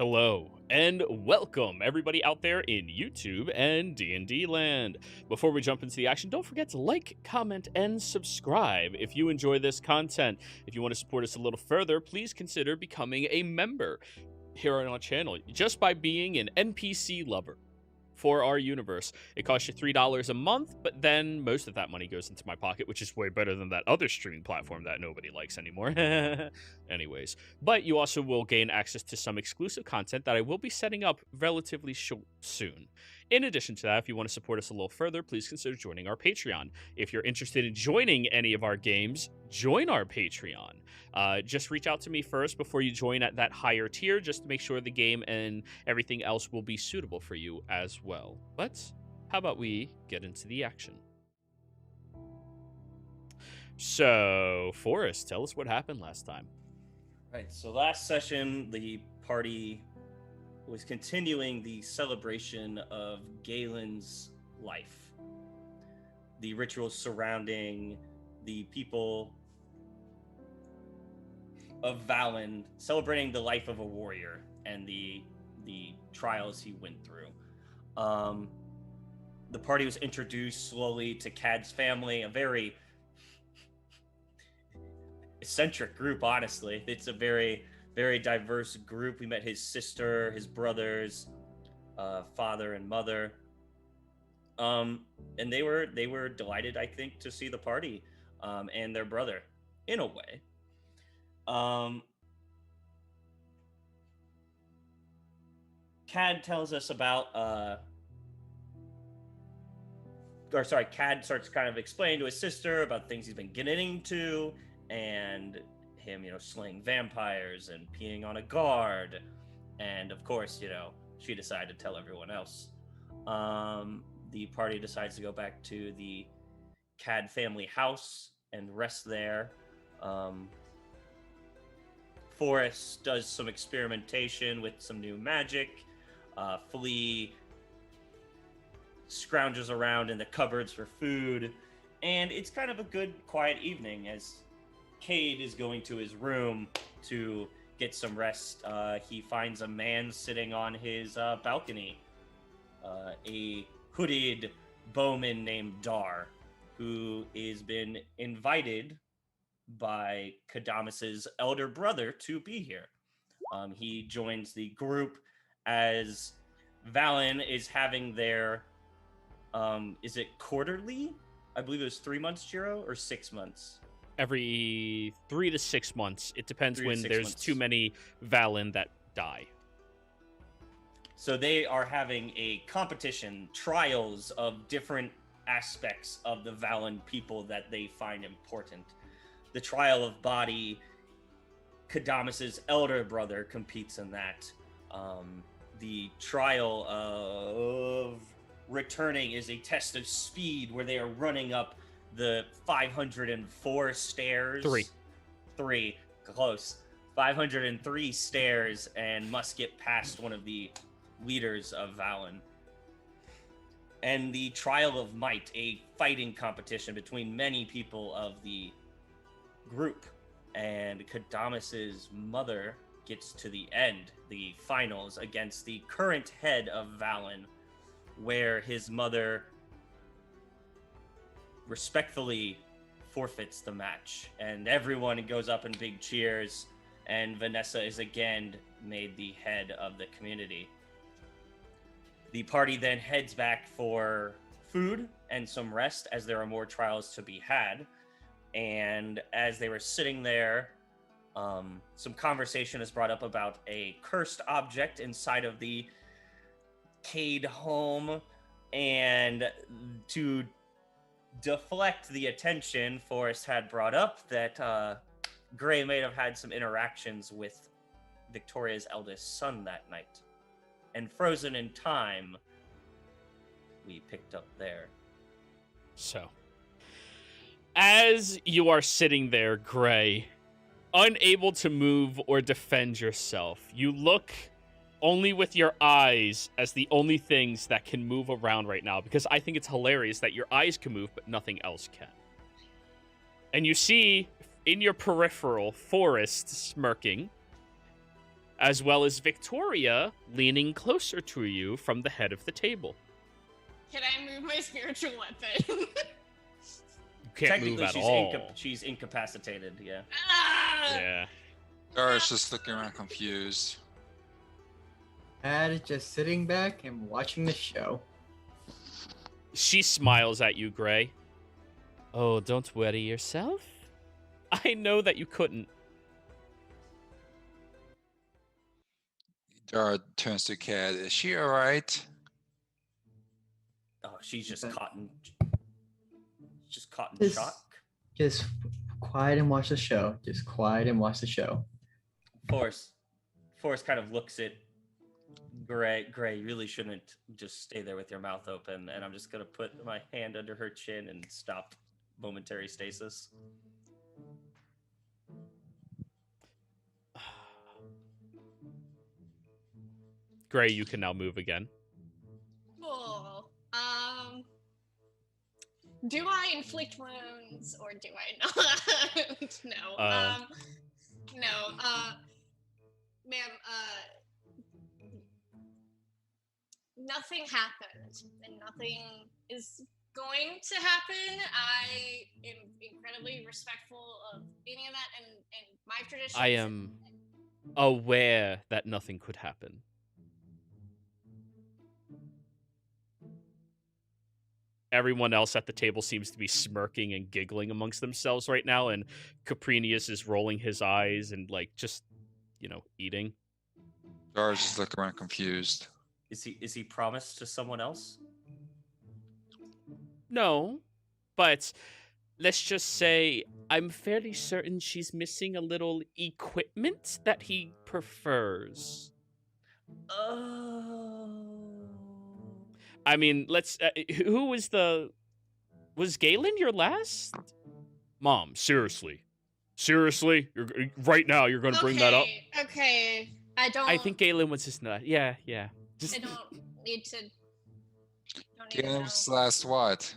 Hello and welcome everybody out there in YouTube and D&D land. Before we jump into the action, don't forget to like, comment, and subscribe if you enjoy this content. If you want to support us a little further, please consider becoming a member here on our channel just by being an NPC lover for our universe. It costs you $3 a month, but then most of that money goes into my pocket, which is way better than that other streaming platform that nobody likes anymore. Anyways, but you also will gain access to some exclusive content that I will be setting up relatively soon. In addition to that, if you want to support us a little further, please consider joining our Patreon. If you're interested in joining any of our games, join our Patreon. Just reach out to me first before you join at that higher tier, just to make sure the game and everything else will be suitable for you as well. But how about we get into the action? So, Forrest, tell us what happened last time. Right, so last session, the party was continuing the celebration of Galen's life. The rituals surrounding the people of Valen, celebrating the life of a warrior and the trials he went through. The party was introduced slowly to Cad's family, a very eccentric group, honestly. It's a very, very diverse group. We met his sister, his brothers, father and mother. And they were delighted, I think, to see the party and their brother, in a way. Cad tells us about Cad starts kind of explaining to his sister about things he's been getting into, and him, slaying vampires and peeing on a guard. And of course, she decided to tell everyone else. The party decides to go back to the Cad family house and rest there. Forrest does some experimentation with some new magic. Flea scrounges around in the cupboards for food. And it's kind of a good, quiet evening as Cade is going to his room to get some rest. He finds a man sitting on his balcony. A hooded bowman named Dar, who has been invited by Kadamis's elder brother to be here. He joins the group as Valen is having their, is it quarterly? I believe it was 3 months, Jiro, or 6 months? Every 3 to 6 months. It depends when there's too many Valen that die. So they are having a competition, trials of different aspects of the Valen people that they find important. The trial of body, Kadamis's elder brother competes in that. The trial of returning is a test of speed where they are running up the 504 stairs. Three, close. 503 stairs and must get past one of the leaders of Valen. And the trial of might, a fighting competition between many people of the group. And Kadamis's mother gets to the end, the finals, against the current head of Valen, where his mother respectfully forfeits the match. And everyone goes up in big cheers, and Vanessa is again made the head of the community. The party then heads back for food and some rest, as there are more trials to be had. And as they were sitting there, some conversation is brought up about a cursed object inside of the Cade home. And to deflect the attention, Forrest had brought up that Gray may have had some interactions with Victoria's eldest son that night. And frozen in time, we picked up there. So, as you are sitting there, Gray, unable to move or defend yourself, you look only with your eyes as the only things that can move around right now, because I think it's hilarious that your eyes can move, but nothing else can. And you see in your peripheral Forrest smirking as well as Victoria leaning closer to you from the head of the table. Can I move my spiritual weapon? You can't move at all. She's incapacitated, yeah. Yeah. Dara's just looking around confused. Dad is just sitting back and watching the show. She smiles at you, Gray. Oh, don't worry yourself. I know that you couldn't. Dara turns to Cat. Is she alright? Oh, she's just caught in Just- shock. Just quiet and watch the show. Just quiet and watch the show. Forrest kind of looks at Gray, you really shouldn't just stay there with your mouth open, and I'm just gonna put my hand under her chin and stop momentary stasis. Gray, you can now move again. Cool. Do I inflict wounds or do I not? No. No. Ma'am, nothing happened and nothing is going to happen. I am incredibly respectful of any of that and my traditions. I am aware that nothing could happen. Everyone else at the table seems to be smirking and giggling amongst themselves right now, and Caprinius is rolling his eyes and, like, just, eating. Dara's just looking around confused. Is he promised to someone else? No, but let's just say I'm fairly certain she's missing a little equipment that he prefers. Oh. I mean, who was was Galen your last? Mom, seriously, right now you're going to bring that up? Okay, I think Galen was just not. Yeah. Just... I don't need to. Galen's last what?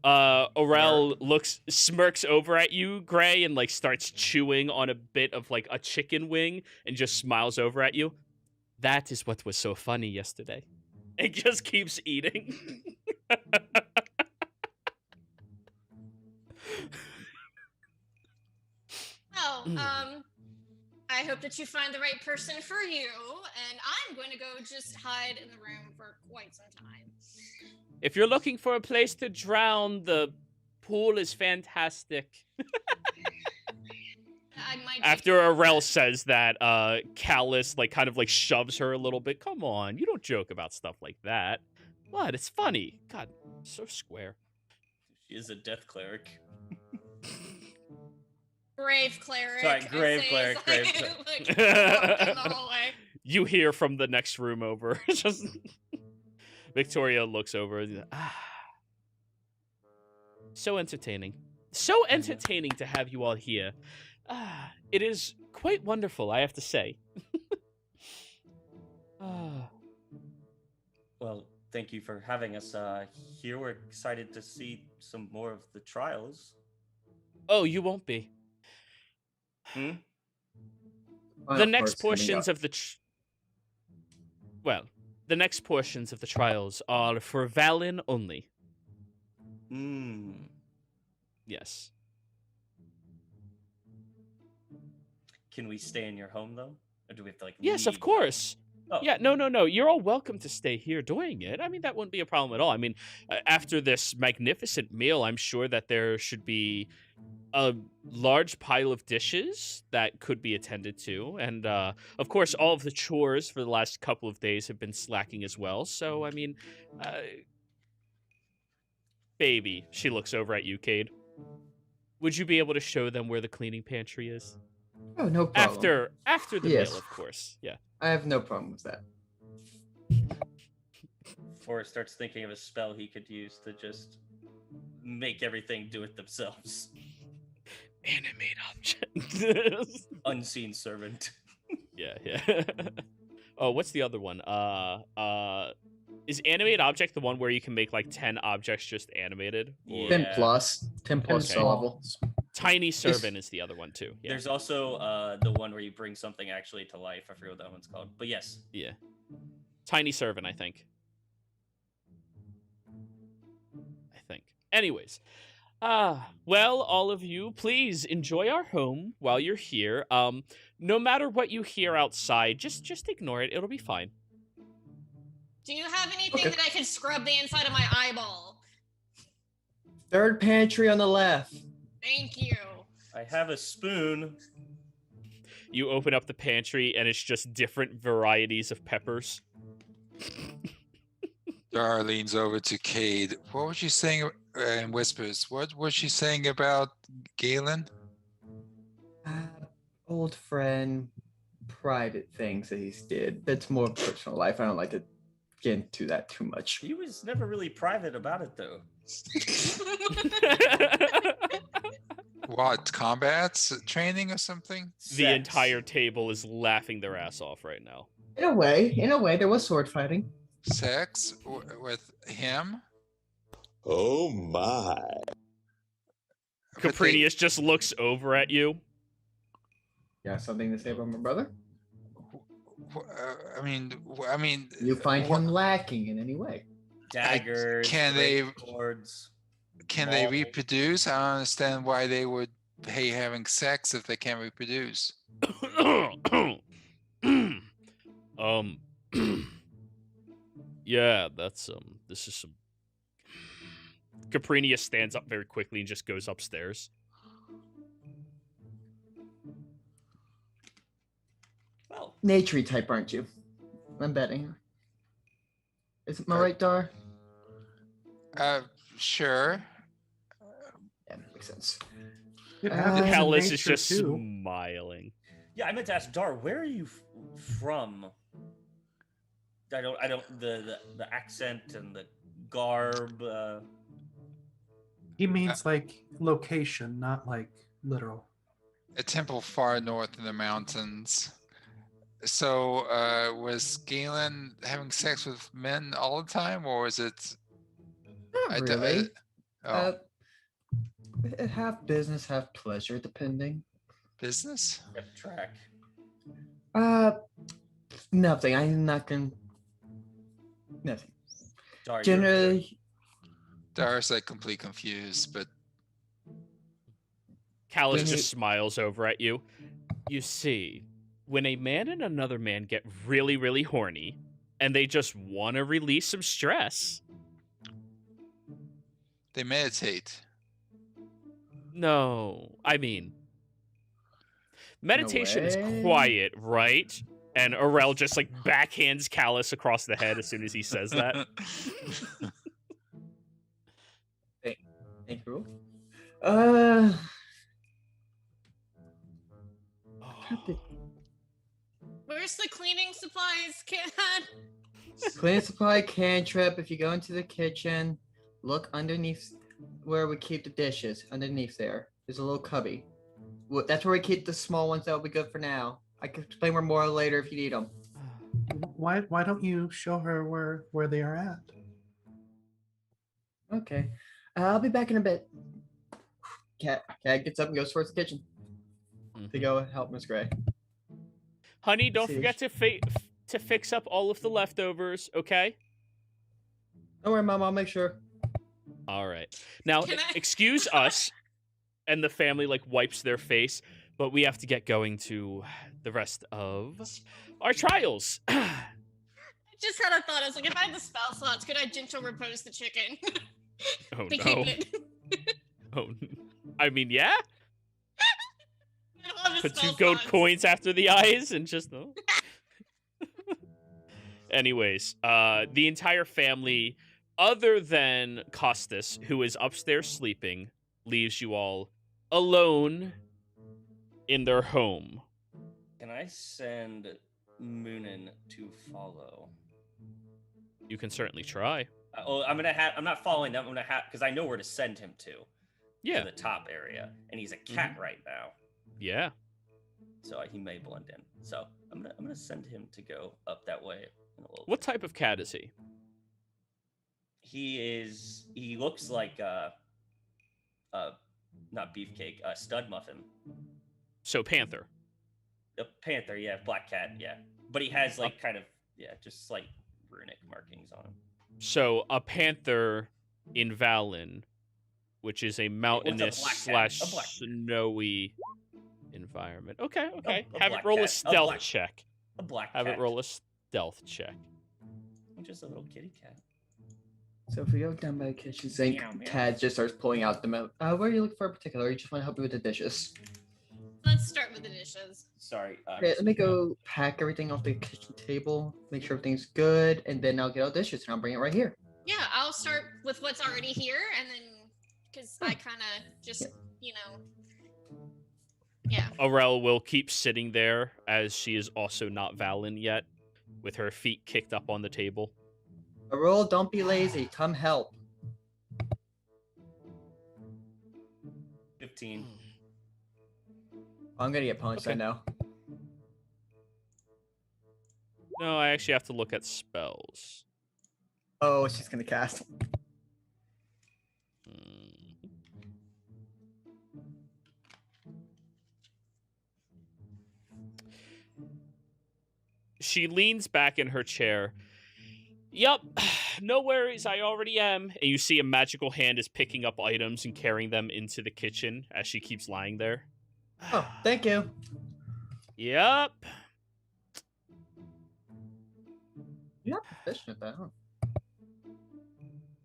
Aurel smirks over at you, Gray, and like starts chewing on a bit of like a chicken wing and just smiles over at you. That is what was so funny yesterday. It just keeps eating. I hope that you find the right person for you, and I'm going to go just hide in the room for quite some time. If you're looking for a place to drown, the pool is fantastic. After Aurel says that, Callus kind of shoves her a little bit. Come on, you don't joke about stuff like that. What? It's funny. God, so square. She is a death cleric. Grave cleric. Sorry, grave cleric. In the hallway. You hear from the next room over. Just Victoria looks over. And, so entertaining. So entertaining to have you all here. It is quite wonderful, I have to say. Well, thank you for having us here. We're excited to see some more of the trials. Oh, you won't be. The next portions of the the next portions of the trials are for Valen only. Yes. Can we stay in your home though, or do we have to Yes, leave? Of course. Oh. Yeah, no. You're all welcome to stay here doing it. I mean, that wouldn't be a problem at all. I mean, after this magnificent meal, I'm sure that there should be a large pile of dishes that could be attended to. And, of course, all of the chores for the last couple of days have been slacking as well. So, I mean, baby, she looks over at you, Cade. Would you be able to show them where the cleaning pantry is? Oh, no problem. After the meal, of course. Yeah. I have no problem with that. Forrest starts thinking of a spell he could use to just make everything do it themselves. Animate object. Unseen servant. Yeah. Oh, what's the other one? Is animate object the one where you can make 10 objects just animated? Or... 10 plus okay. level. Tiny Servant is the other one too. Yeah. There's also the one where you bring something actually to life. I forget what that one's called. But yes. Yeah. Tiny Servant, I think. Anyways. Well, all of you, please enjoy our home while you're here. No matter what you hear outside, just ignore it. It'll be fine. Do you have anything that I can scrub the inside of my eyeball? Third pantry on the left. Thank you. I have a spoon. You open up the pantry, and it's just different varieties of peppers. Dara leans over to Cade. What was she saying? And whispers. What was she saying about Galen? Old friend, private things that he's did. That's more personal life. I don't like to get into that too much. He was never really private about it, though. What, combat training or something? The entire table is laughing their ass off right now. In a way, there was sword fighting. Sex with him? Oh my. Caprinius just looks over at you. You got something to say about my brother? I mean, You find him lacking in any way? Daggers. Can they swords? Can they reproduce? I don't understand why they would hate having sex if they can't reproduce. Yeah, that's this is some. Caprinius stands up very quickly and just goes upstairs. Well, Nature type, aren't you? I'm betting. Is it my right, Dar? Sure. Yeah, makes sense. Callus is just smiling. yeah, I meant to ask Dar, where are you from? The accent and the garb. He means like location, not like literal. A temple far north in the mountains. So, was Galen having sex with men all the time, or was it? Not really. Oh, Half business, half pleasure, depending. business? Kept track. Nothing. I'm not gonna. Nothing. Dar, Generally, Dara's like completely confused, but Callus When you- just smiles over at you. You see, when a man and another man get really, really horny, and they just want to release some stress. they meditate. No, I mean, meditation is way. quiet, right? And Aurel just like backhands Callus across the head as soon as he says that. thank you. Where's the cleaning supplies, kid? Cleaning supply cantrip. If you go into the kitchen, look underneath where we keep the dishes. Underneath there, there's a little cubby. That's where we keep the small ones. That'll be good for now. I can explain more later if you need them. Why don't you show her where they are at? Okay, I'll be back in a bit. Cat gets up and goes towards the kitchen to go help Miss Gray. Honey, don't See. forget to fix up all of the leftovers, okay? Don't worry, Mom. I'll make sure. All right. Now, Can I- excuse us. And the family like wipes their face, but we have to get going to the rest of our trials. I just had a thought. I was like, if I had the spell slots, could I gentle repose the chicken? Oh to no. keep it. Oh, I mean, yeah. I don't have the Put spell 2 gold slots. coins after the eyes and just no. Anyways, the entire family, other than Costas, who is upstairs sleeping, leaves you all alone in their home. Can I send Moonin to follow? You can certainly try. I'm not following them. I'm gonna have because I know where to send him to Yeah. the top area, and he's a cat right now, Yeah. so he may blend in. So I'm gonna send him to go up that way in a little What bit. type of cat is he? He looks like a not beefcake, stud muffin. So panther. A panther, yeah, black cat, yeah. But he has like kind of just slight runic markings on him. So a panther in Valen, which is a mountainous slash snowy environment. Okay. Have it roll a stealth check. A black cat. Have it roll a stealth check. Just a little kitty cat. So if we go down by the kitchen sink, Tad just starts pulling out the milk. What are you looking for in particular? Or you just want to help me with the dishes? Let's start with the dishes. Sorry. Okay, let me go pack everything off the kitchen table, make sure everything's good, and then I'll get all the dishes and I'll bring it right here. Yeah, I'll start with what's already here, and then because I kind of just, yeah. Aurel will keep sitting there as she is also not Valen yet, with her feet kicked up on the table. Aurel, don't be lazy. Come help. 15. I'm gonna get punched, Okay. I know. No, I actually have to look at spells. Oh, she's gonna cast. She leans back in her chair. Yup, no worries, I already am. And you see a magical hand is picking up items and carrying them into the kitchen as she keeps lying there. Oh, thank you. Yup. You're not proficient at that, huh?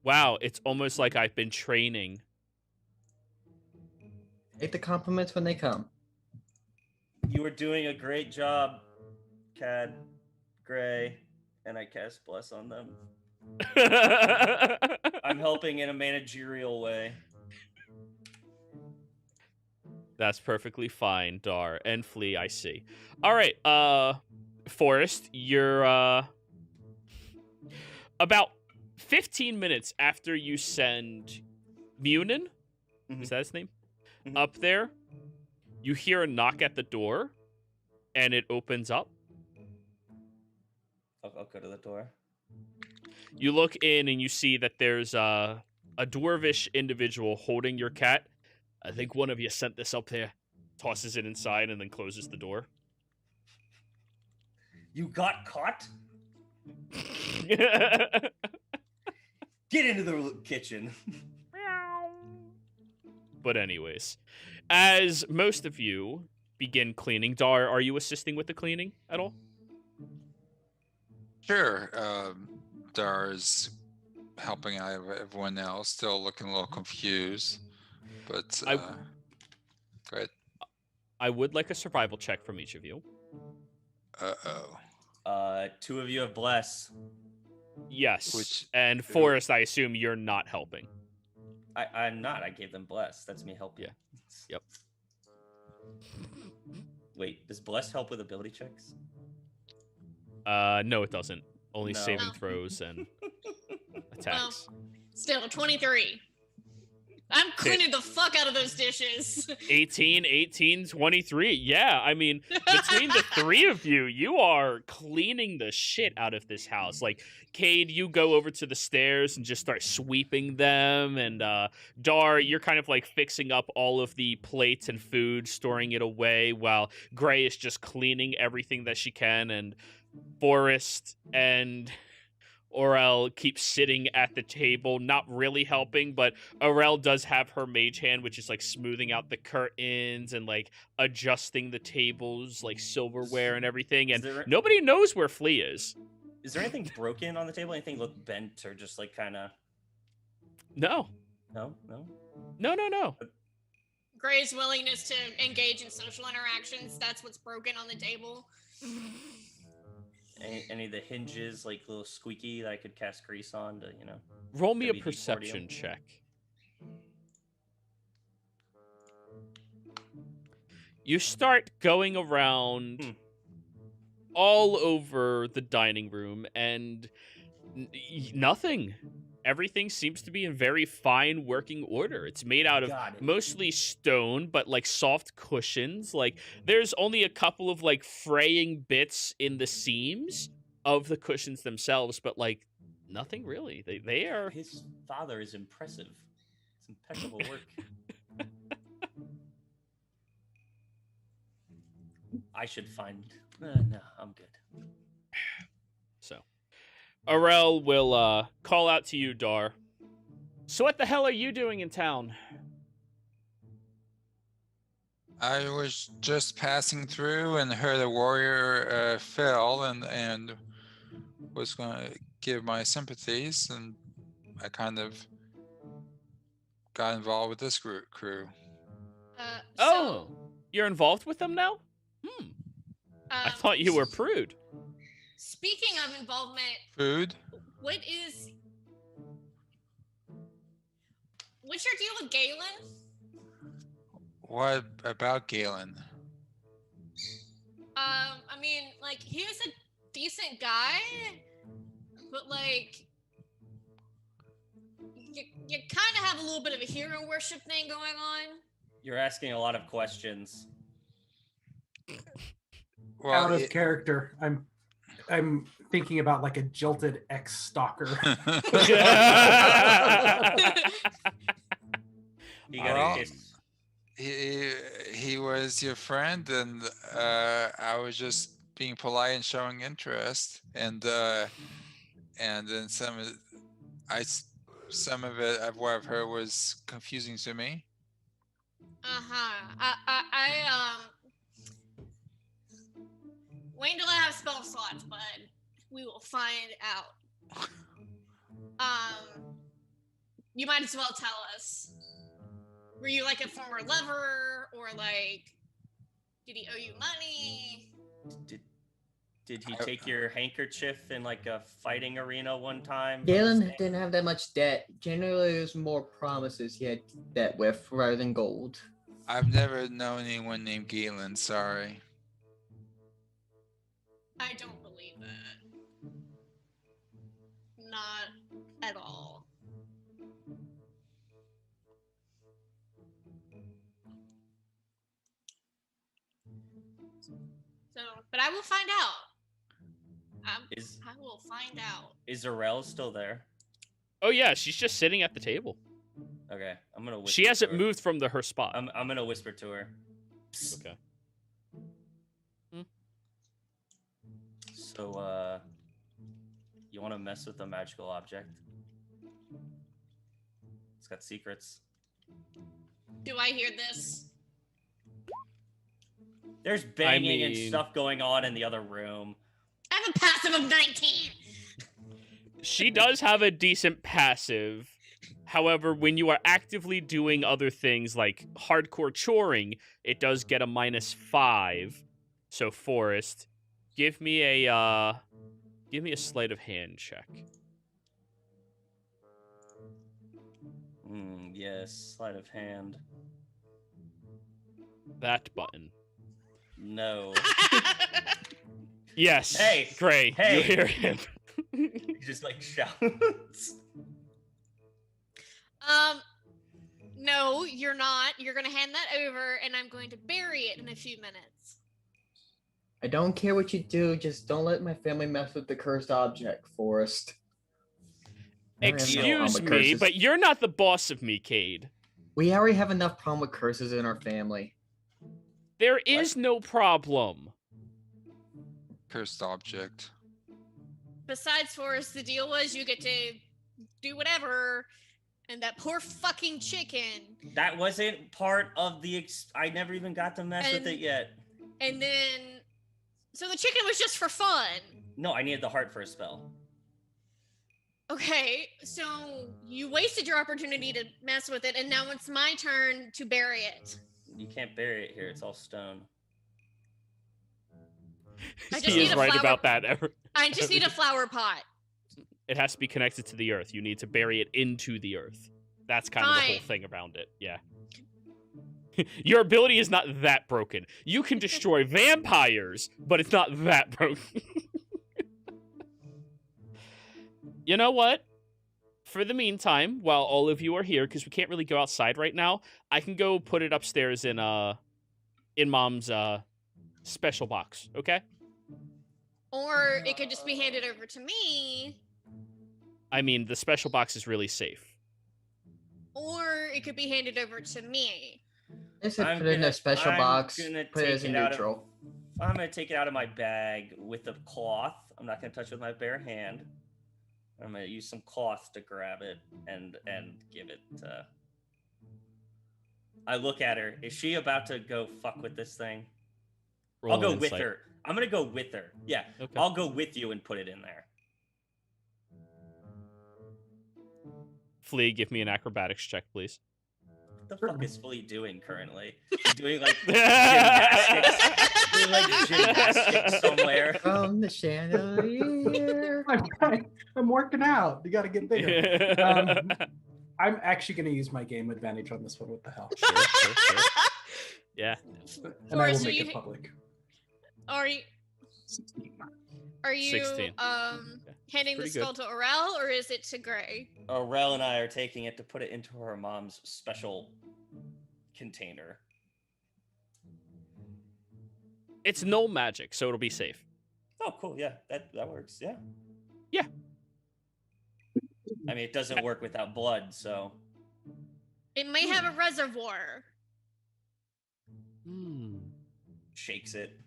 Wow, it's almost like I've been training. Take the compliments when they come. You were doing a great job, Cad, Gray, and I cast Bless on them. I'm helping in a managerial way. That's perfectly fine, Dar. And Flea, I see. All right, Forrest, you're, about 15 minutes after you send Munin, is that his name? Up there, you hear a knock at the door, and it opens up. I'll go to the door. You look in and you see that there's a dwarvish individual holding your cat. I think one of you sent this up there. Tosses it inside and then closes the door. You got caught? Get into the kitchen. But anyways, as most of you begin cleaning, Dar, are you assisting with the cleaning at all? Sure. Dar's helping out everyone else, still looking a little confused. But go ahead. I would like a survival check from each of you. Uh-oh. 2 of you have Bless. Yes. And Forrest, I assume you're not helping. I'm not. I gave them Bless. That's me helping. Yeah. Yep. Wait, does Bless help with ability checks? No, it doesn't. Only No. saving throws and attacks. Still, 23. I'm cleaning the fuck out of those dishes. 18, 23. Yeah, I mean, between the 3 of you, you are cleaning the shit out of this house. Like, Cade, you go over to the stairs and just start sweeping them. And Dar, you're kind of like fixing up all of the plates and food, storing it away, while Gray is just cleaning everything that she can. And Forrest and Aurel keeps sitting at the table, not really helping, but Aurel does have her mage hand, which is like smoothing out the curtains and like adjusting the tables, like silverware and everything. And nobody knows where Flea is. Is there anything broken on the table? Anything look bent or just like kind of? No. No. Gray's willingness to engage in social interactions—that's what's broken on the table. Any of the hinges, like little squeaky, that I could cast grease on to, Roll me a WD-40 perception check. You start going around all over the dining room, and nothing. Everything seems to be in very fine working order. It's made out of mostly stone, but like soft cushions. Like there's only a couple of like fraying bits in the seams of the cushions themselves, but like nothing really. They are. His father is impressive. It's impeccable work. I should find. No, I'm good. So, Arel will call out to you, Dar. So what the hell are you doing in town? I was just passing through and heard a warrior fell and was going to give my sympathies, and I kind of got involved with this crew. Oh, you're involved with them now? I thought you were prude. Speaking of involvement, Food? what's your deal with Galen? What about Galen? I mean, like, he was a decent guy, but like, you kind of have a little bit of a hero worship thing going on. You're asking a lot of questions. Well, Out of character. I'm thinking about like a jilted ex-stalker. You got a he was your friend, and I was just being polite and showing interest, and then some of it of what I've heard was confusing to me. Wait until I have spell slots, bud. We will find out. You might as well tell us. Were you like a former lover, or like, did he owe you money? Did he take your handkerchief in like a fighting arena one time? Galen didn't have that much debt. Generally, it was more promises he had debt with rather than gold. I've never known anyone named Galen, sorry. I don't believe that. Not at all. So, but I will find out. I will find out. Is Arel still there? Oh yeah, she's just sitting at the table. Okay, I'm gonna whisper. She hasn't to her. moved from her spot. I'm gonna whisper to her. Okay. So, you want to mess with a magical object? It's got secrets. Do I hear this? There's banging and stuff going on in the other room. I have a passive of 19. She does have a decent passive. However, when you are actively doing other things like hardcore choring, it does get a -5. So, Forrest, give me a sleight of hand check. Yes, sleight of hand. That button. No. Yes. Hey. Gray. Hey. You hear him. He just like shouts. No, you're not. You're gonna hand that over, and I'm going to bury it in a few minutes. I don't care what you do, just don't let my family mess with the cursed object, Forrest. Excuse me, but you're not the boss of me, Cade. We already have enough problem with curses in our family. There is no problem. Cursed object. Besides, Forrest, the deal was you get to do whatever, and that poor fucking chicken. That wasn't part of the. I never even got to mess with it yet. And then, so the chicken was just for fun. No, I needed the heart for a spell. Okay, so you wasted your opportunity to mess with it, and now it's my turn to bury it. You can't bury it here. It's all stone. He is right about that. I just need a flower pot. It has to be connected to the earth. You need to bury it into the earth. That's kind of the whole thing around it. Yeah. Your ability is not that broken. You can destroy vampires, but it's not that broken. You know what? For the meantime, while all of you are here, because we can't really go outside right now, I can go put it upstairs in Mom's special box, okay? Or it could just be handed over to me. I mean, the special box is really safe. Or it could be handed over to me. I said put it in a special box, put it as a neutral. I'm gonna take it out of my bag with a cloth. I'm not gonna touch it with my bare hand. I'm gonna use some cloth to grab it and give it. I look at her. Is she about to go fuck with this thing? Roll I'll go an with insight. her. I'm gonna go with her. Yeah, Okay. I'll go with you and put it in there. Flea, give me an acrobatics check, please. What the fuck is Flea doing currently? She's doing like gymnastics. Doing like gymnastics somewhere. From the chandelier. I'm working out. You got to get bigger. I'm actually going to use my game advantage on this one. What the hell? Sure. Yeah. And I will Forrest, make it public. Are you 16. handing the Pretty skull to Aurel, or is it to Gray? Aurel and I are taking it to put it into her mom's special container. It's null magic, so it'll be safe. Oh, cool. Yeah, that works. Yeah. Yeah. I mean, it doesn't work without blood, so. It may have a reservoir. Shakes it.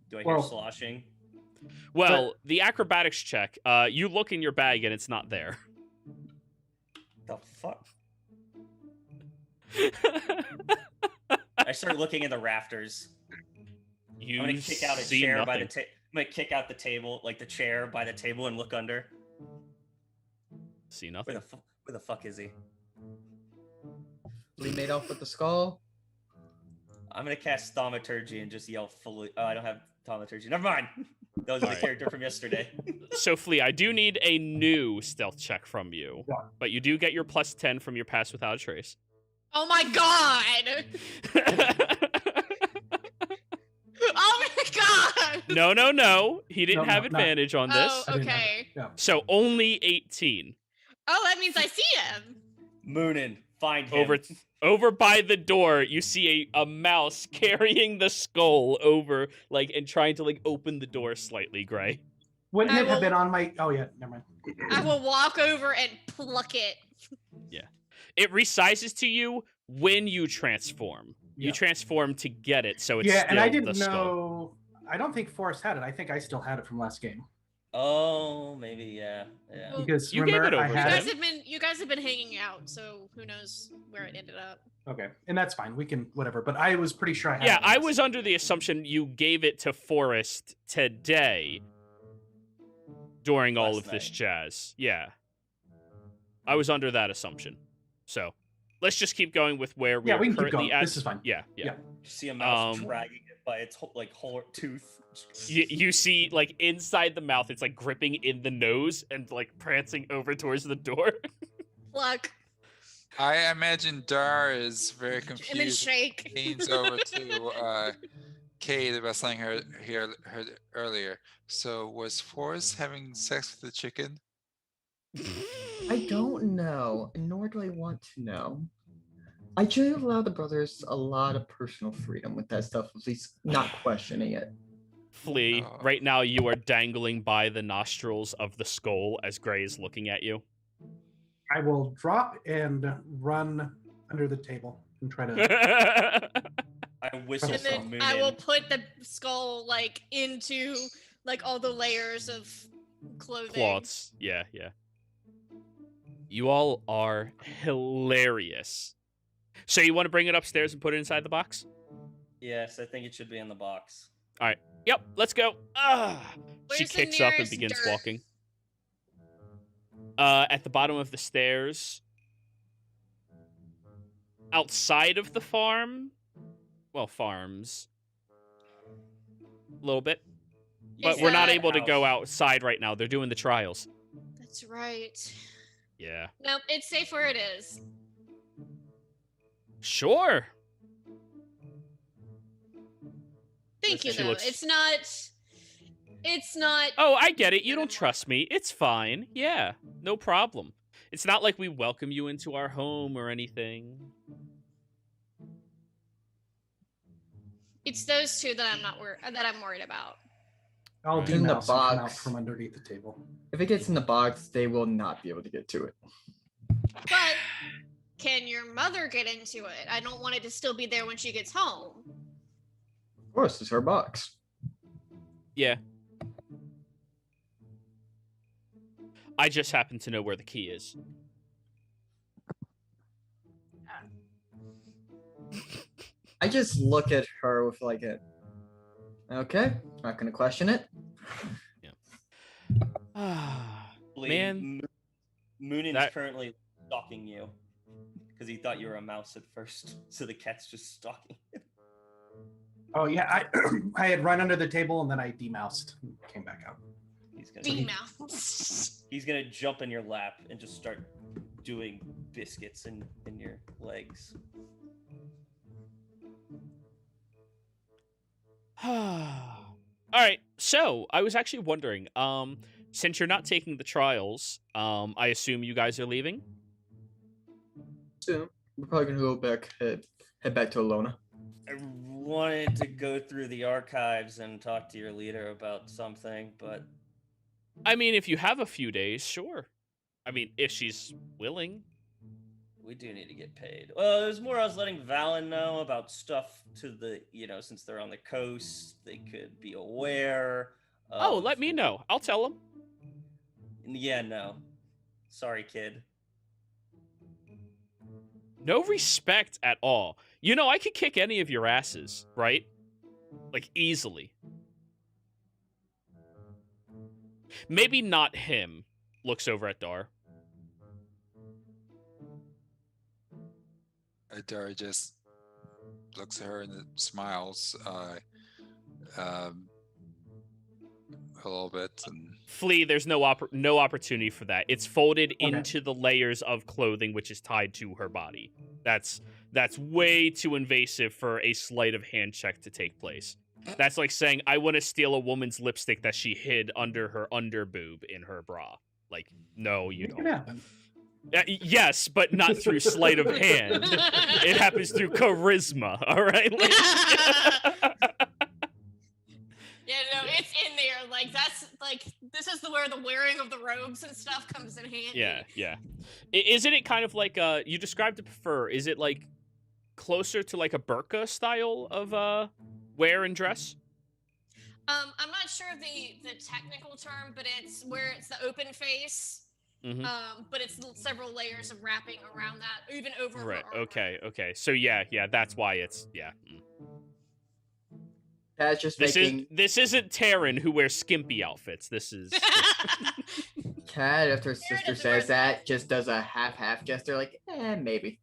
Do I hear Well- sloshing? Well, the acrobatics check, you look in your bag and it's not there. The fuck? I start looking in the rafters. You I'm gonna kick out a see chair by nothing. the I'm gonna kick out the table, like the chair by the table, and look under. See Where nothing. the fuck is he? We made off with the skull. I'm gonna cast thaumaturgy and just yell fully. Oh, I don't have thaumaturgy. Never mind. That was the Alright. character from yesterday. So, Flea, I do need a new stealth check from you, Yeah. but you do get your plus 10 from your pass without a trace. Oh my god! Oh my god! No. He didn't No, have no, advantage on this. Oh, I didn't have okay. Yeah. So, only 18. Oh, that means I see him. Moonin, find him. Over by the door, you see a mouse carrying the skull over, like, and trying to, like, open the door slightly, Gray. Wouldn't I it have will- been on my... Oh, yeah. Never mind. I will walk over and pluck it. It resizes to you when you transform. You Yeah. transform to get it, so it's Yeah, and I still didn't the skull. know... I don't think Forrest had it. I think I still had it from last game. Oh, maybe yeah. Well, Because You gave remember, it I over You to had guys him. it... have been hanging out, so who knows where it ended up. Okay, and that's fine. We can... Whatever. But I was pretty sure I had Yeah, it I last was under the assumption you gave it to Forrest today during all Last of this night. jazz. Yeah. I was under that assumption. So, let's just keep going with where we Yeah, are we can keep currently going. at. This is fine. Yeah. You see a mouse Um, dragging it by its whole tooth. You see, like, inside the mouth, it's, like, gripping in the nose and, like, prancing over towards the door. Pluck. I imagine Dar is very And then confused. shake. Leans over to Kay that was saying her earlier. So was Forrest having sex with the chicken? I don't know, nor do I want to know. I generally allow the brothers a lot of personal freedom with that stuff, at least not questioning it. Flea, Oh. right now you are dangling by the nostrils of the skull as Gray is looking at you. I will drop and run under the table and try to... I whistle And for then Moonin. I will put the skull like into like all the layers of clothing. Cloths. Yeah. You all are hilarious. So you want to bring it upstairs and put it inside the box? Yes, I think it should be in the box. Yep, let's go. She Where's the kicks up and nearest begins dirt? walking. At the bottom of the stairs. Outside of the farm. Well, farms. A little bit. But Is we're not that- able to go House. outside right now. They're doing the trials. That's right. Yeah. Nope, it's safe where it is. Sure. Thank you She though. looks- It's not Oh, I get it. You don't trust me. It's fine. Yeah, no problem. It's not like we welcome you into our home or anything. it's those two that I'm worried about. I'll Right. In the demouse and come out box. from underneath the table. If it gets in the box, they will not be able to get to it. But can your mother get into it? I don't want it to still be there when she gets home. Of course, it's her box. Yeah. I just happen to know where the key is. I just look at her with like a, okay, not gonna question it. Man, Moonin's that- currently stalking you because he thought you were a mouse at first, so the cat's just stalking you. Oh yeah, I had run under the table and then I demoused and came back out. D-mouse. He's gonna jump in your lap and just start doing biscuits in your legs. All right. So I was actually wondering, since you're not taking the trials, I assume you guys are leaving. Soon, we're probably gonna go back, head back to Alona. I wanted to go through the archives and talk to your leader about something, but I mean, if you have a few days, sure. I mean, if she's willing. we do need to get paid. Well, there's more I was letting Valen know about stuff to the, since they're on the coast, they could be aware. Oh, let me know. I'll tell them. Yeah, no. Sorry, kid. No respect at all. I could kick any of your asses, right? Like, easily. Maybe not him. Looks over at Dar. Dar just looks at her and smiles a little bit. And Flea, there's no opportunity for that. It's folded into the layers of clothing which is tied to her body. That's way too invasive for a sleight of hand check to take place. That's like saying, I want to steal a woman's lipstick that she hid under her underboob in her bra. Like, no, you It can don't. happen. Yes, but not through sleight of hand. It happens through charisma, all right? Like, Yeah, no, it's in there. Like, that's, like, this is where the wearing of the robes and stuff comes in handy. yeah. Isn't it kind of like, you described it before, is it like closer to like a burqa style of wear and dress? I'm not sure of the technical term, but it's where it's the open face. Mhm. But it's several layers of wrapping around that, even over her Right, armor. okay. So yeah, that's why it's, yeah. That's just This isn't Taryn who wears skimpy outfits. This is... Cat, after her sister doesn't says wear that, just does a half gesture, like, maybe.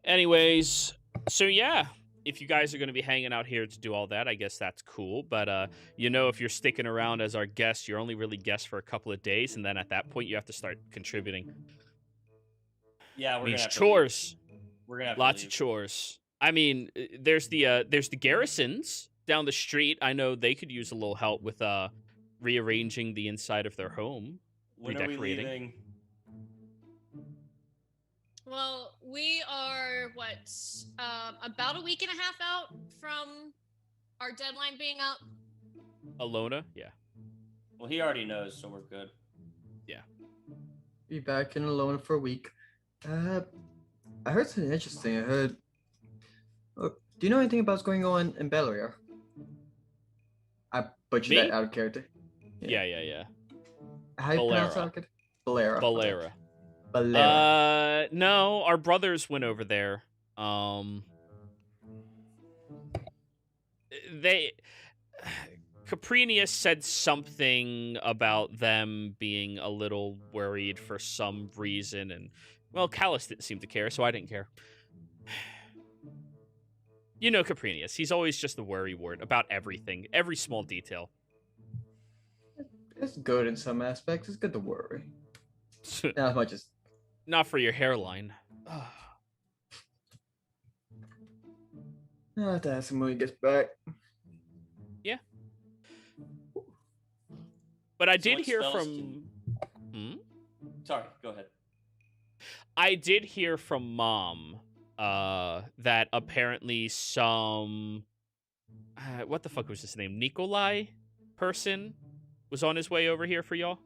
Anyways, so yeah, if you guys are going to be hanging out here to do all that, I guess that's cool. But, if you're sticking around as our guest, you're only really guests for a couple of days, and then at that point, you have to start contributing. Yeah, we're gonna Means have chores. We're gonna have Lots to of leave. chores. I mean, there's the garrisons down the street. I know they could use a little help with rearranging the inside of their home. When are we redecorating. leaving? Well, we are, about a week and a half out from our deadline being up. Alona, yeah. Well, he already knows, so we're good. Be back in Alona for a week. I heard something interesting. I heard. Oh, do you know anything about what's going on in Belerier? I butchered Me? that out of character. Yeah. How do you pronounce Balera. it? Balera. Balera. Balera. No, our brothers went over there. Caprinius said something about them being a little worried for some reason, and Callus didn't seem to care, so I didn't care. You know Caprinius, he's always just the worry ward about everything, every small detail. It's good in some aspects. It's good to worry. Not as much as. Not for your hairline. I'll have to ask him when he gets back. But I So did what hear spells from... Sorry, go ahead. I did hear from Mom that apparently some... what the fuck was his name? Nikolai person was on his way over here for y'all?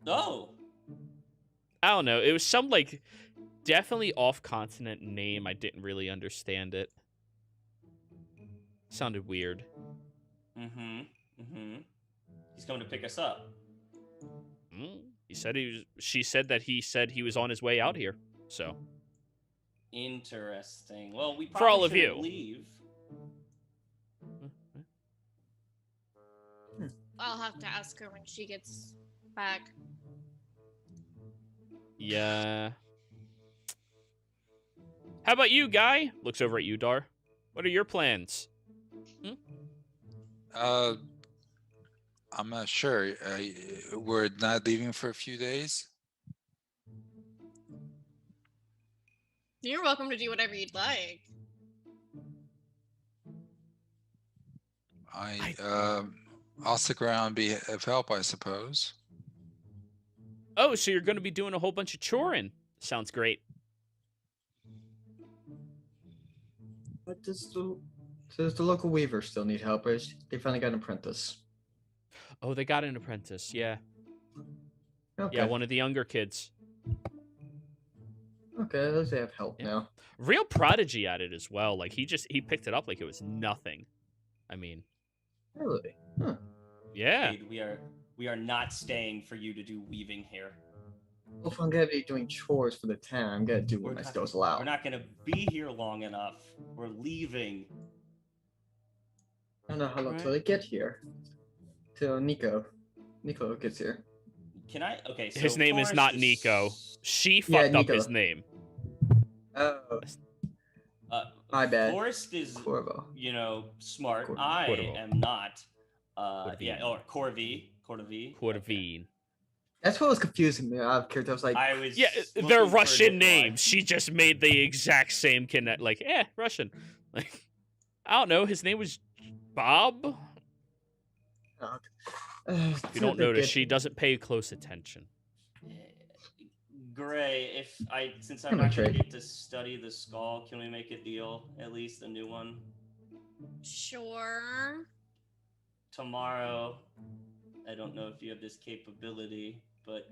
No. I don't know. It was some, definitely off-continent name. I didn't really understand it. Sounded weird. He's coming to pick us up. He said he was. She said that he said he was on his way out here. So. Interesting. Well, we For all probably of shouldn't you. leave. I'll have to ask her when she gets back. Yeah. How about you, Guy? Looks over at you, Dar. What are your plans? I'm not sure. We're not leaving for a few days. You're welcome to do whatever you'd like. I'll stick around and be of help, I suppose. Oh, so you're going to be doing a whole bunch of choring. Sounds great. But does the local weaver still need helpers? They finally got an apprentice. Oh, they got an apprentice. Yeah. Okay. Yeah, one of the younger kids. Okay, at least they have help now. Real prodigy at it as well. Like, he picked it up like it was nothing. I mean. Really? Huh. Yeah. Dude, we are not staying for you to do weaving here. Well, if I'm gonna be doing chores for the town, I'm gonna do what my skills allow. We're not gonna be here long enough. We're leaving. I don't know how long till they get here. Till Nico gets here. Can I? Okay, so His name is Forrest not Nico. She Yeah, fucked up Nico. his name. Oh, my bad. Forrest is, Corvo. smart. Corvo. I Corvo. am not. Corvine. Yeah, or Corvi. Corvine. That's what was confusing me out of character. I was like, I was. Yeah, looking they're for Russian an names. She just made the exact same connect. Like, Russian. Like, I don't know. His name was Bob. If you don't notice, she doesn't pay close attention. Gray, since I'm I'm not gonna intrigued. get to study the skull, can we make a deal? At least a new one Sure. tomorrow. I don't know if you have this capability, but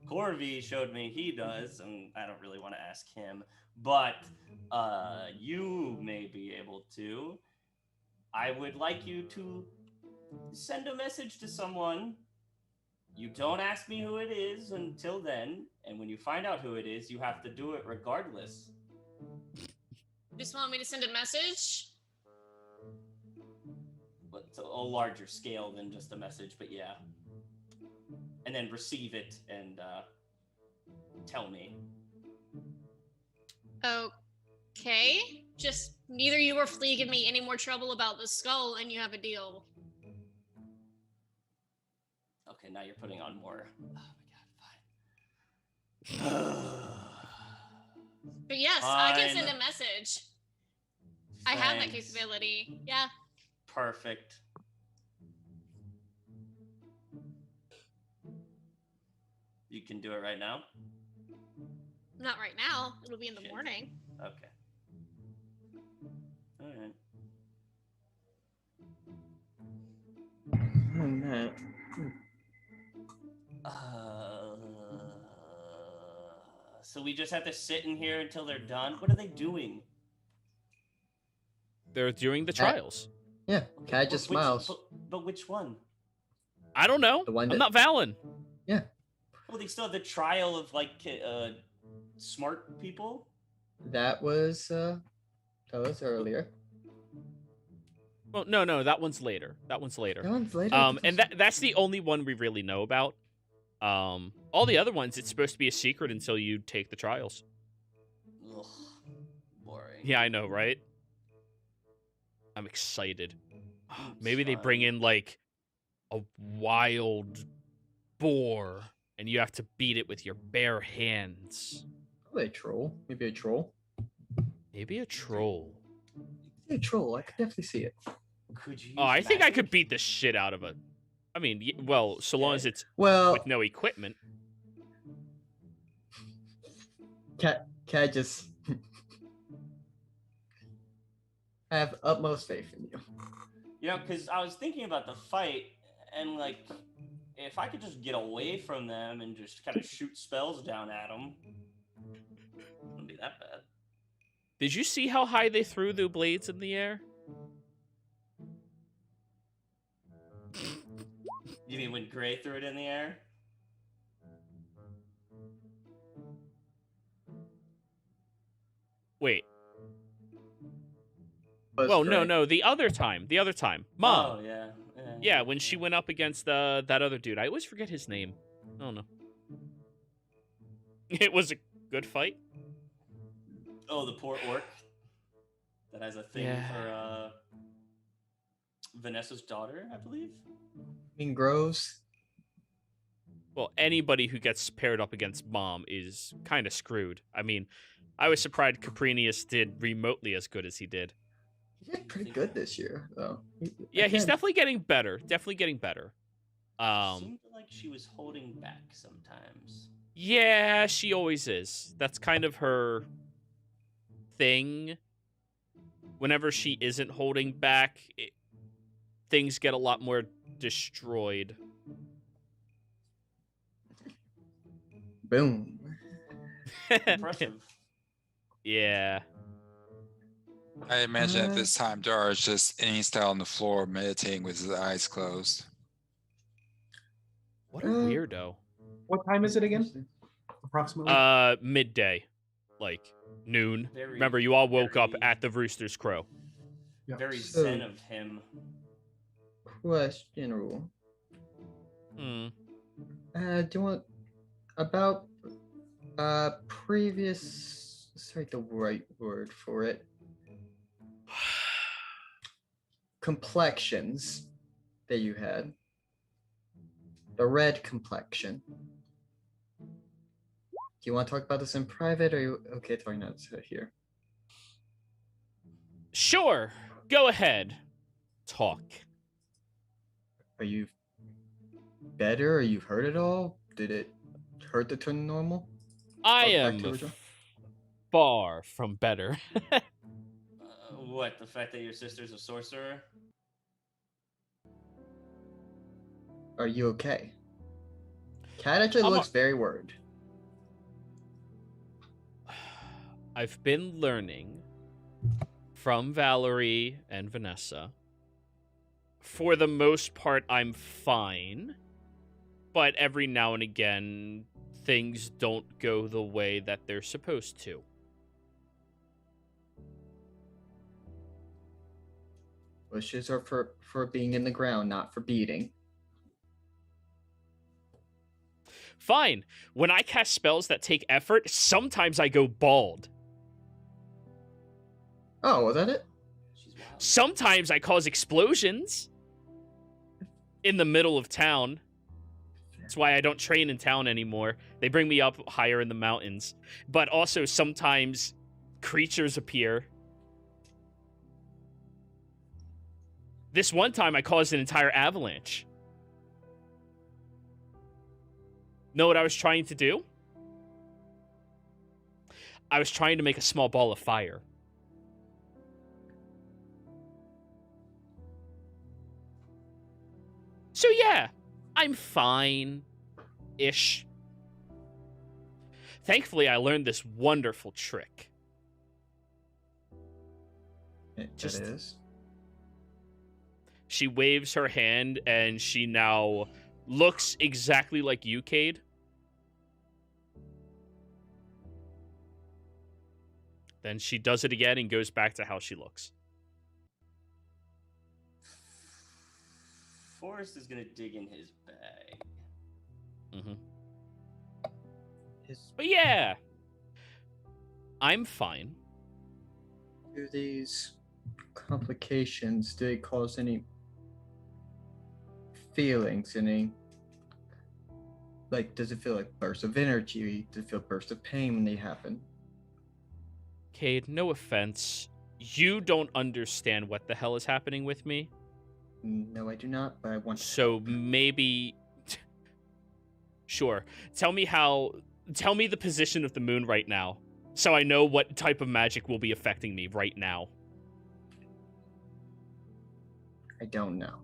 Corvi showed me he does, and I don't really want to ask him. But you may be able to. I would like you to send a message to someone. You don't ask me who it is until then, and when you find out who it is, you have to do it regardless. Just want me to send a message? But it's a larger scale than just a message, but yeah. And then receive it and tell me. Okay. Just neither you or Flea give me any more trouble about the skull, and you have a deal. Okay, now you're putting on more. Oh my god, fine. But yes, I can Fine. send a message. I have that Thanks. capability. Yeah. Perfect. You can do it right now? Not right now. It'll be in the Shit. morning. Okay. Alright. Oh, man. So we just have to sit in here until they're done? What are they doing? They're doing the trials. Yeah, Cat just smiles. But which one? I don't know. The one I'm that- not Valen. Yeah. Well, they still have the trial of smart people. That was earlier. Well, no, that one's later. That one's later. That one's later. And that's the only one we really know about. All the other ones, it's supposed to be a secret until you take the trials. Ugh, boring. Yeah, I know, right? I'm excited. I'm Maybe they bring sorry. in like a wild boar, and you have to beat it with your bare hands. Probably a troll. Maybe a troll. Maybe a troll. Maybe a troll. I could definitely see it. Could you? Oh, I use think I magic? could beat the shit out of it. I mean, well, so long as it's Well, with no equipment. Cat just I have utmost faith in you. Because I was thinking about the fight, and if I could just get away from them and just kind of shoot spells down at them. that bad. Did you see how high they threw the blades in the air? You mean when Gray threw it in the air? Wait. Was Well, great. no, the other time. Mom. Oh, yeah. Yeah, when she went up against that other dude. I always forget his name. I don't know. It was a good fight. Oh, the poor orc that has a thing Yeah. for Vanessa's daughter, I believe. Mean Groves. Well, anybody who gets paired up against Mom is kind of screwed. I mean, I was surprised Caprinius did remotely as good as he did. He did pretty good this year, though. Yeah, he's Again, definitely getting better. Definitely getting better. Seemed like she was holding back sometimes. Yeah, she always is. That's kind of her thing. Whenever she isn't holding back, things get a lot more destroyed. Boom. Impressive. Yeah. I imagine at this time Dara is just style on the floor meditating with his eyes closed. What a weirdo. What time is it again? Approximately. Midday. Like noon. Very, Remember, you all woke up very- at the Rooster's Crow. Yeah. Very So- zen of him. Question rule. Hmm. Do you want about previous? Sorry, the right word for it. Complexions that you had. The red complexion. Do you want to talk about this in private, or are you okay talking about it here? Sure. Go ahead. Talk. Are you better? Are you hurt at all? Did it hurt to turn normal? I Or back am to original? far from better. What, the fact that your sister's a sorcerer? Are you okay? Cat actually I'm looks very worried. I've been learning from Valerie and Vanessa. For the most part, I'm fine. But every now and again, things don't go the way that they're supposed to. Wishes are for being in the ground, not for beating. Fine. When I cast spells that take effort, sometimes I go bald. Oh, was that it? She's wild. Sometimes I cause explosions in the middle of town. That's why I don't train in town anymore. They bring me up higher in the mountains. But also sometimes creatures appear. This one time I caused an entire avalanche. Know what I was trying to do? I was trying to make a small ball of fire. So yeah, I'm fine-ish. Thankfully, I learned this wonderful trick. It Just- is. She waves her hand, and she now looks exactly like you, Cade. Then she does it again and goes back to how she looks. Forrest is gonna dig in his bag. Mm-hmm. Is, But yeah, I'm fine. do these complications, do they cause any feelings? Any, like, does it feel like bursts of energy? Does it feel bursts of pain when they happen? Cade, no offense. You don't understand what the hell is happening with me. No, I do not, but I want to So help. maybe... Sure. Tell me the position of the moon right now, so I know what type of magic will be affecting me right now. I don't know.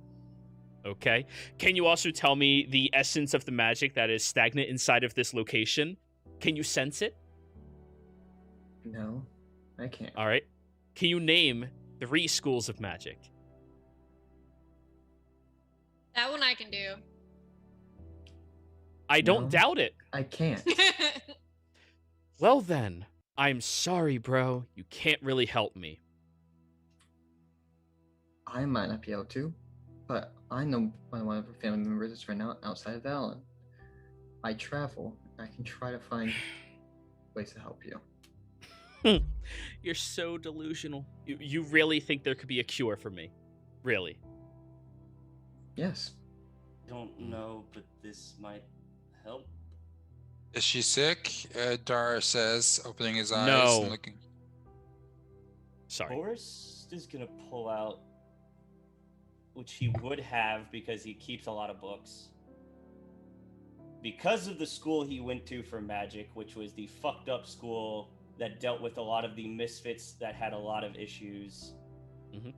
Okay? Can you also tell me the essence of the magic that is stagnant inside of this location? Can you sense it? No, I can't. All right. Can you name 3 schools of magic? That one I can do. I don't No. doubt it. I can't. Well then, I'm sorry, bro. You can't really help me. I might not be able to, but I know one of our family members is right now outside of Valen. I travel. I can try to find ways to help you. You're so delusional. You really think there could be a cure for me? Really? Yes. Don't know, but this might help. Is she sick? Dara says, opening his eyes No. and looking. Sorry. Forrest is gonna pull out, which he would have because he keeps a lot of books. Because of the school he went to for magic, which was the fucked up school that dealt with a lot of the misfits that had a lot of issues. Mhm.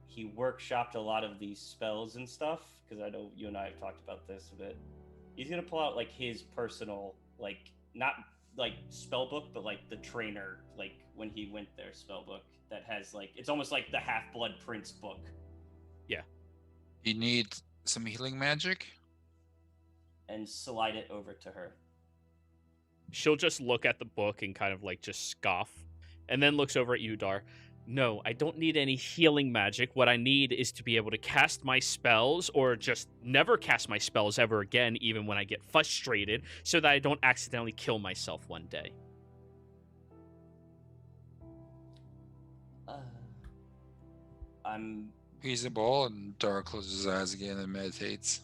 He workshopped a lot of these spells and stuff, because I know you and I have talked about this a bit. He's gonna pull out like his personal, like not like spell book, but like the trainer, like when he went there, spell book that has like it's almost like the Half-Blood Prince book. You need some healing magic? And slide it over to her. She'll just look at the book and kind of like just scoff, and then looks over at you, Dar. No, I don't need any healing magic. What I need is to be able to cast my spells, or just never cast my spells ever again, even when I get frustrated, so that I don't accidentally kill myself one day. I'm Feasible, and Dara closes his eyes again and meditates.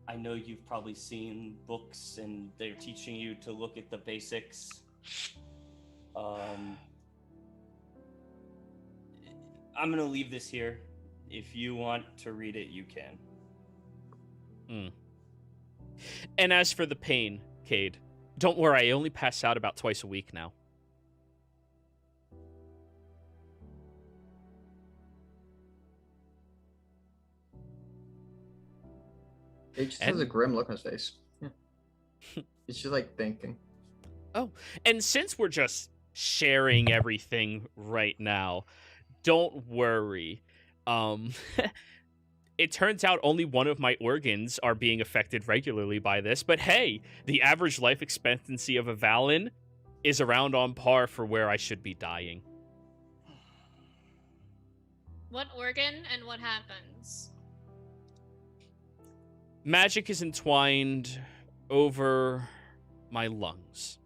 I know you've probably seen books and they're teaching you to look at the basics. I'm gonna leave this here. If you want to read it, you can. And as for the pain, Cade, don't worry, I only pass out about twice a week now. It just has a grim look on his face. Yeah. It's just like thinking. And since we're just sharing everything right now, don't worry. It turns out only one of my organs are being affected regularly by this, but hey, the average life expectancy of a Valen is around on par for where I should be dying. What organ and what happens? Magic is entwined over my lungs.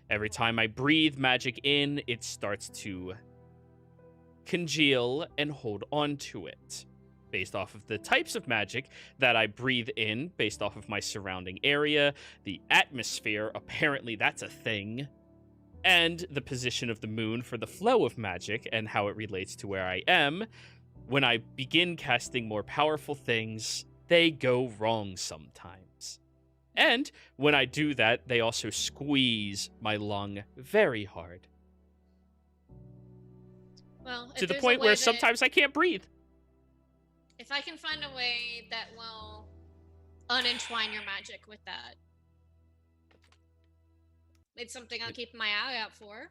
Every time I breathe magic in, it starts to congeal and hold on to it. Based off of the types of magic that I breathe in, based off of my surrounding area, the atmosphere, apparently that's a thing, and the position of the moon for the flow of magic and how it relates to where I am, when I begin casting more powerful things, they go wrong sometimes. And when I do that, they also squeeze my lung very hard. Well, To the point where sometimes I can't breathe. If I can find a way that will unentwine your magic with that, it's something I'll keep my eye out for.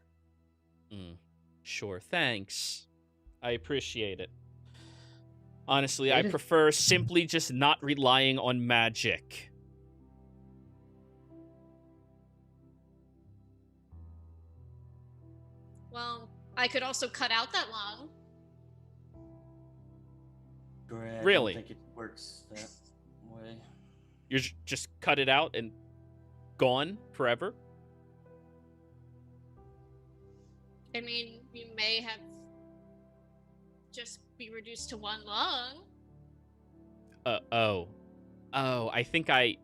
Sure, thanks. I appreciate it. Honestly, I prefer simply just not relying on magic. Well, I could also cut out that lung. Greg, Really? I don't think it works that way. You're just cut it out and gone forever? I mean, you may have just be reduced to one lung. Oh, I think I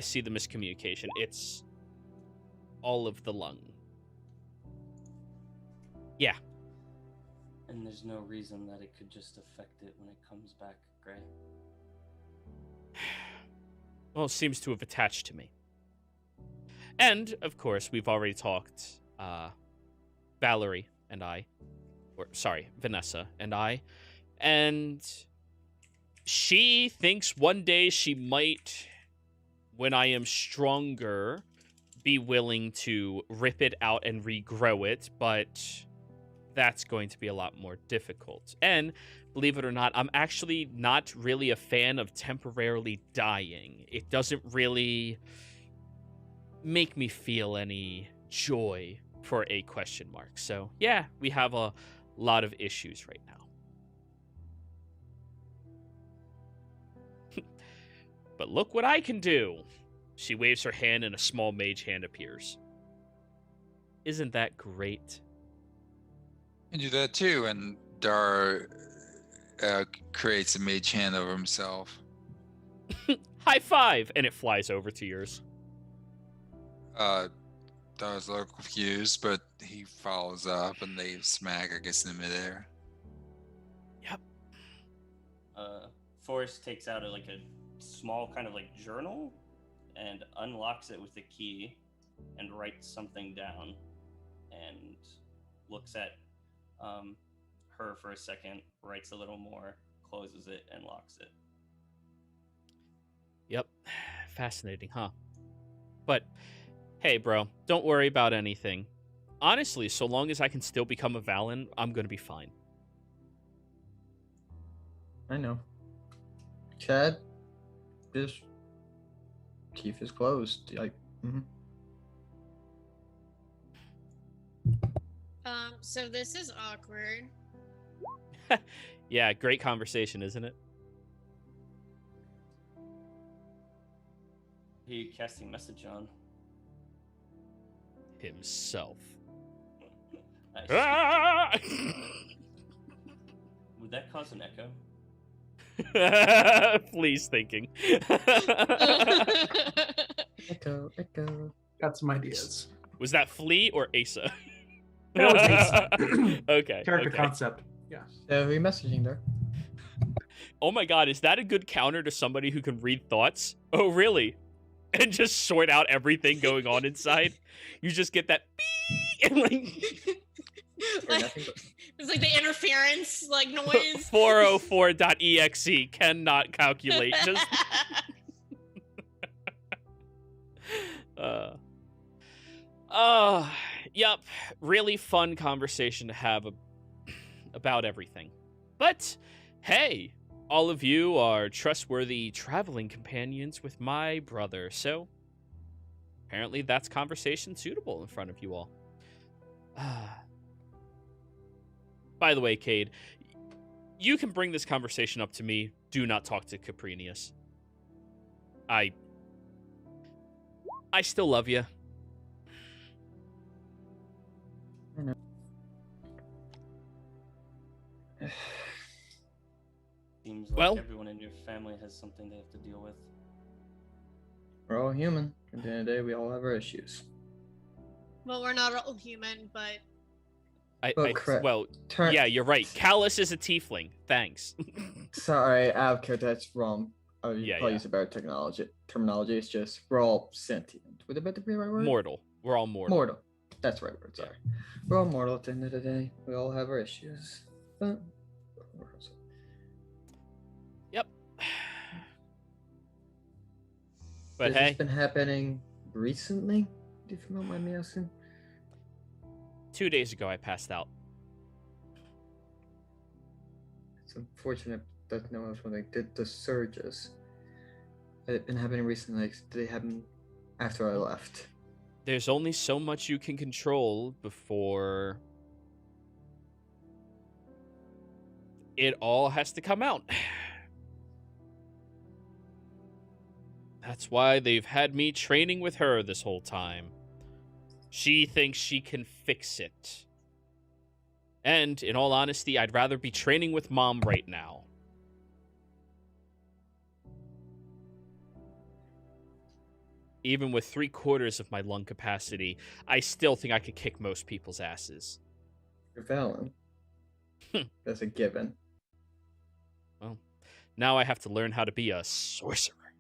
see the miscommunication. It's all of the lung. Yeah. And there's no reason that it could just affect it when it comes back, Gray. Well, it seems to have attached to me. And, of course, we've already talked, Valerie and I, or, sorry, Vanessa and I, and she thinks one day she might when I am stronger, be willing to rip it out and regrow it, but that's going to be a lot more difficult. And believe it or not, I'm actually not really a fan of temporarily dying. It doesn't really make me feel any joy for a question mark. So yeah, we have a lot of issues right now. But look what I can do. She waves her hand and a small mage hand appears. Isn't that great? You do that too, and Dar creates a mage hand over himself. High five! And it flies over to yours. Dar's a little confused, but he follows up and they smack, I guess, in midair. Yep. Forrest takes out a small kind of journal and unlocks it with a key and writes something down and looks at her for a second, writes a little more, closes it, and locks it. Yep. Fascinating, huh? But, hey, bro, don't worry about anything. Honestly, so long as I can still become a Valen, I'm gonna be fine. I know. Chad, this teeth is closed. So this is awkward. Yeah, great conversation, isn't it? Who are you casting message on? Himself. Ah! Would that cause an echo? Please thinking. Echo. Got some ideas. Was that Flea or Asa? That was Asa. Okay. Character okay. concept. Yeah. So we messaging there. Oh my god, is that a good counter to somebody who can read thoughts? Oh, really? And just sort out everything going on inside? You just get that beep, and It's like the interference noise. 404.exe cannot calculate. Just yep. Really fun conversation to have about everything. But hey, all of you are trustworthy traveling companions with my brother, so apparently that's conversation suitable in front of you all. By the way, Cade, you can bring this conversation up to me. Do not talk to Caprinius. I still love you. I know. Seems like Well- everyone in your family has something they have to deal with. We're all human. At the end of the day, we all have our issues. Well, we're not all human, but Correct. Well, yeah, you're right. Callus is a tiefling. Thanks. Sorry, out of character, that's wrong. I would Yeah, probably yeah. use a better terminology. It's just we're all sentient. Would that be the right word? Mortal. We're all mortal. Mortal. That's the right word. Sorry. We're all mortal at the end of the day. We all have our issues. But Yep. But has hey, this been happening recently? If you don't mind me asking. 2 days ago I passed out. It's unfortunate that no one was when they did the surges. Had it been happening recently? Did they happen after I left? There's only so much you can control before it all has to come out. That's why they've had me training with her this whole time. She thinks she can fix it. And, in all honesty, I'd rather be training with Mom right now. Even with 3/4 of my lung capacity, I still think I could kick most people's asses. You're Valen. That's a given. Well, now I have to learn how to be a sorcerer.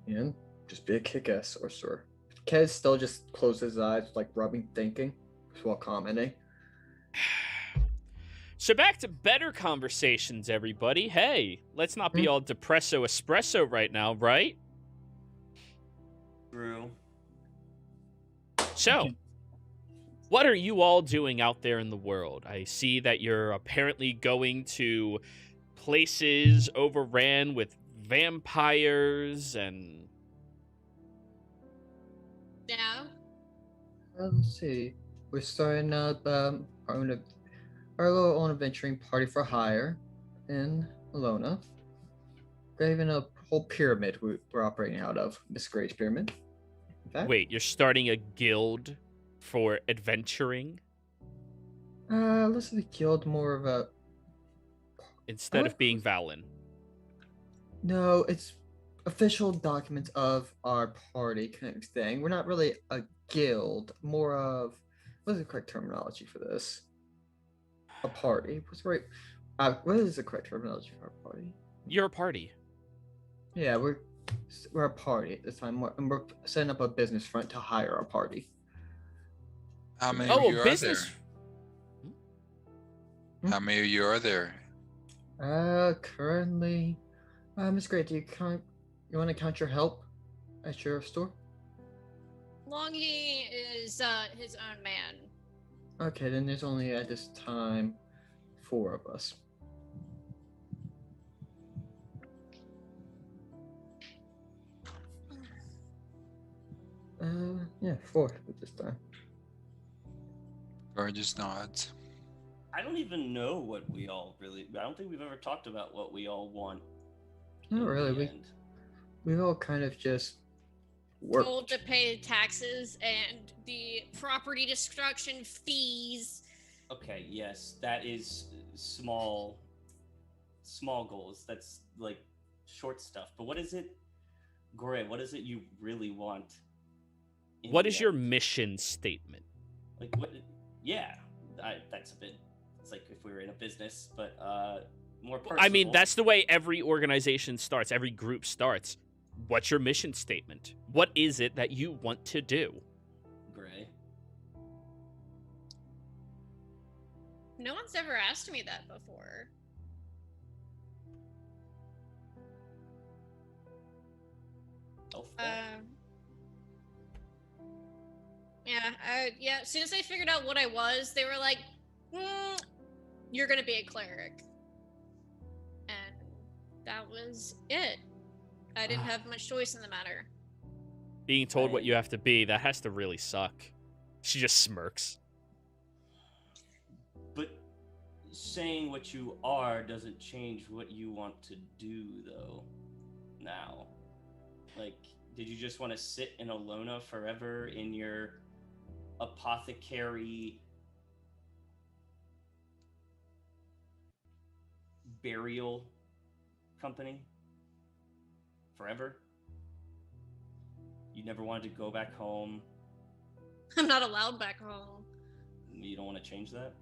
And just be a kick-ass sorcerer. Kez still just closes his eyes, like rubbing, thinking, while commenting. So back to better conversations, everybody. Hey, let's not be all depresso espresso right now, right? True. So, what are you all doing out there in the world? I see that you're apparently going to places overran with vampires and... Yeah. Let's see. We're starting up our little own adventuring party for hire in Alona. Got even a whole pyramid we're operating out of. This great pyramid. In fact, Wait, you're starting a guild for adventuring? less of a guild, more of a... Instead of being Valen. No, it's official documents of our party kind of thing. We're not really a guild, more of... What is the correct terminology for this? A party. What's right? What is the correct terminology for our party? You're a party. Yeah, we're a party at this time, and we're setting up a business front to hire a party. How many Oh, of you a are business... there? How many of you are there? Currently, Miss Great, you want to count your help at your store? Longy is his own man. Okay, then there's only at this time 4 of us. Yeah, 4 at this time. Gorgeous nods. I don't even know what we all really. I don't think we've ever talked about what we all want. Not in the really. end. We've all kind of just worked. Told to pay taxes and the property destruction fees. Okay, yes, that is small goals. That's like short stuff. But what is it, Gore? What is it you really want? What is your mission statement? Like what? Yeah, that's a bit. It's like if we were in a business, but more personal. I mean, that's the way every organization starts, every group starts. What's your mission statement? What is it that you want to do? Gray. No one's ever asked me that before. Oh, fair. Yeah. As soon as I figured out what I was, they were like, "You're gonna be a cleric," and that was it. I didn't have much choice in the matter. Being told what you have to be, that has to really suck. She just smirks. But saying what you are doesn't change what you want to do, though. Now, like, did you just want to sit in Alona forever in your apothecary burial company forever? You never wanted to go back home? I'm not allowed back home. You don't want to change that?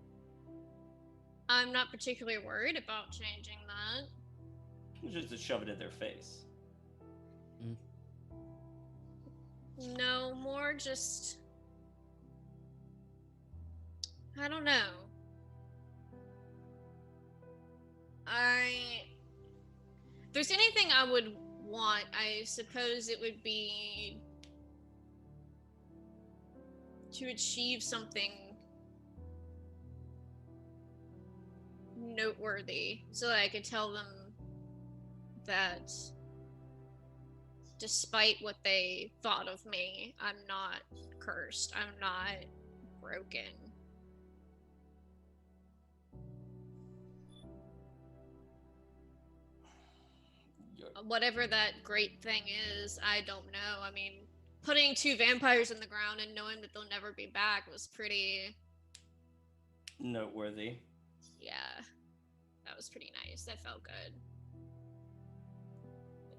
I'm not particularly worried about changing that. Just to shove it in their face. No, more just... I don't know. If there's anything I would want, I suppose it would be to achieve something noteworthy so that I could tell them that despite what they thought of me, I'm not cursed. I'm not broken. Whatever that great thing is, I don't know. I mean, putting 2 vampires in the ground and knowing that they'll never be back was pretty... noteworthy. Yeah. That was pretty nice. That felt good.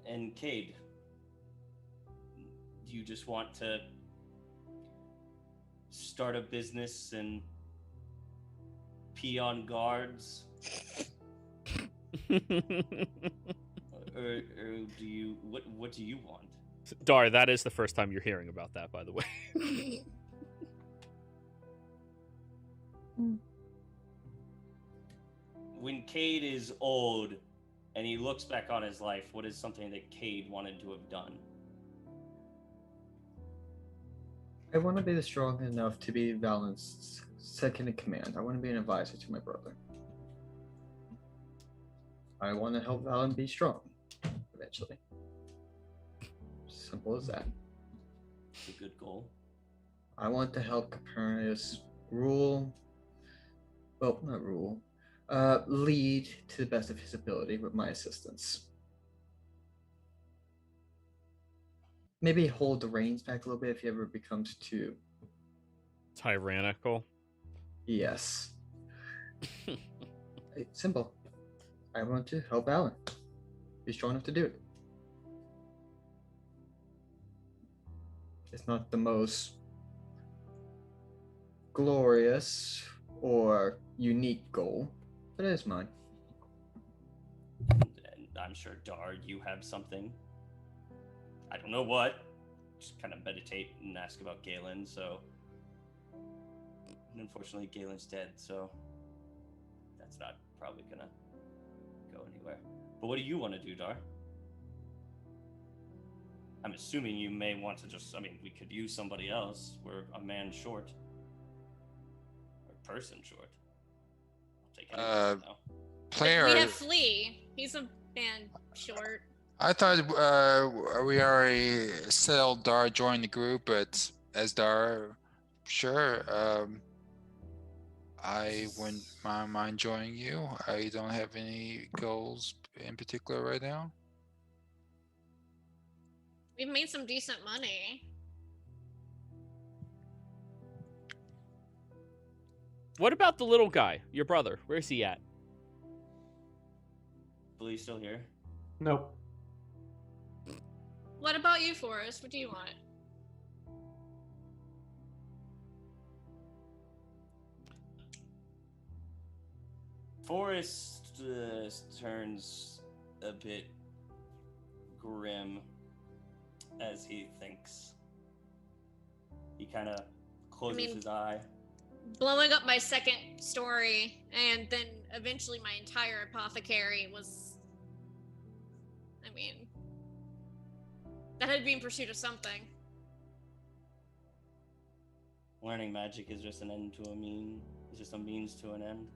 And Cade, do you just want to start a business and pee on guards? or do you what do you want? Dar, that is the first time you're hearing about that, by the way. when Cade is old and he looks back on his life, what is something that Cade wanted to have done? I want to be strong enough to be Valen's second in command. I want to be an advisor to my brother. I want to help Valen be strong, eventually. Simple as that. It's a good goal. I want to help Copernicus rule. Well, not rule. Lead to the best of his ability with my assistance. Maybe hold the reins back a little bit if he ever becomes too... tyrannical. Yes. Simple. I want to help Alan. Be strong enough to do it. It's not the most glorious or unique goal, but it is mine. And I'm sure, Dar, you have something. I don't know what. Just kind of meditate and ask about Galen, so... And unfortunately, Galen's dead, so... That's not probably gonna go anywhere. But what do you want to do, Dar? I'm assuming you may want to just... I mean, we could use somebody else. We're a man short. Or a person short. I'll take anyone now. Player. We have Flea. He's a man short. I thought we already settled Dar joined the group, but as Dar, sure. I wouldn't mind joining you. I don't have any goals in particular right now. We've made some decent money. What about the little guy, your brother? Where's he at? Believe still here? Nope. What about you, Forrest? What do you want? Forrest turns a bit grim as he thinks. He kind of closes his eye. Blowing up my second story and then eventually my entire apothecary was... I mean... that had been in pursuit of something. Learning magic is just an end to a mean. It's just a means to an end.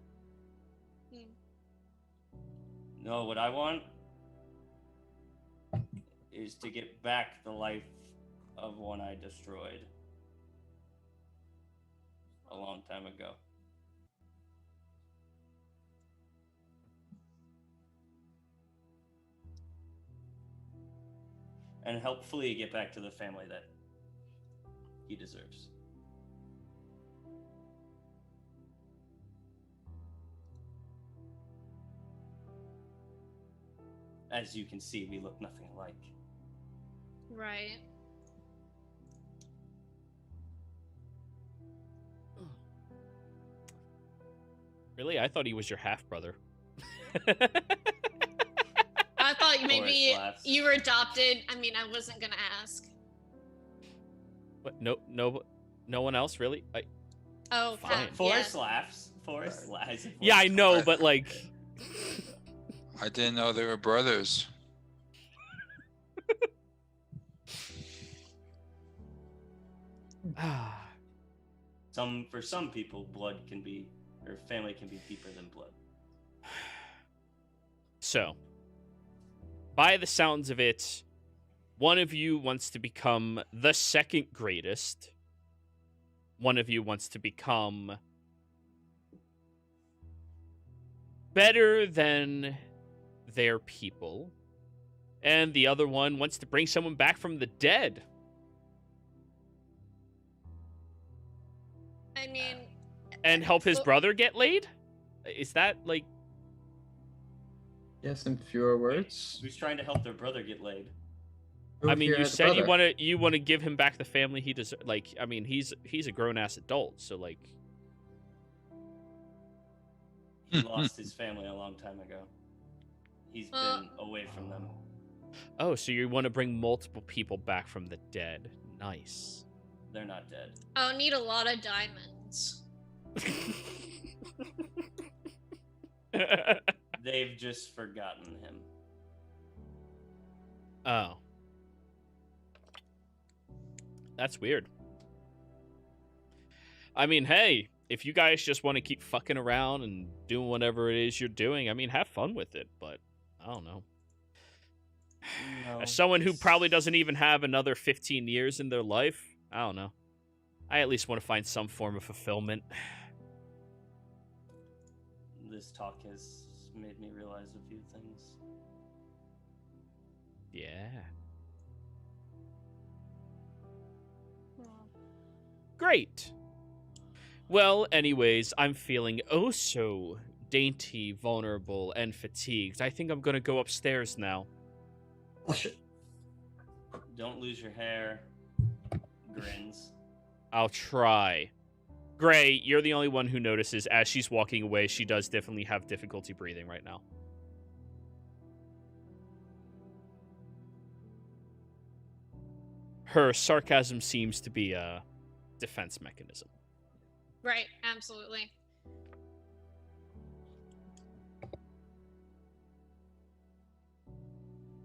No, what I want is to get back the life of one I destroyed a long time ago. And help Flea get back to the family that he deserves. As you can see, we look nothing alike. Right. Really? I thought he was your half brother. I thought maybe Forrest laughs. you were adopted. I mean, I wasn't gonna ask. But no one else really. Oh, Fine. Forrest laughs. Forrest laughs. Yeah, I know, but like. I didn't know they were brothers. For some people, blood can be, or family can be deeper than blood. So, by the sounds of it, one of you wants to become the second greatest. One of you wants to become better than their people. And the other one wants to bring someone back from the dead. I mean... And help his brother get laid? Is that, like... Yes, in fewer words. Who's trying to help their brother get laid? Who I mean, here you has a said brother? you want to give him back the family he deserves. Like, I mean, he's a grown-ass adult, so, like... He lost his family a long time ago. He's been away from them. Oh, so you want to bring multiple people back from the dead. Nice. They're not dead. I'll need a lot of diamonds. They've just forgotten him. Oh. That's weird. I mean, hey, if you guys just want to keep fucking around and doing whatever it is you're doing, I mean, have fun with it, but I don't know. No, As someone who this- probably doesn't even have another 15 years in their life, I don't know. I at least want to find some form of fulfillment. This talk has made me realize a few things. Yeah. Great. Well, anyways, I'm feeling oh so dainty, vulnerable, and fatigued. I think I'm gonna go upstairs now. Oh shit. Don't lose your hair. Grins. I'll try. Gray, you're the only one who notices as she's walking away, she does definitely have difficulty breathing right now. Her sarcasm seems to be a defense mechanism. Right, absolutely.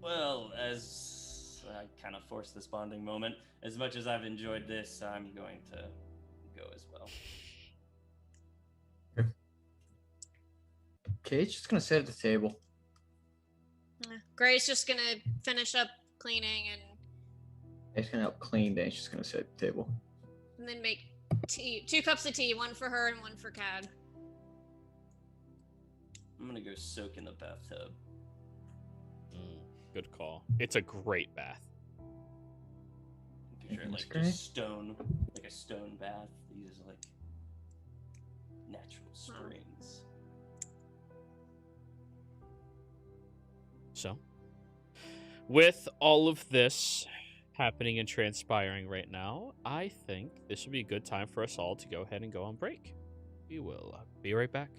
Well, as I kind of forced this bonding moment, as much as I've enjoyed this, I'm going to go as well. Kate's just gonna sit at the table. Gray's just gonna finish up cleaning She's gonna help clean, then she's gonna sit at the table. and then make tea. 2 cups of tea, one for her and one for Cad. I'm gonna go soak in the bathtub. Good call. It's a great bath. Picture it That's like great. just stone, like a stone bath. These are like natural springs. So, with all of this happening and transpiring right now, I think this would be a good time for us all to go ahead and go on break. We will be right back.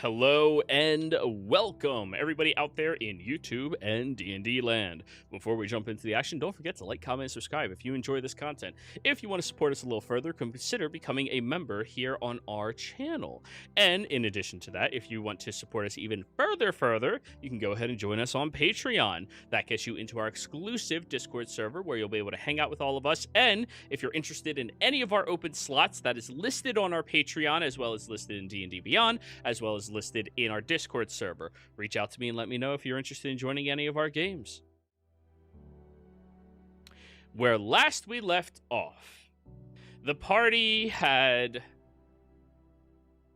Hello and welcome, everybody out there in YouTube and D&D land. Before we jump into the action, don't forget to like, comment, and subscribe if you enjoy this content. If you want to support us a little further, consider becoming a member here on our channel. And in addition to that, if you want to support us even further, you can go ahead and join us on Patreon. That gets you into our exclusive Discord server where you'll be able to hang out with all of us. And if you're interested in any of our open slots, that is listed on our Patreon, as well as listed in D&D Beyond, as well as listed in our Discord server. Reach out to me and let me know if you're interested in joining any of our games. Where last we left off, the party had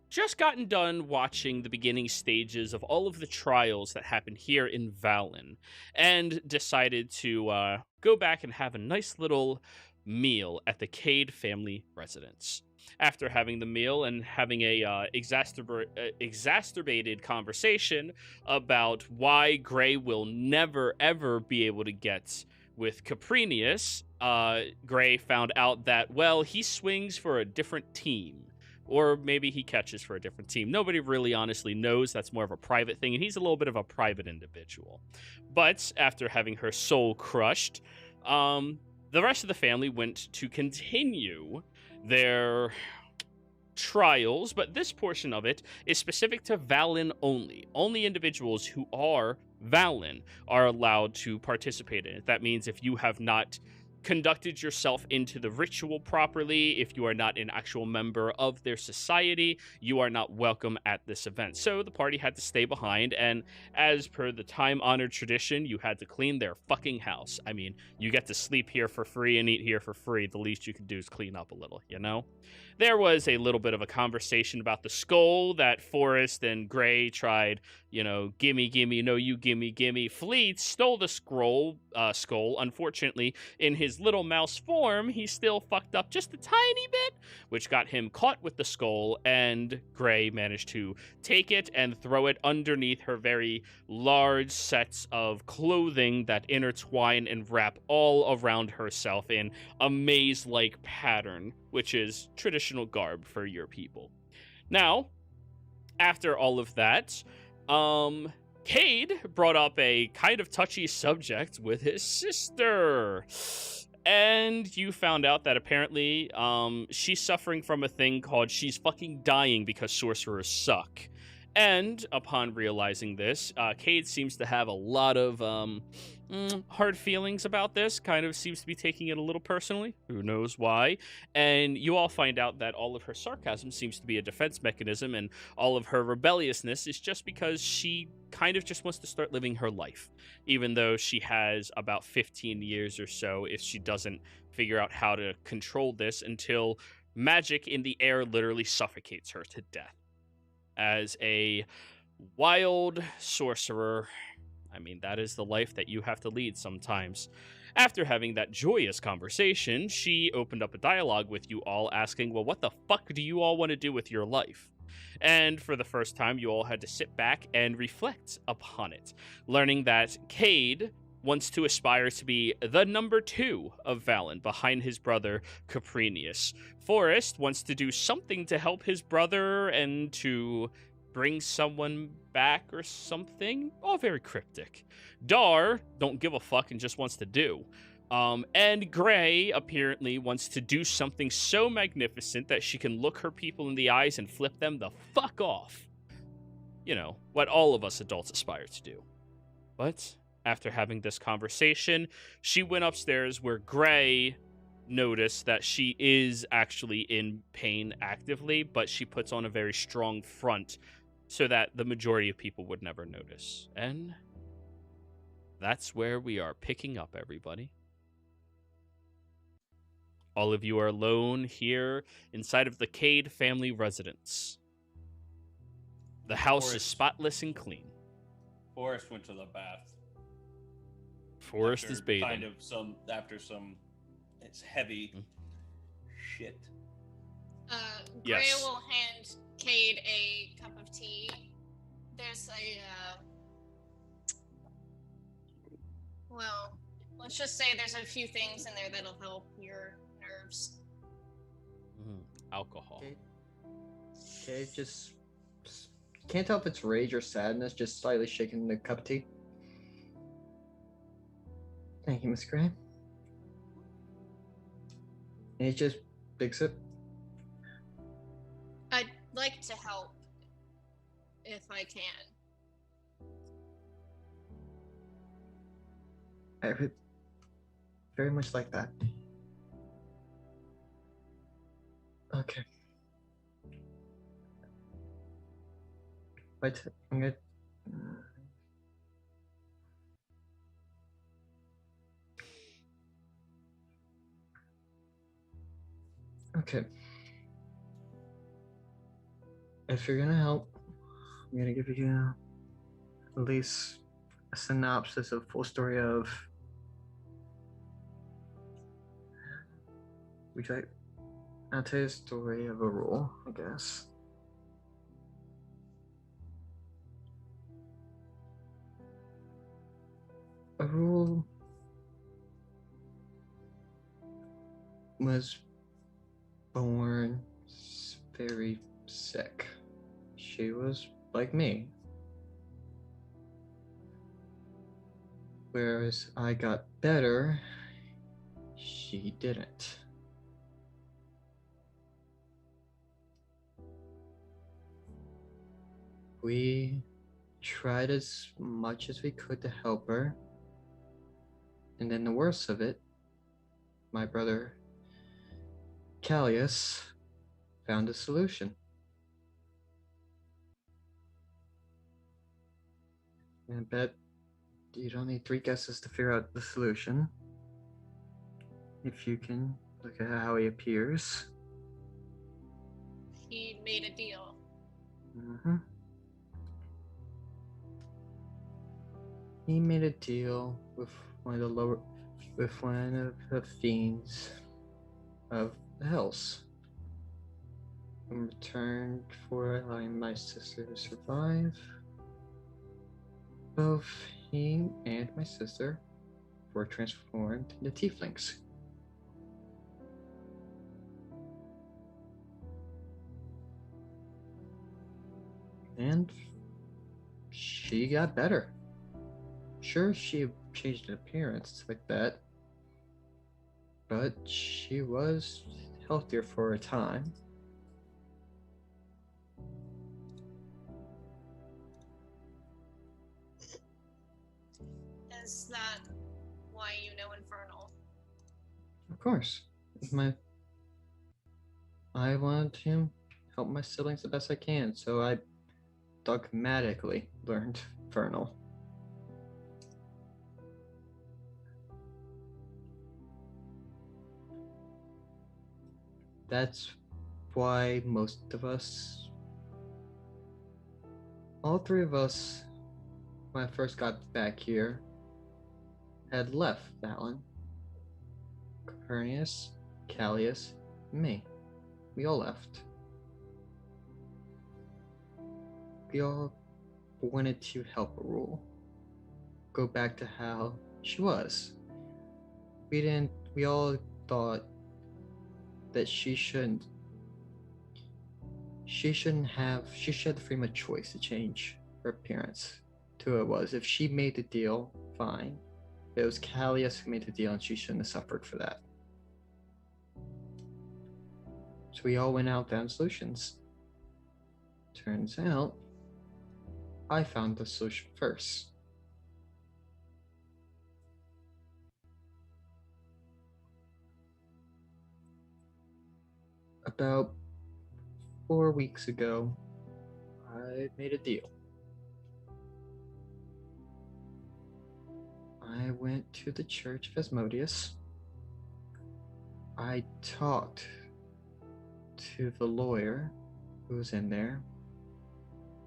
just gotten done watching the beginning stages of all of the trials that happened here in Valen, and decided to go back and have a nice little meal at the Cade family residence. After having the meal and having a exacerbated conversation about why Gray will never ever be able to get with Caprinius, Gray found out that, well, he swings for a different team. Or maybe he catches for a different team. Nobody really honestly knows. That's more of a private thing, and he's a little bit of a private individual. But after having her soul crushed, the rest of the family went to continue their trials, but this portion of it is specific to Valen only. Only individuals who are Valen are allowed to participate in it. That means if you have not conducted yourself into the ritual properly, if you are not an actual member of their society, you are not welcome at this event. So the party had to stay behind, and as per the time-honored tradition, you had to clean their fucking house. I mean, you get to sleep here for free and eat here for free. The least you can do is clean up a little, you know? There was a little bit of a conversation about the skull that Forrest and Gray tried, gimme, no, you gimme. Fleet stole the skull. Unfortunately, in his little mouse form, he still fucked up just a tiny bit, which got him caught with the skull, and Gray managed to take it and throw it underneath her very large sets of clothing that intertwine and wrap all around herself in a maze-like pattern, which is traditional garb for your people. Now, after all of that, Cade brought up a kind of touchy subject with his sister. And you found out that apparently she's suffering from a thing called she's fucking dying because sorcerers suck. And upon realizing this, Cade seems to have a lot of hard feelings about this, kind of seems to be taking it a little personally. Who knows why? And you all find out that all of her sarcasm seems to be a defense mechanism, and all of her rebelliousness is just because she kind of just wants to start living her life, even though she has about 15 years or so if she doesn't figure out how to control this until magic in the air literally suffocates her to death. As a wild sorcerer, I mean, that is the life that you have to lead sometimes. After having that joyous conversation, she opened up a dialogue with you all asking, well, what the fuck do you all want to do with your life? And for the first time, you all had to sit back and reflect upon it, learning that Cade wants to aspire to be the number 2 of Valen behind his brother Caprinius. Forrest wants to do something to help his brother and to bring someone back or something. All very cryptic. Dar don't give a fuck and just wants to do. And Gray apparently wants to do something so magnificent that she can look her people in the eyes and flip them the fuck off. You know, what all of us adults aspire to do. But after having this conversation, she went upstairs where Gray noticed that she is actually in pain actively, but she puts on a very strong front so that the majority of people would never notice. And that's where we are picking up, everybody. All of you are alone here inside of the Cade family residence. The house is spotless and clean. Forrest went to the bath. Forrest is bathing. After some it's heavy shit. Gray Yes. will hand Cade a cup of tea. There's well, let's just say there's a few things in there that'll help your nerves. Alcohol. Cade can't tell if it's rage or sadness, just slightly shaking the cup of tea. Thank you, Miss Gray. And it's just big sip. I'd like to help if I can. I would very much like that. Okay. But I'm good. Okay. If you're gonna help, I'm gonna give you at least a synopsis of full story of. I'll tell you a story of a rule, I guess. A rule was born very sick. She was like me. Whereas I got better, she didn't. We tried as much as we could to help her. And then the worst of it, my brother Callius found a solution. And I bet you don't need 3 guesses to figure out the solution. If you can look at how he appears. He made a deal. Mm-hmm. He made a deal with one of the fiends of the hills. In return for allowing my sister to survive, both he and my sister were transformed into tieflings. And she got better. Sure, she changed in appearance like that, but she was healthier for a time. Is that why you know Infernal? Of course. I want to help my siblings the best I can, so I dogmatically learned Infernal. That's why most of us, all 3 of us, when I first got back here, had left Valen. Copernicus, Callius, and me. We all left. We all wanted to help Rule go back to how she was. We all thought that she should have the freedom of choice to change her appearance to who it was. If she made the deal, fine. But it was Callius who made the deal and she shouldn't have suffered for that. So we all went out, found solutions. Turns out, I found the solution first. About 4 weeks ago, I made a deal. I went to the Church of Asmodeus. I talked to the lawyer who was in there,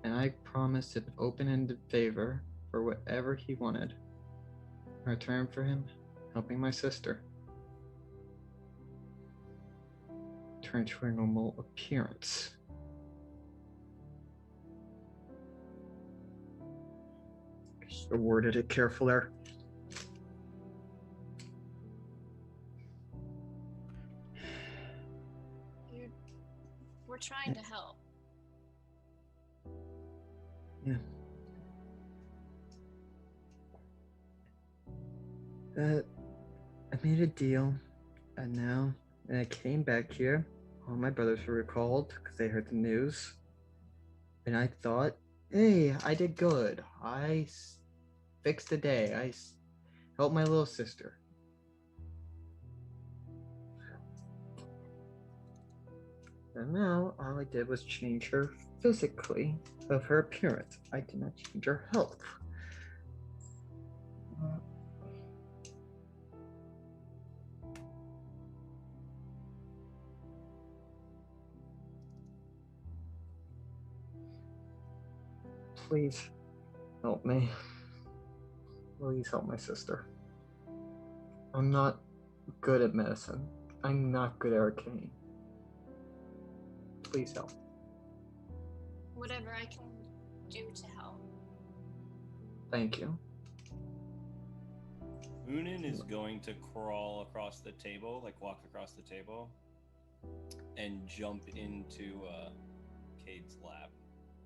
and I promised an open-ended favor for whatever he wanted in return for him helping my sister turn to her normal appearance. Just worded it careful there. We're trying to help. Yeah. I made a deal, and now when I came back here, all my brothers were recalled because they heard the news. And I thought, hey, I did good. Fixed the day. Helped my little sister. And now all I did was change her physically of her appearance. I did not change her health. Please help me. Please help my sister. I'm not good at medicine. I'm not good at arcane. Please help. Whatever I can do to help. Thank you. Moonin is going to crawl across the table, like walk across the table, and jump into Cade's lap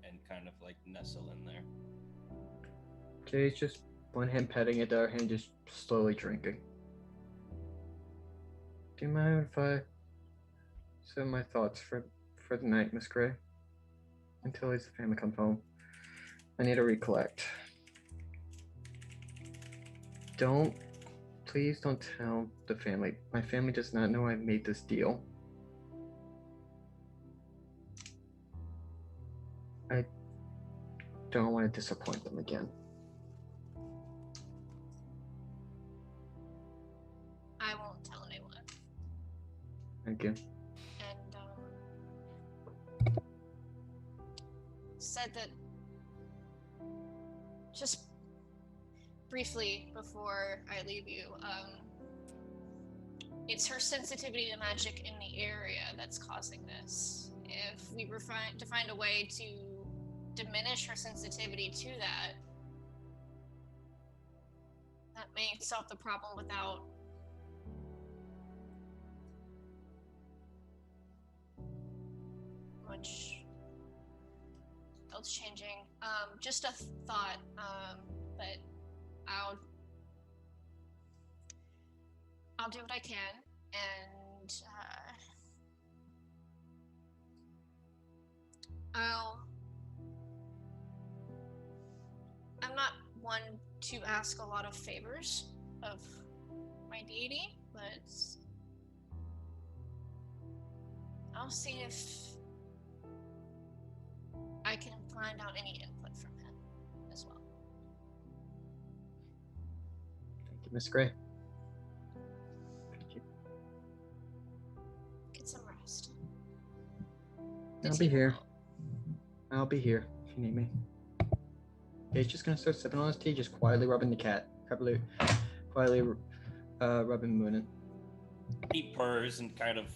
and kind of like nestle in there. Jay's just one hand petting it, the other hand just slowly drinking. Do you mind if I say my thoughts for the night, Miss Gray? Until his family comes home. I need to recollect. Please don't tell the family. My family does not know I made this deal. I don't want to disappoint them again. I won't tell anyone. Thank you. And said that just briefly before I leave you, it's her sensitivity to magic in the area that's causing this. If we were to find a way to diminish her sensitivity to that may solve the problem without much else changing. Just a thought, but I'll do what I can, and I'm not one to ask a lot of favors of my deity, but I'll see if I can find out any input from him as well. Thank you, Miss Gray. Thank you. Get some rest. I'll be here. I'll be here if you need me. He's just gonna start sipping on his tea, just quietly rubbing the cat. Quietly rubbing Moonin. He purrs and kind of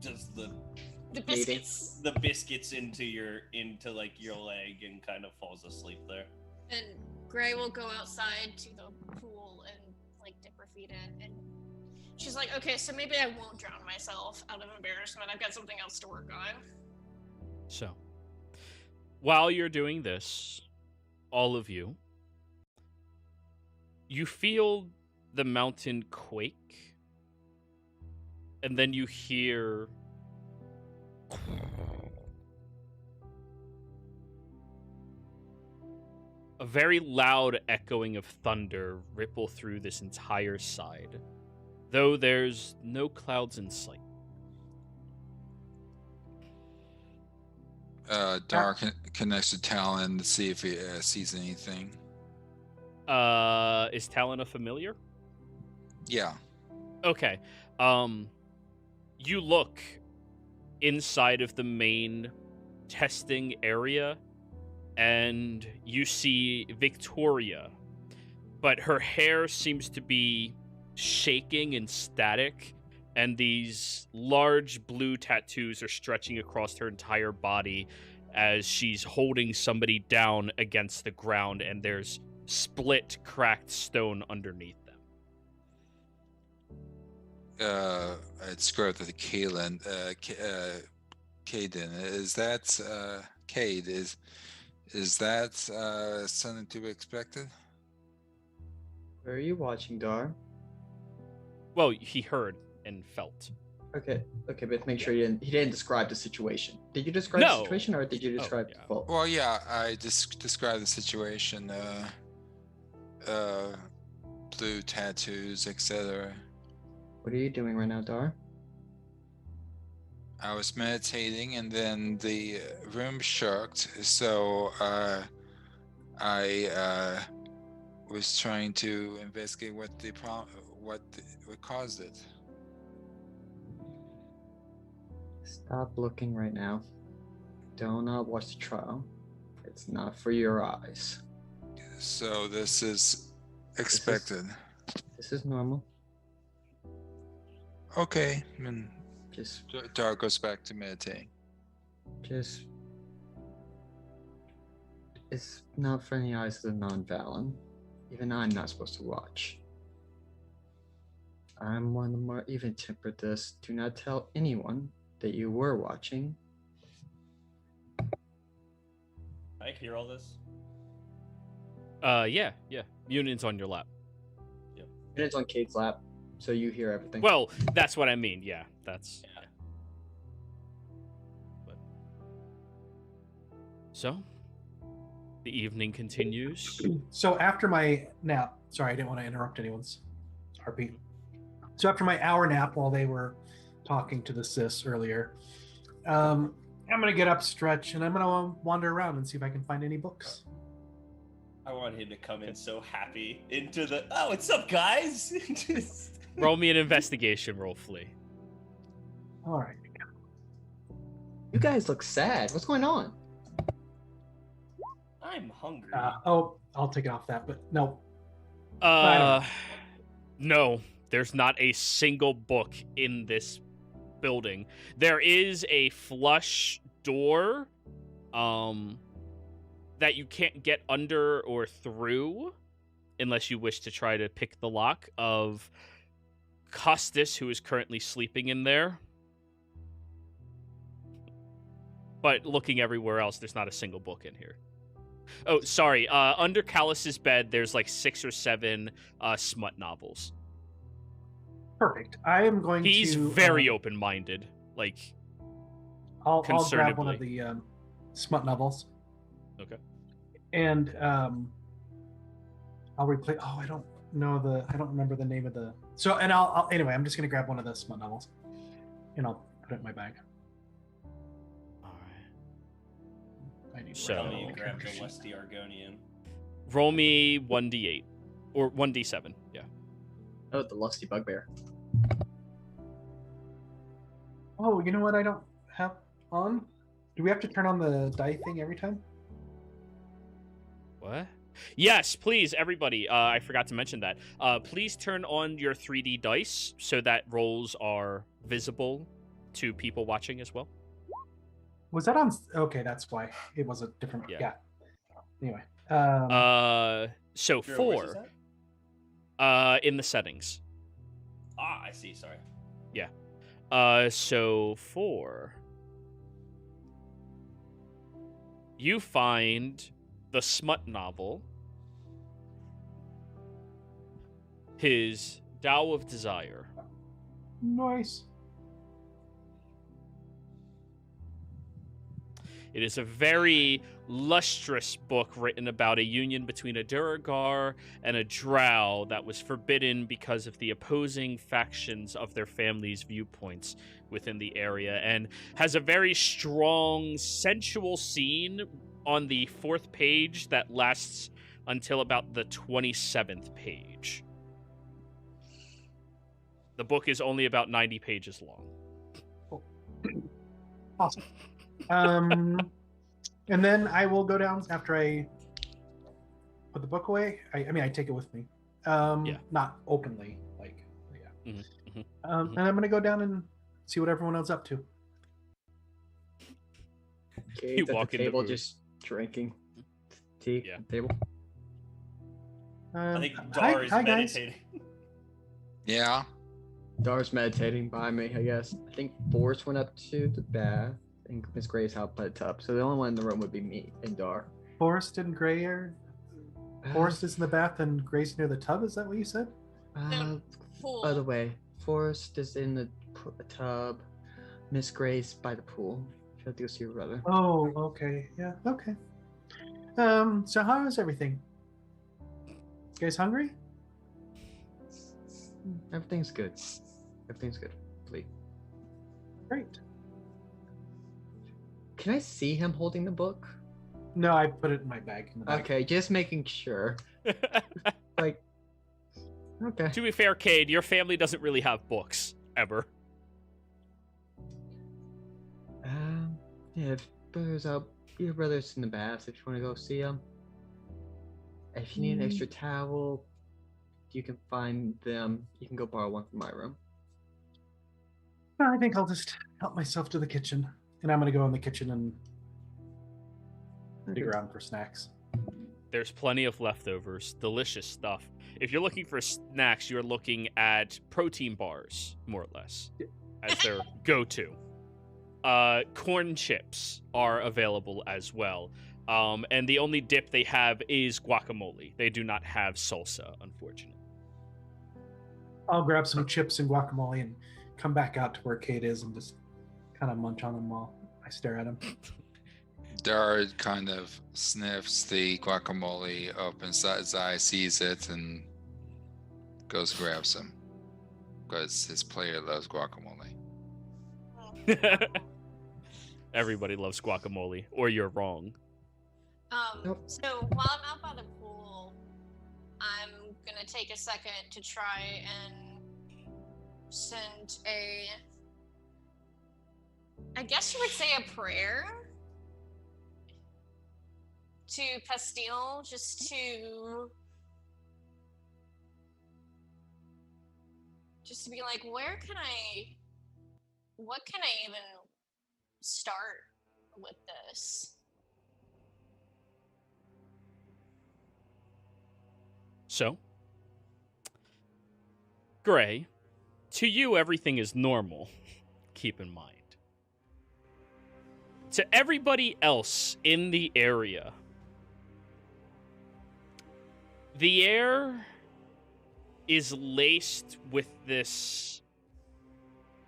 does the biscuits into like your leg and kind of falls asleep there. And Gray will go outside to the pool and like dip her feet in, and she's like, okay, so maybe I won't drown myself out of embarrassment. I've got something else to work on. So, while you're doing this, all of you feel the mountain quake, and then you hear a very loud echoing of thunder ripple through this entire side, though there's no clouds in sight. Dar connects to Talon to see if he sees anything. Is Talon a familiar? Yeah. Okay. You look inside of the main testing area, and you see Victoria, but her hair seems to be shaking and static, and these large blue tattoos are stretching across her entire body as she's holding somebody down against the ground, and there's split, cracked stone underneath them. I'd scroll up to the Caden. Is that Cade? Is that something to be expected? Where are you watching, Dar? Well, he heard and felt. Okay, but make sure he didn't describe the situation. Did you describe the No. situation, or did you describe yeah. the fault? Well, yeah, I described the situation. Blue tattoos, etc. What are you doing right now, Dar? I was meditating, and then the room shook. So I was trying to investigate what caused it. Stop looking right now. Do not watch the trial. It's not for your eyes. So this is expected. This is normal. Okay, and Just Dar goes back to meditating. it's not for any eyes of the non-Valen. Even I'm not supposed to watch. I'm one of the more even-tempered this. Do not tell anyone that you were watching. I hear all this. Yeah. Union's on your lap. And it's on Kate's lap, so you hear everything. Well, that's what I mean. Yeah, that's. Yeah. But... So, the evening continues. So after my nap, sorry, I didn't want to interrupt anyone's RP. So after my hour nap while they were talking to the sis earlier, I'm gonna get up, stretch, and I'm gonna wander around and see if I can find any books. I want him to come in so happy into the, oh, what's up, guys? Roll me an investigation roll, Flea. All right. You guys look sad. What's going on? I'm hungry. I'll take it off that, but no. I No, there's not a single book in this building. There is a flush door, that you can't get under or through unless you wish to try to pick the lock of Custis, who is currently sleeping in there. But looking everywhere else, there's not a single book in here. Oh, sorry. Under Callus's bed, there's like 6 or 7 smut novels. Perfect. I am going to. He's very open-minded. Like, I'll grab one of concernedly. the smut novels. Okay. And I'll replay. Oh, I don't remember the name of the. So, and I'll anyway. I'm just gonna grab one of the smut novels, and I'll put it in my bag. All right. I need So- Tell me you grab the Lusty Argonian. Roll me 1d8 or 1d7. Yeah. Oh, the lusty bugbear. Oh, you know what? I don't have on. Do we have to turn on the die thing every time? What? Yes, please, everybody. I forgot to mention that. Please turn on your 3D dice so that rolls are visible to people watching as well. Was that on? Okay, that's why it was a different. Yeah. Yeah. Anyway. So Drew, where's this 4. at? In the settings. Ah, I see. Sorry. So 4. You find the smut novel, his Tao of Desire. Nice. It is a very lustrous book written about a union between a Duragar and a Drow that was forbidden because of the opposing factions of their families' viewpoints within the area, and has a very strong sensual scene on the 4th page that lasts until about the 27th page. The book is only about 90 pages long. Awesome. And then I will go down after I put the book away. I mean, I take it with me. Yeah. Not openly, like, yeah. Mhm, mhm, And I'm gonna go down and see what everyone else is up to. Kate's at the walk in the table booth. just drinking tea Yeah. at the table. I think Dar is hi, guys. meditating. Yeah. Dar's meditating by me, I guess. I think Forrest went up to the bath, and Miss Grace helped put a tub. So the only one in the room would be me and Dar. Forest and Gray are. Forest is in the bath and Gray's near the tub. Is that what you said? Pool. By the way, Forrest is in the tub. Miss Grace by the pool. You have to go see your brother. Oh, okay. Yeah, okay. So how is everything? You guys hungry? Everything's good. Everything's good. Please. Great. Can I see him holding the book? No, I put it in my bag. In the bag. Okay, just making sure. Like, okay. To be fair, Cade, your family doesn't really have books, ever. Yeah, if your brother's in the bath if you want to go see him. If you need an extra towel, you can find them. You can go borrow one from my room. I think I'll just help myself to the kitchen. And I'm going to go in the kitchen and dig around for snacks. There's plenty of leftovers, delicious stuff. If you're looking for snacks, you're looking at protein bars, more or less, as their go-to. Corn chips are available as well. And the only dip they have is guacamole. They do not have salsa, unfortunately. I'll grab some chips and guacamole and come back out to where Kate is and just kind of munch on them while I stare at him. Dard kind of sniffs the guacamole, opens his eye, sees it, and goes grab some. Because his player loves guacamole. Everybody loves guacamole, or you're wrong. So while I'm out by the pool, I'm gonna take a second to try and send I guess you would say a prayer to Pastille, just to be like, what can I even start with this? So, Gray, to you, everything is normal. Keep in mind. To everybody else in the area, the air is laced with this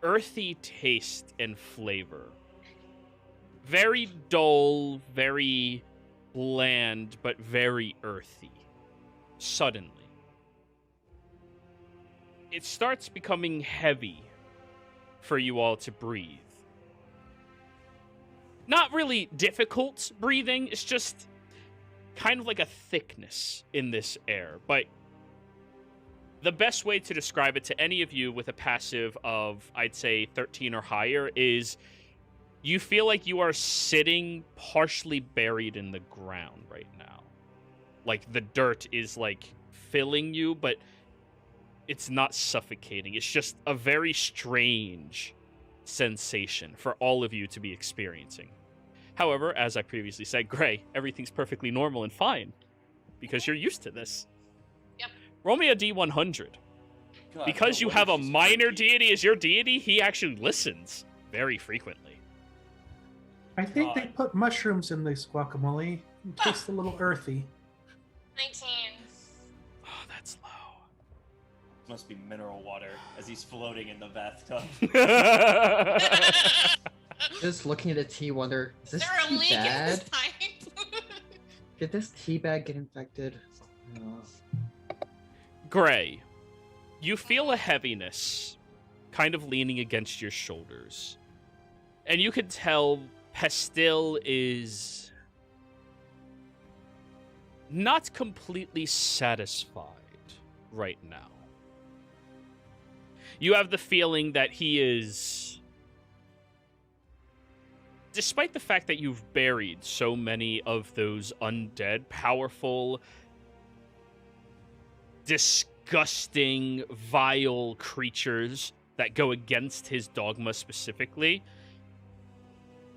earthy taste and flavor. Very dull, very bland, but very earthy. Suddenly. It starts becoming heavy for you all to breathe. Not really difficult breathing, it's just kind of like a thickness in this air. But the best way to describe it to any of you with a passive of, I'd say, 13 or higher is you feel like you are sitting partially buried in the ground right now. Like the dirt is like filling you, but it's not suffocating. It's just a very strange sensation for all of you to be experiencing. However, as I previously said, Gray, everything's perfectly normal and fine because you're used to this. Yep. Roll me a D100. God, Because you have a minor deity as your deity, he actually listens very frequently. I think they put mushrooms in this guacamole. It tastes a little earthy. 19. Oh, that's low. Must be mineral water as he's floating in the bathtub. Just looking at a tea, wonder, is Is this there a tea leak in this bad? pipe? Did this tea bag get infected? Gray, you feel a heaviness kind of leaning against your shoulders. And you can tell Pastille is not completely satisfied right now. You have the feeling that he is, despite the fact that you've buried so many of those undead, powerful, disgusting, vile creatures that go against his dogma specifically,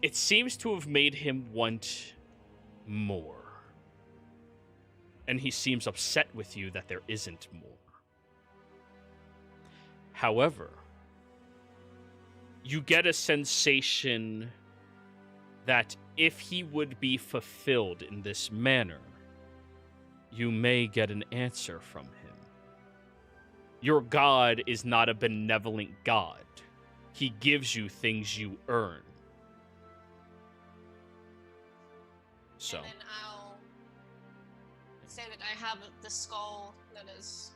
it seems to have made him want more. And he seems upset with you that there isn't more. However, you get a sensation that if he would be fulfilled in this manner, you may get an answer from him. Your God is not a benevolent God. He gives you things you earn. So. And then I'll say that I have the skull that is,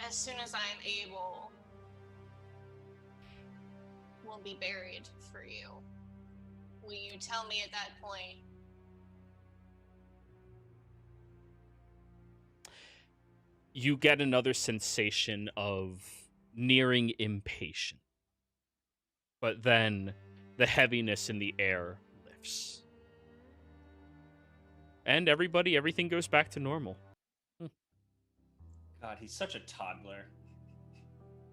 as soon as I am able, will be buried for you. Will you tell me at that point? You get another sensation of nearing impatience. But then the heaviness in the air lifts. And everything goes back to normal. God, he's such a toddler.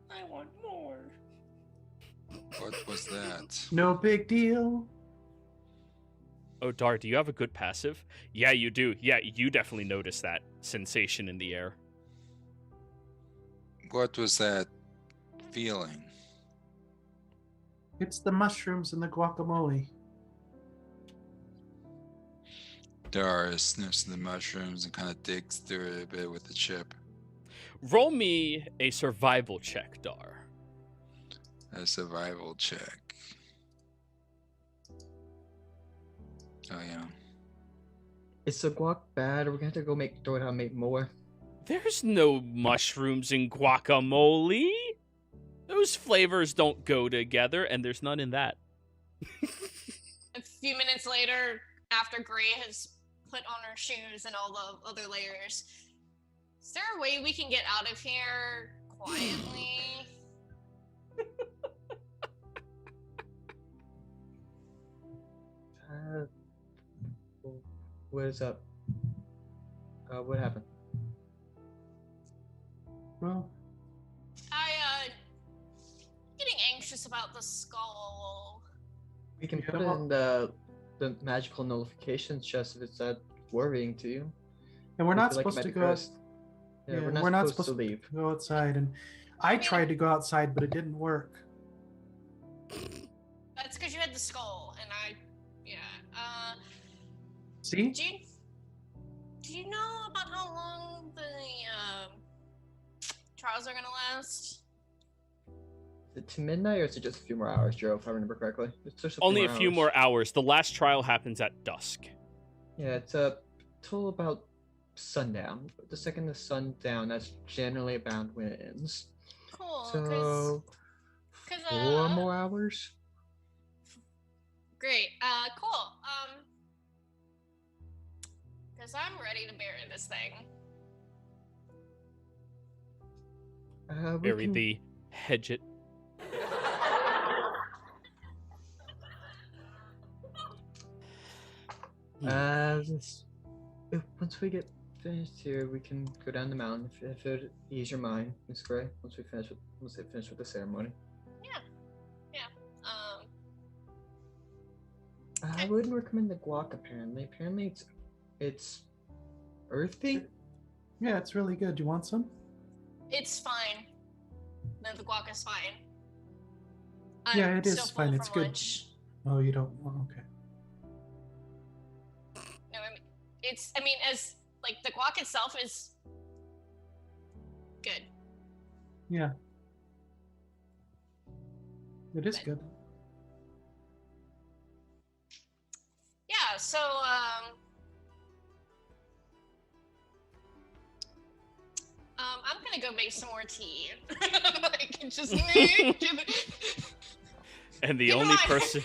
I want more. What was that? No big deal. Oh, Dar, do you have a good passive? Yeah, you do. Yeah, you definitely notice that sensation in the air. What was that feeling? It's the mushrooms and the guacamole. Dar sniffs the mushrooms and kind of digs through it a bit with the chip. Roll me a survival check, Dar. A survival check. Oh, yeah. Is the guac bad? Or we're gonna have to go throw it out and make more. There's no mushrooms in guacamole. Those flavors don't go together, and there's none in that. A few minutes later, after Gray has put on her shoes and all the other layers, is there a way we can get out of here quietly? What is up? What happened? Well, Getting anxious about the skull. We can Yeah, put it well- in the magical notifications chest if it's that worrying to you. and we're We not feel like it supposed might to be go. cursed. Yeah, we're not supposed to leave. go outside, and I tried to go outside, but it didn't work. That's because you had the skull, and See? do you know about how long the trials are gonna last? Is it to midnight or is it just a few more hours, Joe, if I remember correctly? It's just Only a few hours. more hours. The last trial happens at dusk. Yeah, it's till about sundown. The second the sun's down, that's generally about when it ends. Cool. So, 'cause, 4 more hours? Great. Cool. Because I'm ready to bury this thing. We Bury can- the hedge it. Once we get finished here, we can go down the mountain if it ease your mind, Miss Gray. Once they finish with the ceremony. I wouldn't recommend the guac. Apparently, it's earthy. Yeah, it's really good. Do you want some? It's fine. No, the guac is fine. Yeah, it is still full fine, from it's good. lunch. Oh, you don't. Oh, okay. No, I mean, as like the guac itself is good. Yeah. It is But- good. Yeah. So I'm gonna go make some more tea. Like, just me. And the Keep in only mind- person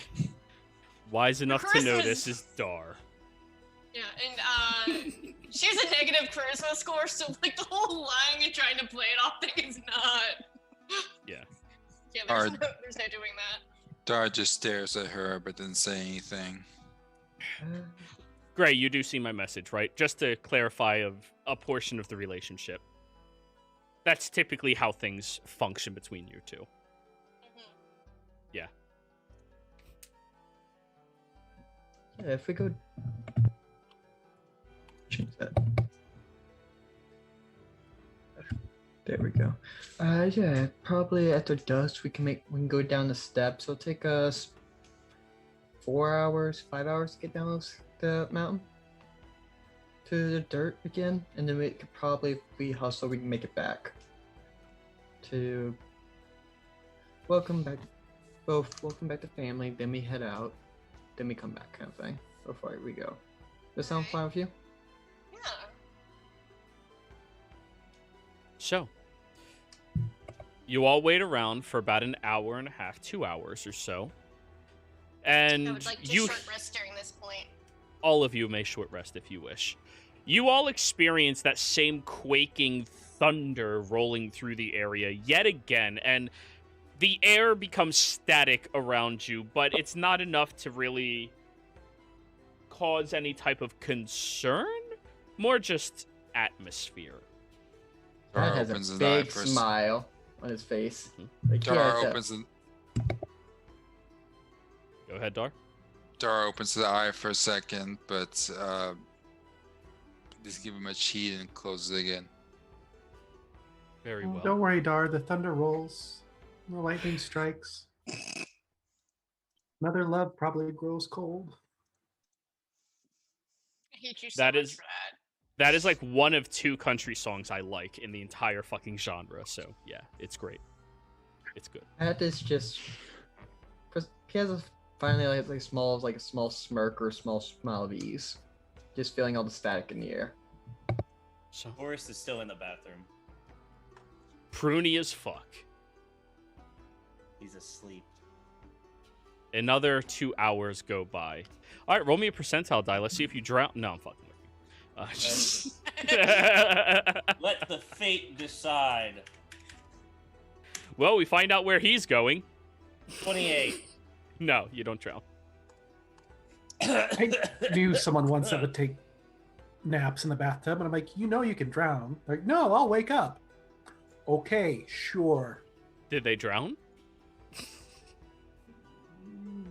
wise enough to Charisma's- notice is Dar. Yeah, and she has a negative charisma score, so like the whole lying and trying to play it off thing is not. Yeah. Yeah, Hard. there's no doing that. Dar just stares at her but doesn't say anything. Gray, you do see my message, right? Just to clarify of a portion of the relationship. That's typically how things function between you two. Mhm. Yeah. Yeah, if we go. Change that. There we go. Yeah, probably after dusk we can go down the steps. It'll take us 4 hours, 5 hours to get down the mountain to the dirt again, and then we could probably, if we hustle, we can make it back to welcome back to family. Then we head out, then we come back, kind of thing. Before we go. Does that sound fine with you? Yeah. So, you all wait around for about an hour and a half, 2 hours or so. And I would like to you, short rest during this point. all of you may short rest if you wish. You all experience that same quaking thunder rolling through the area yet again, and the air becomes static around you, but it's not enough to really cause any type of concern, more just atmosphere. Dad Dara has opens a his eye big for smile on his face. Mhm. Like he Dara has opens the Go ahead, Dar. Dara opens the eye for a second, but just give him a cheat and closes it again. Very Oh, well. don't worry, Dar. The thunder rolls. The lightning strikes. Mother love probably grows cold. I hate you so That much is- for that. That is like one of 2 country songs I like in the entire fucking genre, so yeah, it's great. It's good. That is just. He has finally like a small smirk or a small smile of ease, just feeling all the static in the air. So, Forrest is still in the bathroom. pruny as fuck. He's asleep. Another 2 hours go by. All right, roll me a percentile die. Let's see if you drown. No, I'm fucking with you. Just... Let the fate decide. Well, we find out where he's going. 28. No, you don't drown. I knew someone once that would take naps in the bathtub, and I'm like, you can drown. They're like, no, I'll wake up. Okay, sure. Did they drown?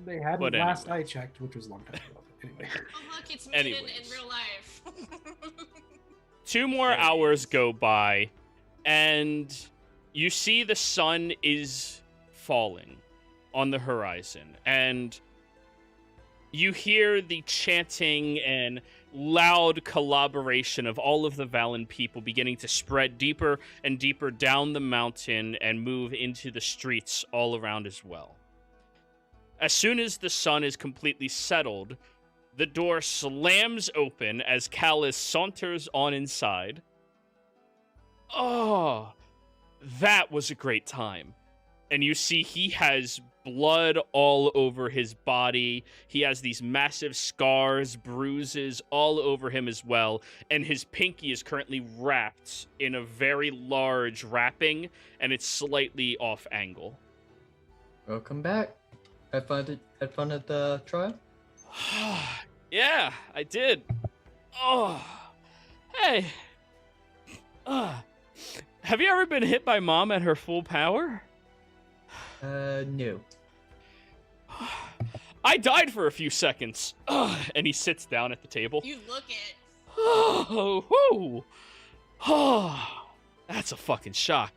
They hadn't But last anyway. I checked, which was a long time ago. Anyway. Oh, look, it's Maiden in Anyways. real life. 2 more There it hours is. go by, and you see the sun is falling on the horizon, and you hear the chanting and loud collaboration of all of the Valen people beginning to spread deeper and deeper down the mountain and move into the streets all around as well. As soon as the sun is completely settled, the door slams open as Callus saunters on inside. Oh, that was a great time. And you see he has blood all over his body. He has these massive scars, bruises all over him as well. And his pinky is currently wrapped in a very large wrapping, and it's slightly off angle. Welcome back. Had fun at the trial? Yeah, I did. Oh, hey. Have you ever been hit by Mom at her full power? No. I died for a few seconds. And he sits down at the table. You look it. Oh, whoo. Oh, that's a fucking shock.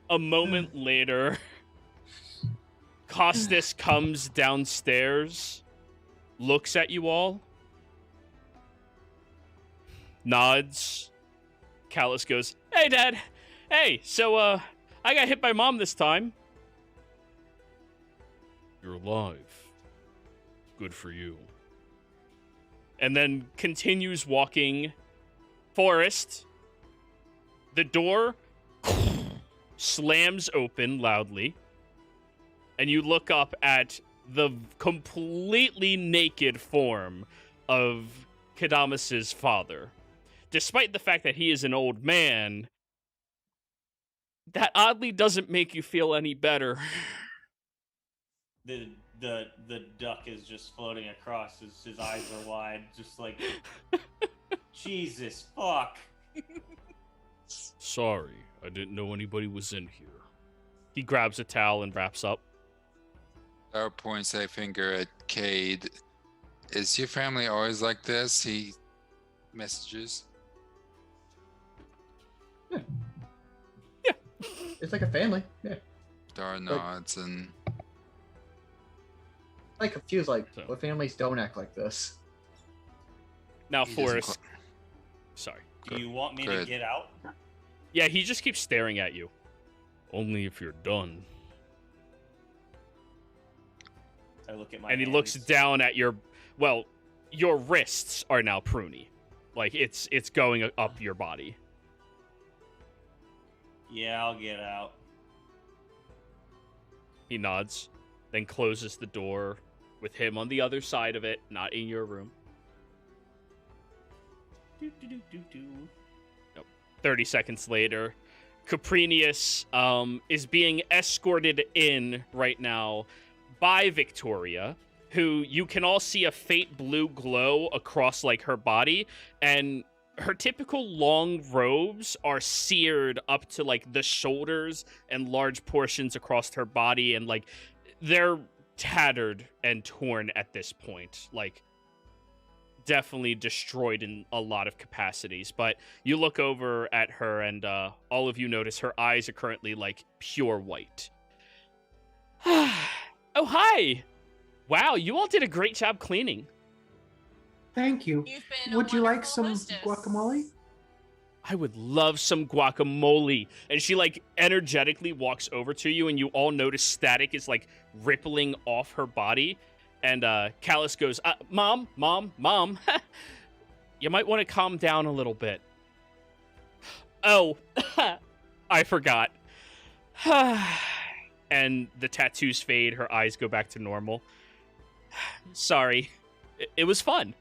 A moment later, Costas comes downstairs, looks at you all, nods. Callus goes, "Hey, Dad. Hey, so, I got hit by Mom this time." "You're alive. Good for you." And then continues walking. Forrest, the door slams open loudly, and you look up at the completely naked form of Kadamas's father. Despite the fact that he is an old man, that oddly doesn't make you feel any better. The duck is just floating across. His eyes are wide, just like Jesus fuck. "Sorry, I didn't know anybody was in here." He grabs a towel and wraps up. Dara points a finger at Cade. Is your family always like this? He messages. Yeah. It's like a family. Yeah. Dar nods and Like confused. Like So- what families don't act like this? Now, he doesn't Forrest. Sorry. Do you want me to Good. get out? Yeah, he just keeps staring at you. Only if you're done. I look at my And he looks hands. down at your, well, your wrists are now pruny. Like, it's going up your body. Yeah, I'll get out. He nods, then closes the door with him on the other side of it, not in your room. Do, do, do, do, do. 30 seconds later, Caprinius is being escorted in right now by Victoria, who you can all see a faint blue glow across like her body, and her typical long robes are seared up to like the shoulders and large portions across her body, and like they're tattered and torn at this point, like definitely destroyed in a lot of capacities. But you look over at her and all of you notice her eyes are currently like pure white. Oh, hi. Wow, you all did a great job cleaning. Thank you. You've been a Would you like wonderful some hostess. guacamole? I would love some guacamole. And she like energetically walks over to you, and you all notice static is like rippling off her body. And Callus goes, Mom, you might want to calm down a little bit. Oh, I forgot. And the tattoos fade, her eyes go back to normal. Sorry, it was fun.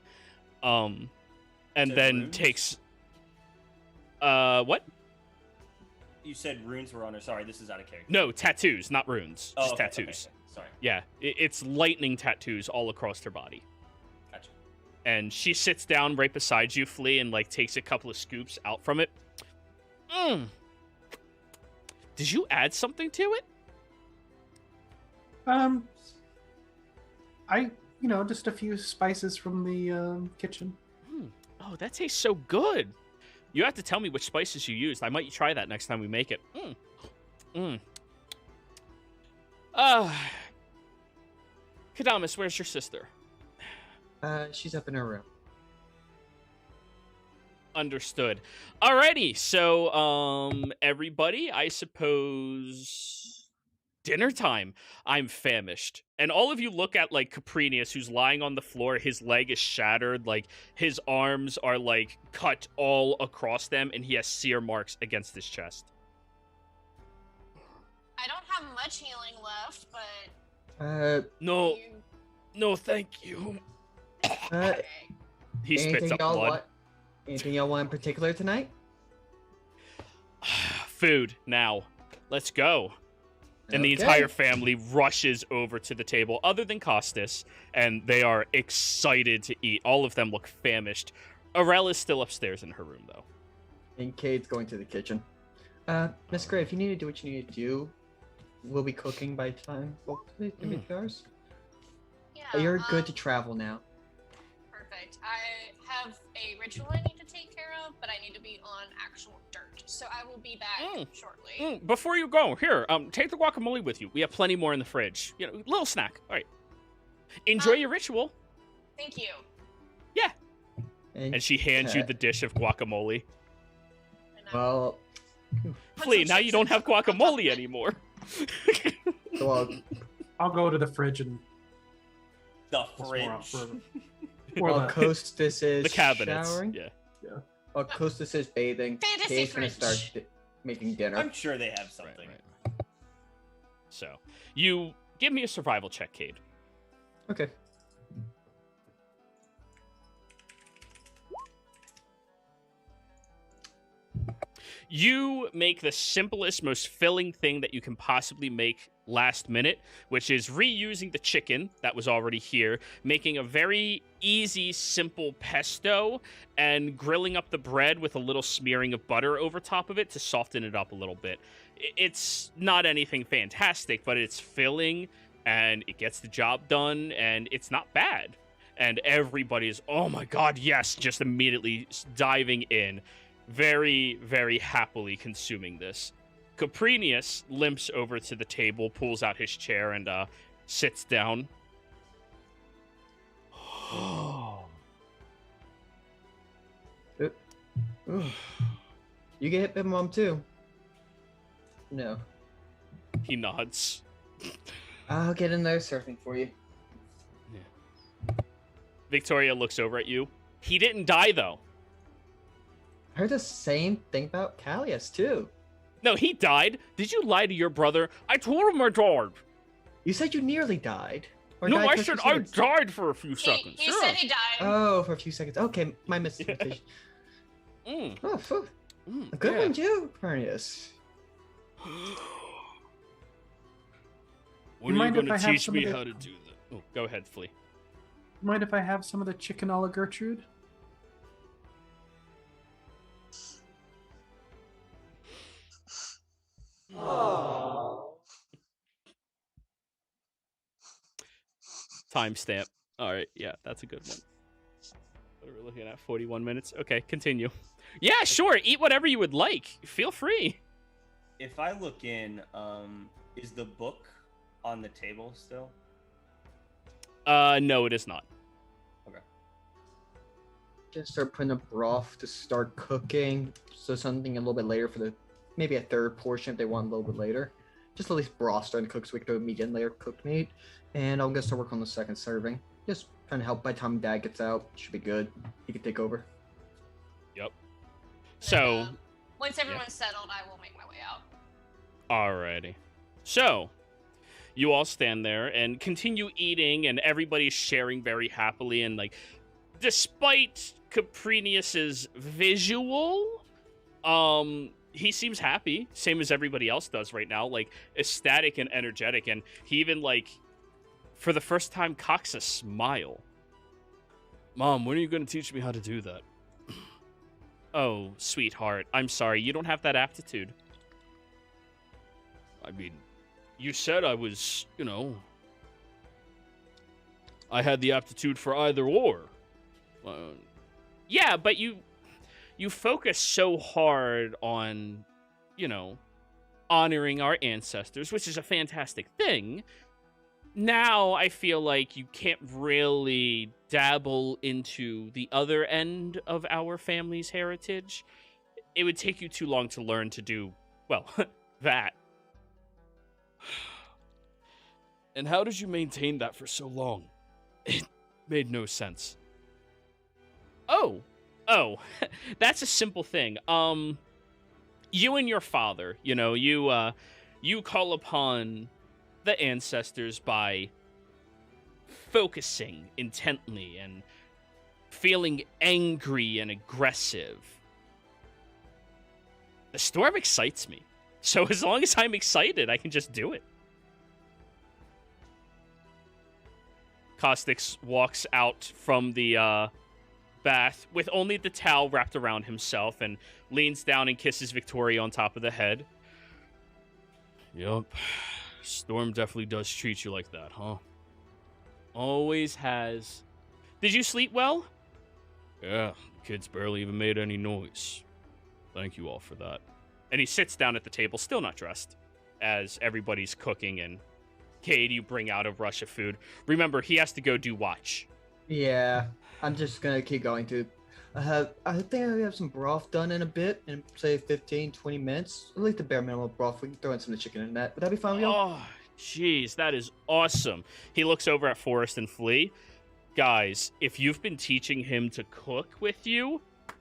And Said then runes? takes... what? You said runes were on her. Sorry, this is out of character. No, tattoos, not runes. Oh, Just okay, tattoos. okay. Sorry. Yeah, it's lightning tattoos all across her body. Gotcha. And she sits down right beside you, Flea, and like takes a couple of scoops out from it. Did you add something to it? Just a few spices from the kitchen. Oh, that tastes so good. You have to tell me which spices you used. I might try that next time we make it. Kadamus, where's your sister? She's up in her room. Understood. Alrighty, so everybody, I suppose dinner time. I'm famished. And all of you look at like Caprinius, who's lying on the floor, his leg is shattered, like his arms are like cut all across them, and he has sear marks against his chest. I don't have much healing left, but No, you... no, thank you. Uh, He spits up blood. Anything y'all want in particular tonight? Food, now. Let's go. And the Okay. entire family rushes over to the table, other than Costas, and they are excited to eat. All of them look famished. Arel is still upstairs in her room, though. And Cade's going to the kitchen. Miss Gray, if you need to do what you need to do, we'll be cooking by the time. Well, maybe 2 hours. Yeah, You're good to travel now. Perfect. I have a ritual I need to take care of, but I need to be on actual dirt. So I will be back shortly. Before you go, here, take the guacamole with you. We have plenty more in the fridge. You know, little snack. All right. Enjoy your ritual. Thank you. Yeah. And she hands you the dish of guacamole. And I Well, put Flea, some now you chips don't in have on top of guacamole it. anymore. well, I'll go to the fridge and The pour out fridge. or while Costas is The cabinets. showering, Yeah. while Costas is bathing, Fantasy Cade's gonna fridge. start making dinner. I'm sure they have something. Right. So, you give me a survival check, Cade. Okay. You make the simplest, most filling thing that you can possibly make last minute, which is reusing the chicken that was already here, making a very easy, simple pesto, and grilling up the bread with a little smearing of butter over top of it to soften it up a little bit. It's not anything fantastic, but it's filling, and it gets the job done, and it's not bad. And everybody's, oh my god, yes, just immediately diving in. Very, very happily consuming this. Caprinius limps over to the table, pulls out his chair, and sits down. Ooh. You get hit by mom too. No. He nods. I'll get another surfing for you. Victoria looks over at you. He didn't die, though. I heard the same thing about Callius too. No, he died. Did you lie to your brother? I told him I died. You said you nearly died. Or No, died I for a said few I seconds. died for a few seconds. He Yeah. said he died. Oh, for a few seconds. Okay, my mistake. Mm, Oh, phew. mm, A good yeah. one too, Caprinius. When are you mind going if to I have teach some me of the- how to do that? Oh, go ahead, Flea. Mind if I have some of the chicken a la Gertrude? Timestamp. All right, yeah, that's a good one. What are we looking at? 41 minutes. Okay, continue. Yeah, sure. Eat whatever you would like. Feel free. If I look in, is the book on the table still? No, it is not. Just start putting a broth to start cooking. So something a little bit later for the maybe a third portion if they want a little bit later. Just at least broth starting to cook so we can throw meat in later, cooked meat. And I'll get to work on the second serving. Just trying to help by the time Dad gets out. Should be good. He can take over. Yep. And, So, once everyone's settled, I will make my way out. alrighty. So, you all stand there and continue eating, and everybody's sharing very happily. And, like, despite Caprinius's visual, he seems happy, same as everybody else does right now, like, ecstatic and energetic. And he even, like, for the first time, cocks a smile. Mom, when are you going to teach me how to do that? Oh, sweetheart, I'm sorry, you don't have that aptitude. I mean, you said I was, I had the aptitude for either or. Yeah, but you focus so hard on, honoring our ancestors, which is a fantastic thing. Now I feel like you can't really dabble into the other end of our family's heritage. It would take you too long to learn to do, well, that. And how did you maintain that for so long? It made no sense. Oh, that's a simple thing. You and your father, you call upon the ancestors by focusing intently and feeling angry and aggressive. The storm excites me. So as long as I'm excited, I can just do it. Caustix walks out from the bath with only the towel wrapped around himself and leans down and kisses Victoria on top of the head. Yup. Storm definitely does treat you like that, huh? Always has. Did you sleep well? Yeah, the kids barely even made any noise. Thank you all for that. And he sits down at the table, still not dressed, as everybody's cooking, and Cade, you bring out a rush of food. Remember, he has to go do watch. Yeah, I'm just gonna keep going to. I think I have some broth done in a bit, in say 15, 20 minutes. At least the bare minimum of broth. We can throw in some of the chicken in that. Would that be fine with you? Oh, jeez, that is awesome. He looks over at Forrest and Flea. Guys, if you've been teaching him to cook with you,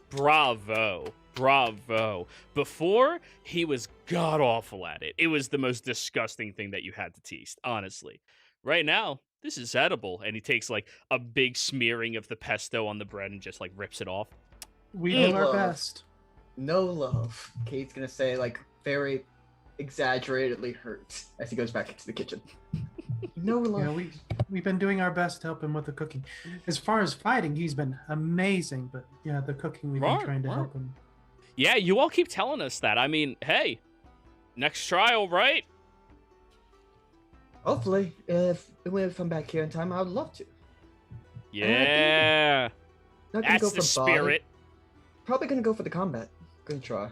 bravo. Bravo. Before, he was god-awful at it. It was the most disgusting thing that you had to taste, honestly. Right now, this is edible. And he takes, like, a big smearing of the pesto on the bread and just, like, rips it off. We do our Love. best. No love. Kate's gonna say, like, very exaggeratedly hurt as he goes back into the kitchen. No love. Yeah, we've been doing our best to help him with the cooking. As far as fighting, he's been amazing, but yeah, the cooking we've been trying to help him. Yeah, you all keep telling us that. I mean, hey, next trial, right? Hopefully, if I'm back here in time, I would love to. Yeah, Not gonna that's go the for body. spirit. Probably gonna go for the combat. Gonna try.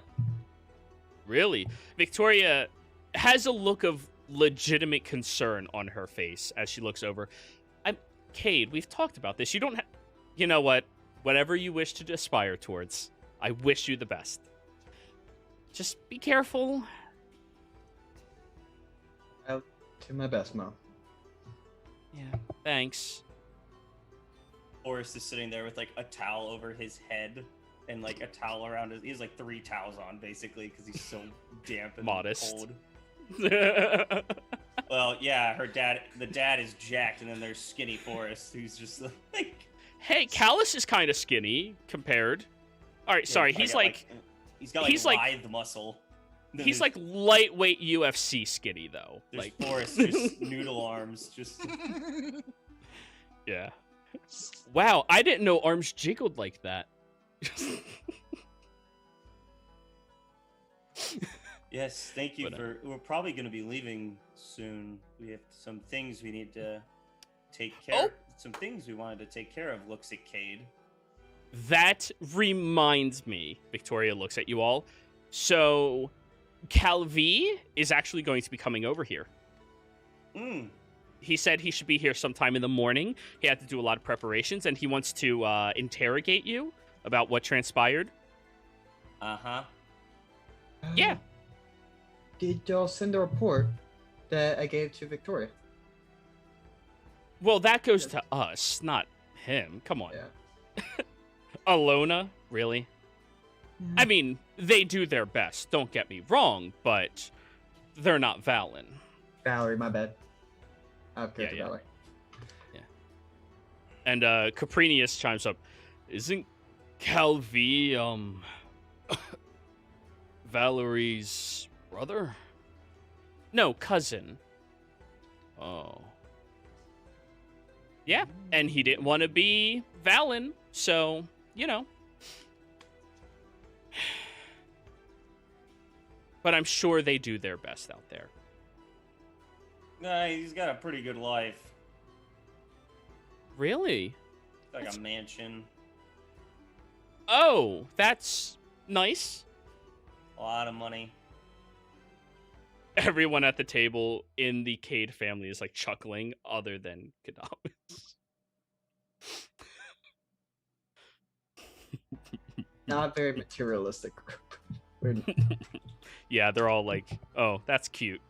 Really? Victoria has a look of legitimate concern on her face as she looks over. Cade, we've talked about this. You don't have... You know what? Whatever you wish to aspire towards, I wish you the best. Just be careful. I'll do my best, Mom. Yeah, thanks. Forrest is sitting there with like a towel over his head and like a towel around his. He has like 3 towels on basically because he's so damp and Modest. cold. Well, yeah, the dad is jacked, and then there's skinny Forrest, who's just like. Hey, Callus is kind of skinny compared. All right, sorry, he's like he's got like lithe muscle. Then he's like lightweight UFC skinny though. There's Like Forrest, just noodle arms, just. Yeah. Wow, I didn't know arms jiggled like that. Yes, thank you But, for. We're probably going to be leaving soon. We have some things we need to take care of. Some things we wanted to take care of. Looks at Cade. That reminds me, Victoria looks at you all. So, Calvi is actually going to be coming over here. He said he should be here sometime in the morning. He had to do a lot of preparations, and he wants to interrogate you about what transpired. Uh-huh. Yeah. Did y'all send a report that I gave to Victoria? Well, that goes to us, not him. Come on. Yeah. Alona? Really? I mean, they do their best, don't get me wrong, but they're not Valen. Valerie, my bad. I'll go to Yeah. Valerie. Yeah. And Caprinius chimes up, isn't Calvi, Valerie's brother? No, cousin. Oh. Yeah, and he didn't want to be Valen, so, you know. But I'm sure they do their best out there. Nah, he's got a pretty good life. Really? Like a mansion. Oh, that's nice. A lot of money. Everyone at the table in the Cade family is like chuckling, other than Kadamis. Not very materialistic group. Yeah, they're all like, oh, that's cute.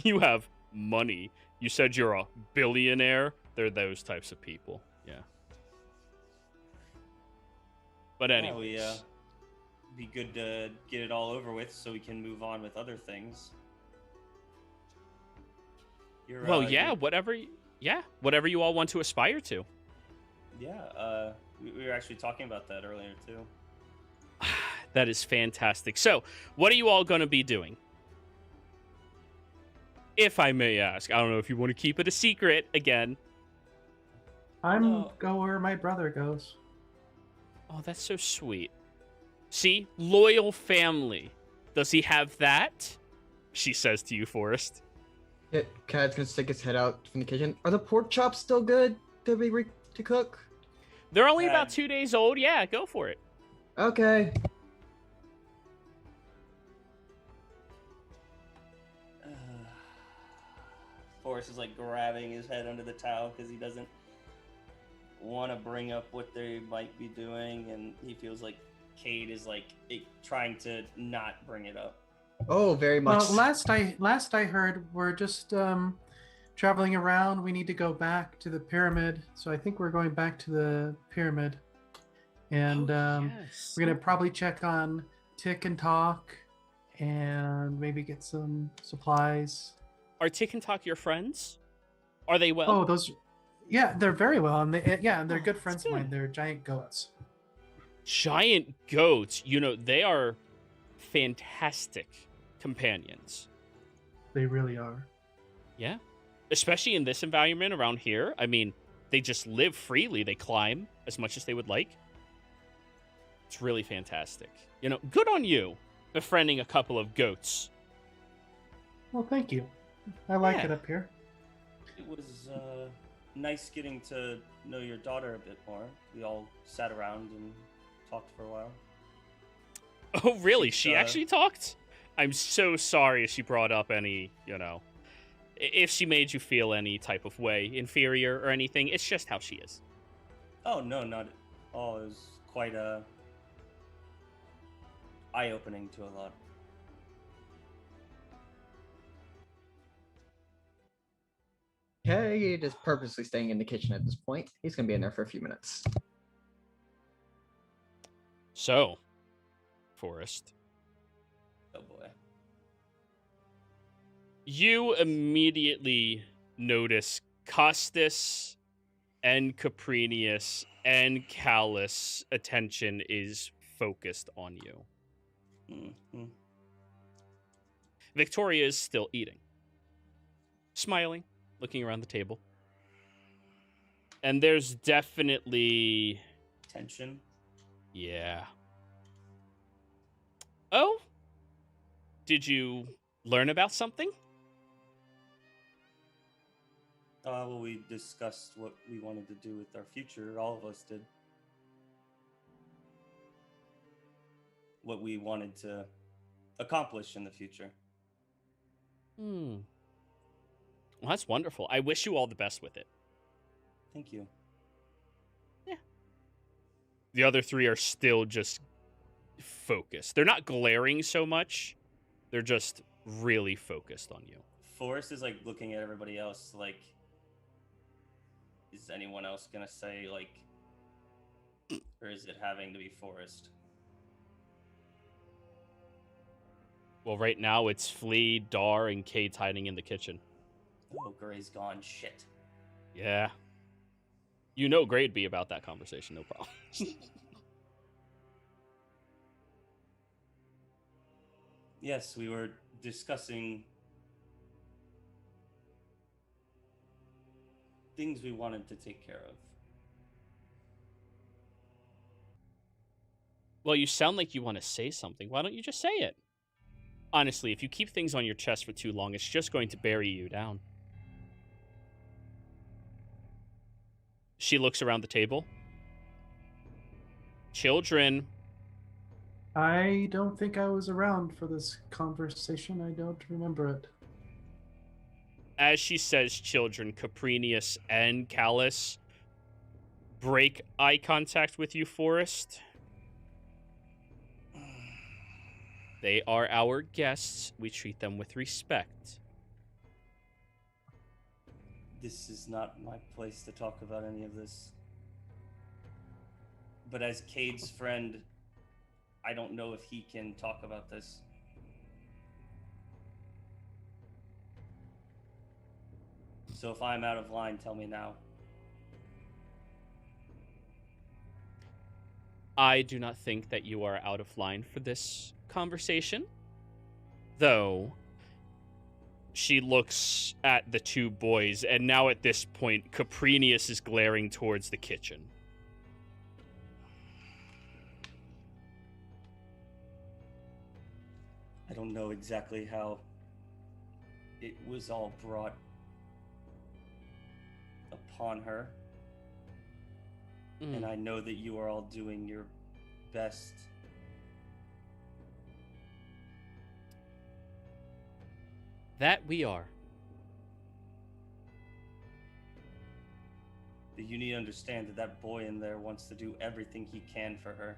You have money. You said you're a billionaire. They're those types of people. Yeah. But anyway. Yeah, be good to get it all over with so we can move on with other things. Well, yeah, whatever you all want to aspire to. Yeah, we were actually talking about that earlier too. That is fantastic. So, what are you all going to be doing? If I may ask. I don't know if you want to keep it a secret again. Go where my brother goes. Oh, that's so sweet. See? Loyal family. Does he have that? She says to you, Forrest. Yeah, Cad's gonna stick his head out from the kitchen. Are the pork chops still good to cook? They're only about 2 days old. Yeah, go for it. Okay. Forrest is like grabbing his head under the towel because he doesn't want to bring up what they might be doing, and he feels like Cade is like trying to not bring it up. Oh, very much. Well, last I heard, we're just traveling around. We need to go back to the pyramid, so I think we're going back to the pyramid, and Yes. we're gonna probably check on Tick and Talk, and maybe get some supplies. Are Tick and Talk your friends? Are they well? Oh, yeah, they're very well, and they're good Oh, friends that's of mine. good. They're giant goats. Giant goats. You know, they are fantastic companions. They really are. Yeah. Especially in this environment around here. I mean, they just live freely. They climb as much as they would like. It's really fantastic. You know, good on you befriending a couple of goats. Well, thank you. I like Yeah. it up here. It was nice getting to know your daughter a bit more. We all sat around and talked for a while. Oh, really? She's, She actually talked? I'm so sorry if she brought up any, if she made you feel any type of way, inferior or anything. It's just how she is. Oh, no, not at all. It was quite eye-opening to a lot. Okay, just purposely staying in the kitchen at this point. He's gonna be in there for a few minutes. So, Forrest, Oh boy. you immediately notice Costas and Caprinius and Callus' attention is focused on you. Mm-hmm. Victoria is still eating, smiling, looking around the table. And there's definitely... Tension. Yeah. Oh? Did you learn about something? Well, we discussed what we wanted to do with our future. All of us did. What we wanted to accomplish in the future. Well, that's wonderful. I wish you all the best with it. Thank you. Yeah. The other three are still just focused. They're not glaring so much. They're just really focused on you. Forrest is like looking at everybody else like, is anyone else gonna say like, or is it having to be Forrest? Well, right now it's Flea, Dar, and Kate's hiding in the kitchen. Oh, Gray's gone. Shit. Yeah. You know Gray'd be about that conversation, no problem. Yes, we were discussing things we wanted to take care of. Well, you sound like you want to say something. Why don't you just say it? Honestly, if you keep things on your chest for too long, it's just going to bury you down. She looks around the table. Children. I don't think I was around for this conversation. I don't remember it. As she says children, Caprinius and Callus break eye contact with you, Forrest. They are our guests. We treat them with respect. This is not my place to talk about any of this. But as Cade's friend, I don't know if he can talk about this. So if I'm out of line, tell me now. I do not think that you are out of line for this conversation. Though, she looks at the two boys, and now at this point, Caprinius is glaring towards the kitchen. I don't know exactly how it was all brought upon her. And I know that you are all doing your best. That we are. But you need to understand that that boy in there wants to do everything he can for her.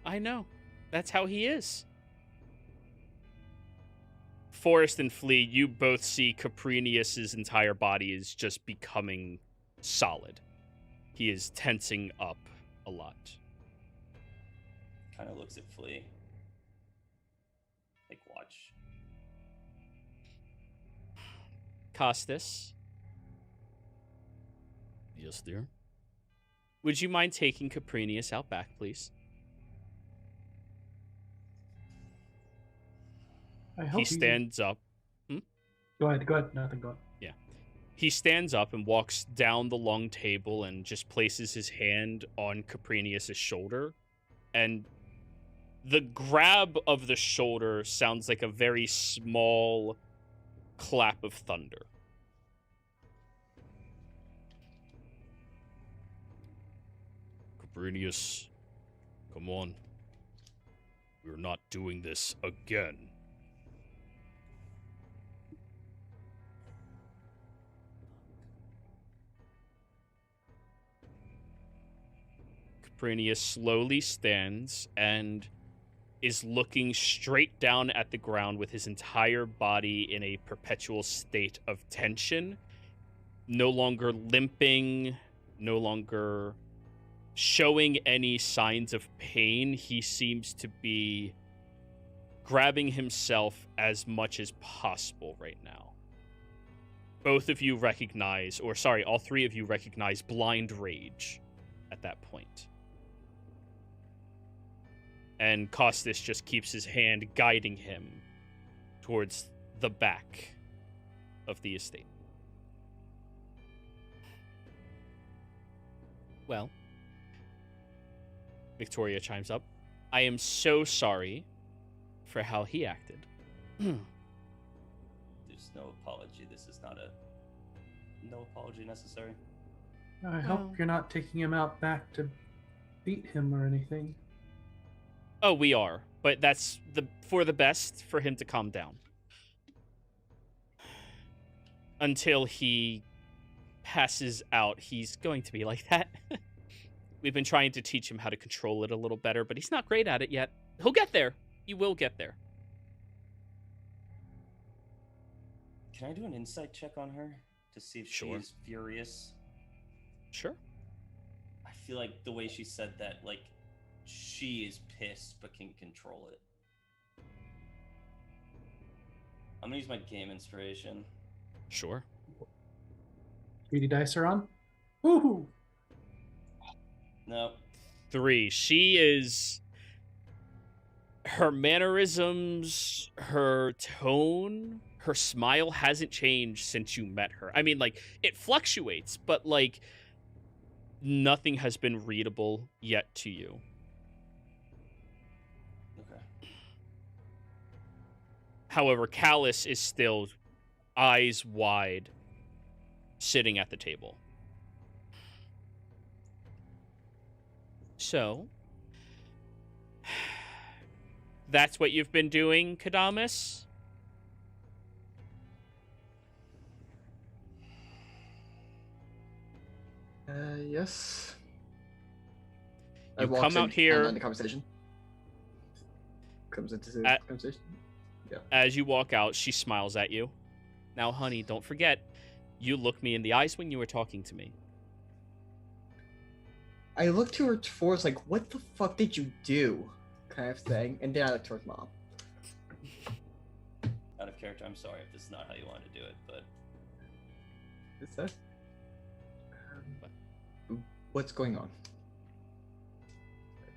I know. That's how he is. Forrest and Flea, you both see Caprinius's entire body is just becoming solid. He is tensing up a lot. Kind of looks at Flea. Like, watch. Costas. Yes, dear. Would you mind taking Caprinius out back, please? I hope He stands up. Go ahead. Nothing, go ahead. Yeah. He stands up and walks down the long table and just places his hand on Caprinius' shoulder. And the grab of the shoulder sounds like a very small clap of thunder. Caprinius, Come on. We're not doing this again. Caprinius slowly stands and is looking straight down at the ground with his entire body in a perpetual state of tension. No longer limping, no longer showing any signs of pain. He seems to be grabbing himself as much as possible right now. Both of you recognize, or sorry, all three of you recognize blind rage at that point. And Costas just keeps his hand guiding him towards the back of the estate. Well, Victoria chimes up. I am so sorry for how he acted. There's no apology. This is not no apology necessary. I hope you're not taking him out back to beat him or anything. Oh, we are. But that's for the best for him to calm down. Until he passes out, he's going to be like that. We've been trying to teach him how to control it a little better, but he's not great at it yet. He'll get there. He will get there. Can I do an insight check on her to see if Sure. she's furious? Sure. I feel like the way she said that, like, she is pissed but can control it. I'm gonna use my game inspiration. Sure. Speedy dice are on. Woohoo! No. 3. She is... Her mannerisms, her tone, her smile hasn't changed since you met her. I mean, like, it fluctuates, but, like, nothing has been readable yet to you. Okay. However, Callus is still eyes wide, sitting at the table. So, that's what you've been doing, Kadamus? Yes. You walks come out in here- and the conversation. Comes into the conversation. As you walk out, she smiles at you. Now, honey, don't forget, you looked me in the eyes when you were talking to me. I look to her towards like, what the fuck did you do? Kind of thing. And then I look towards mom. Out of character, I'm sorry if this is not how you want to do it, but Is that? What's going on?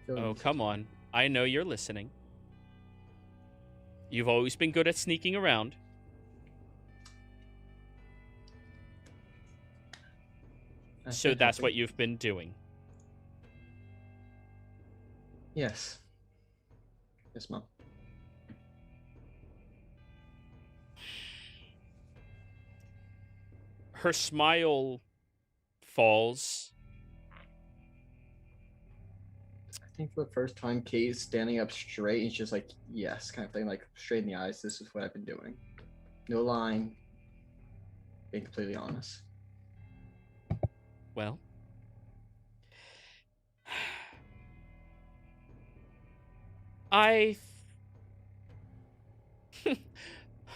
Oh, come on. I know you're listening. You've always been good at sneaking around. So that's what you've been doing. Yes. Yes, mom. Her smile falls. I think for the first time, Kay's standing up straight and she's just like, yes, kind of thing, like straight in the eyes. This is what I've been doing. No lying. Being completely honest. Well,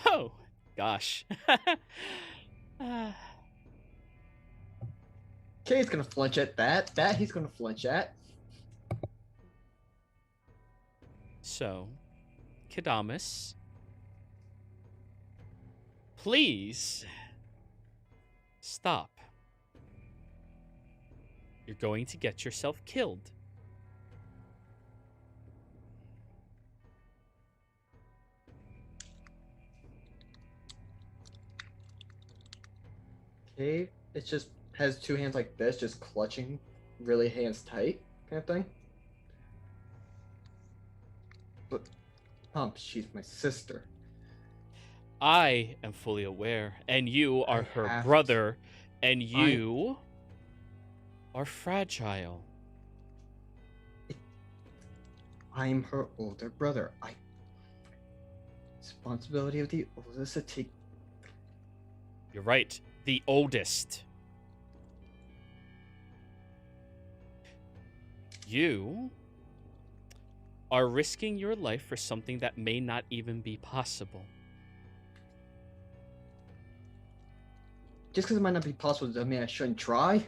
oh, gosh. Kay's gonna flinch at that. That he's gonna flinch at. So, Kadamus, please stop. You're going to get yourself killed. Kay, it just has two hands like this, just clutching, really hands tight, kind of thing. But, she's my sister. I am fully aware, and you are her have brother, and you are fragile. I'm her older brother. Responsibility of the oldest to take. You're right. The oldest. You are risking your life for something that may not even be possible. Just because it might not be possible doesn't mean I shouldn't try.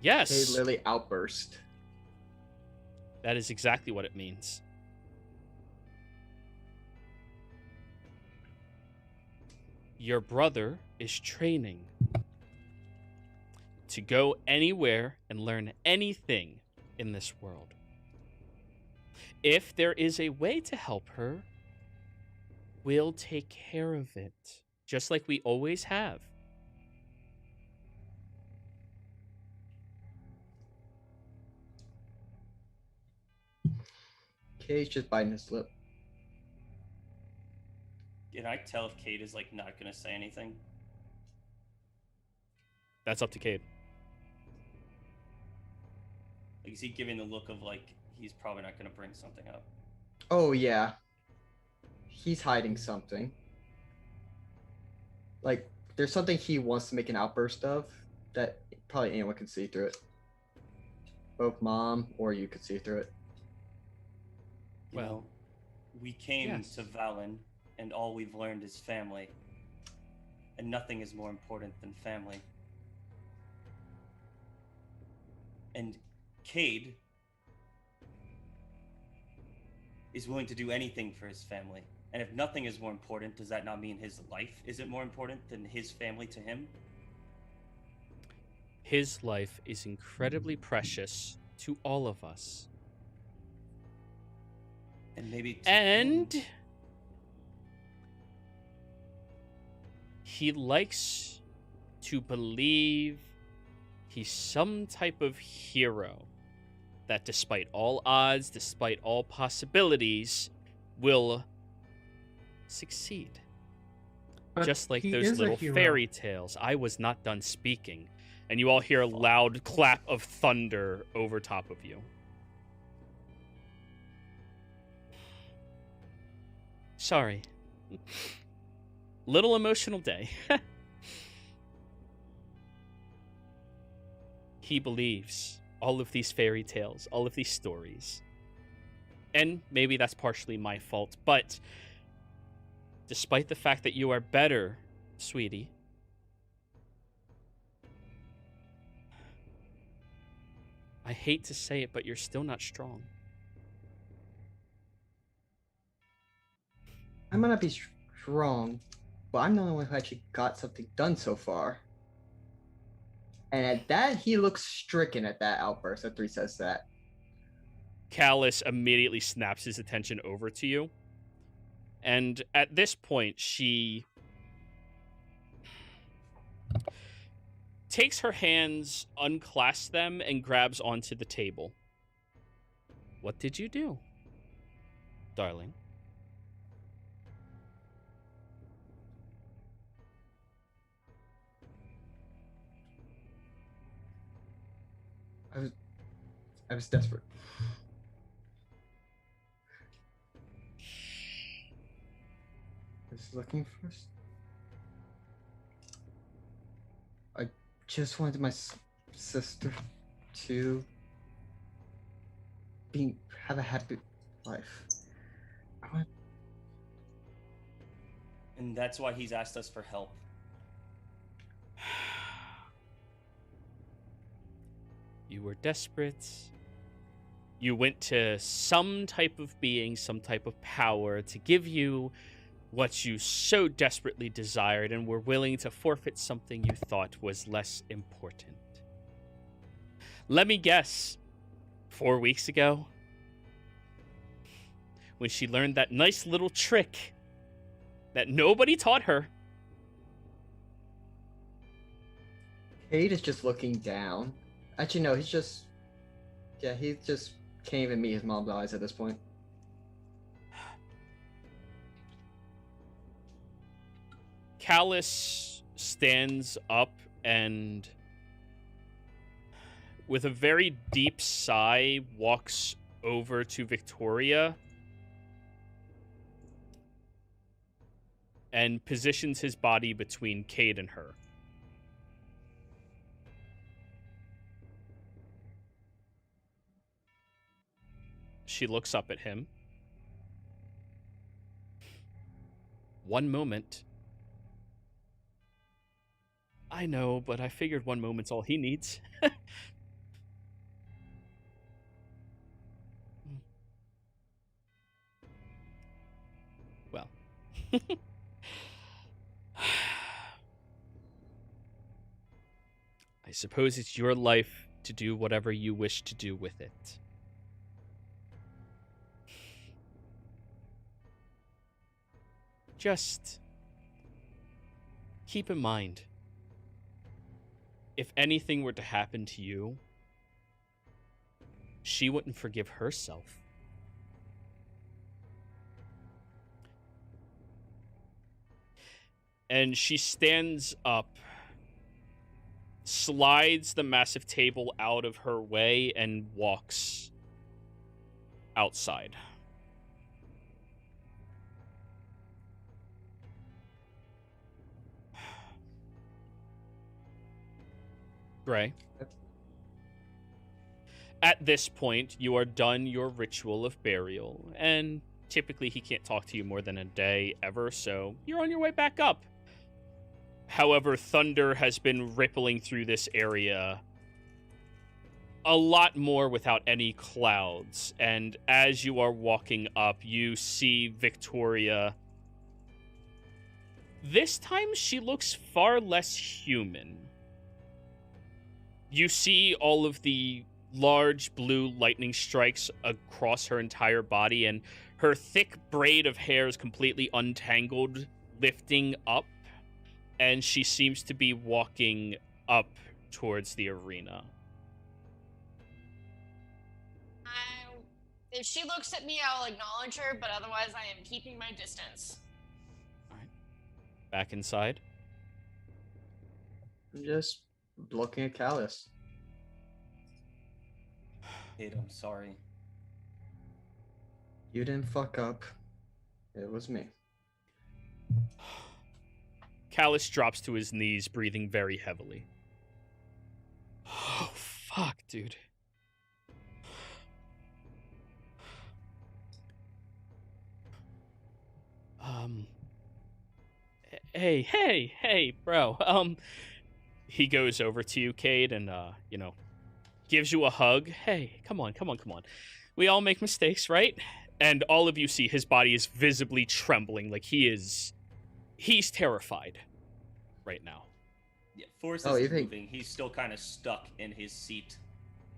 Yes. They literally outburst. That is exactly what it means. Your brother is training to go anywhere and learn anything in this world. If there is a way to help her, we'll take care of it, just like we always have. Kay's just biting his lip. Can I tell if Kate is like not gonna say anything? That's up to Cade. Like, is he giving the look of like he's probably not gonna bring something up? Oh yeah. He's hiding something. Like, there's something he wants to make an outburst of that probably anyone can see through it. Both Mom or you could see through it. You know, we came yes. to Valen, and all we've learned is family. And nothing is more important than family. And Cade is willing to do anything for his family. And if nothing is more important, does that not mean his life isn't more important than his family to him? His life is incredibly precious to all of us. And maybe And he likes to believe he's some type of hero that despite all odds, despite all possibilities, will succeed. But Just like he those is a little hero. fairy tales. I was not done speaking. And you all hear a loud clap of thunder over top of you. Sorry. Little emotional day. He believes all of these fairy tales, all of these stories. And maybe that's partially my fault, but despite the fact that you are better, sweetie, I hate to say it, but you're still not strong. I might not be strong, but I'm the only one who actually got something done so far. And at that, he looks stricken at that outburst after he says that. Callus immediately snaps his attention over to you. And at this point, she takes her hands, unclasps them, and grabs onto the table. What did you do, darling? I was desperate. I was looking for. I just wanted my sister to have a happy life. And that's why he's asked us for help. You were desperate. You went to some type of being, some type of power to give you what you so desperately desired and were willing to forfeit something you thought was less important. Let me guess. 4 weeks ago, when she learned that nice little trick that nobody taught her. Cade is just looking down. Actually, no, he's just... Yeah, he just can't even meet his mom's eyes at this point. Callus stands up and, with a very deep sigh, walks over to Victoria and positions his body between Cade and her. She looks up at him. One moment. I know, but I figured one moment's all he needs. Well. I suppose it's your life to do whatever you wish to do with it. Just keep in mind, if anything were to happen to you, she wouldn't forgive herself. And she stands up, slides the massive table out of her way, and walks outside. Gray. At this point, you are done your ritual of burial, and typically he can't talk to you more than a day ever, so you're on your way back up. However, thunder has been rippling through this area a lot more without any clouds, and as you are walking up, you see Victoria. This time, she looks far less human. You see all of the large blue lightning strikes across her entire body, and her thick braid of hair is completely untangled, lifting up, and she seems to be walking up towards the arena. If she looks at me, I'll acknowledge her, but otherwise I am keeping my distance. All right. Back inside. I'm just looking at Callus. Cade, I'm sorry. You didn't fuck up. It was me. Callus drops to his knees, breathing very heavily. Oh, fuck, dude. Hey, bro. He goes over to you, Cade, and, gives you a hug. Hey, come on. We all make mistakes, right? And all of you see his body is visibly trembling, like he's terrified right now. Yeah, Forrest is moving. He's still kind of stuck in his seat.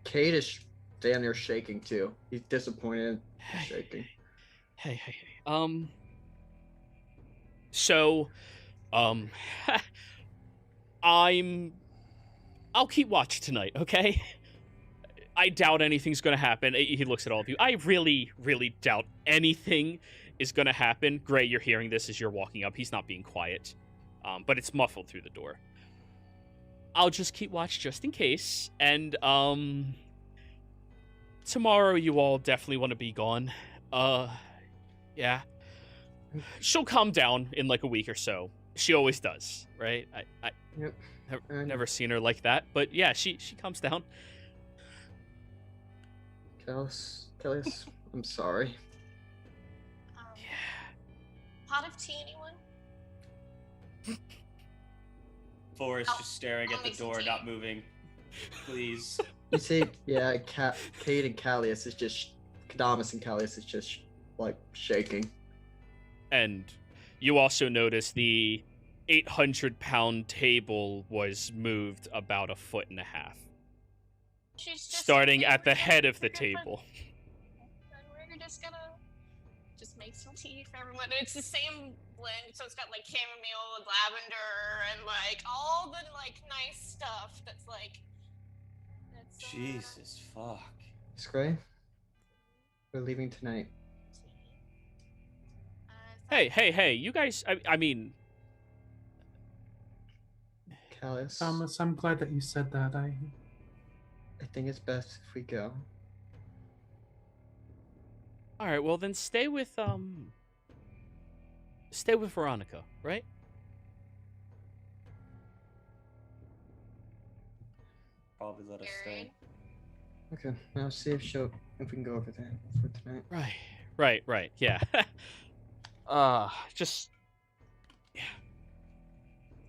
Cade is damn near shaking too. He's disappointed. Shaking. Hey. So, I'll keep watch tonight, okay? I doubt anything's gonna happen. He looks at all of you. I really, really doubt anything is gonna happen. Gray, you're hearing this as you're walking up. He's not being quiet, but it's muffled through the door. I'll just keep watch just in case. And, tomorrow you all definitely want to be gone. Yeah. She'll calm down in like a week or so. She always does, right? Yep. Never seen her like that, but yeah, she calms down. Callus, I'm sorry. Yeah. Pot of tea, anyone? Forrest just staring at the door, not moving. Please. You see, yeah, Cade and Callius is just... Kadamus and Callius is just, like, shaking. And you also notice the 800-pound table was moved about 1.5 feet. She's just starting at the head of the table. And we're just gonna make some tea for everyone. It's the same blend, so it's got like chamomile and lavender and like all the like nice stuff that's like. Jesus fuck. Gray, we're leaving tonight. Hey, you guys, I mean... Callus, Thomas, I'm glad that you said that. I think it's best if we go. All right, well then stay with Veronica, right? Probably let us stay. Okay, I'll see if we can go over there for tonight. Right. Yeah. Just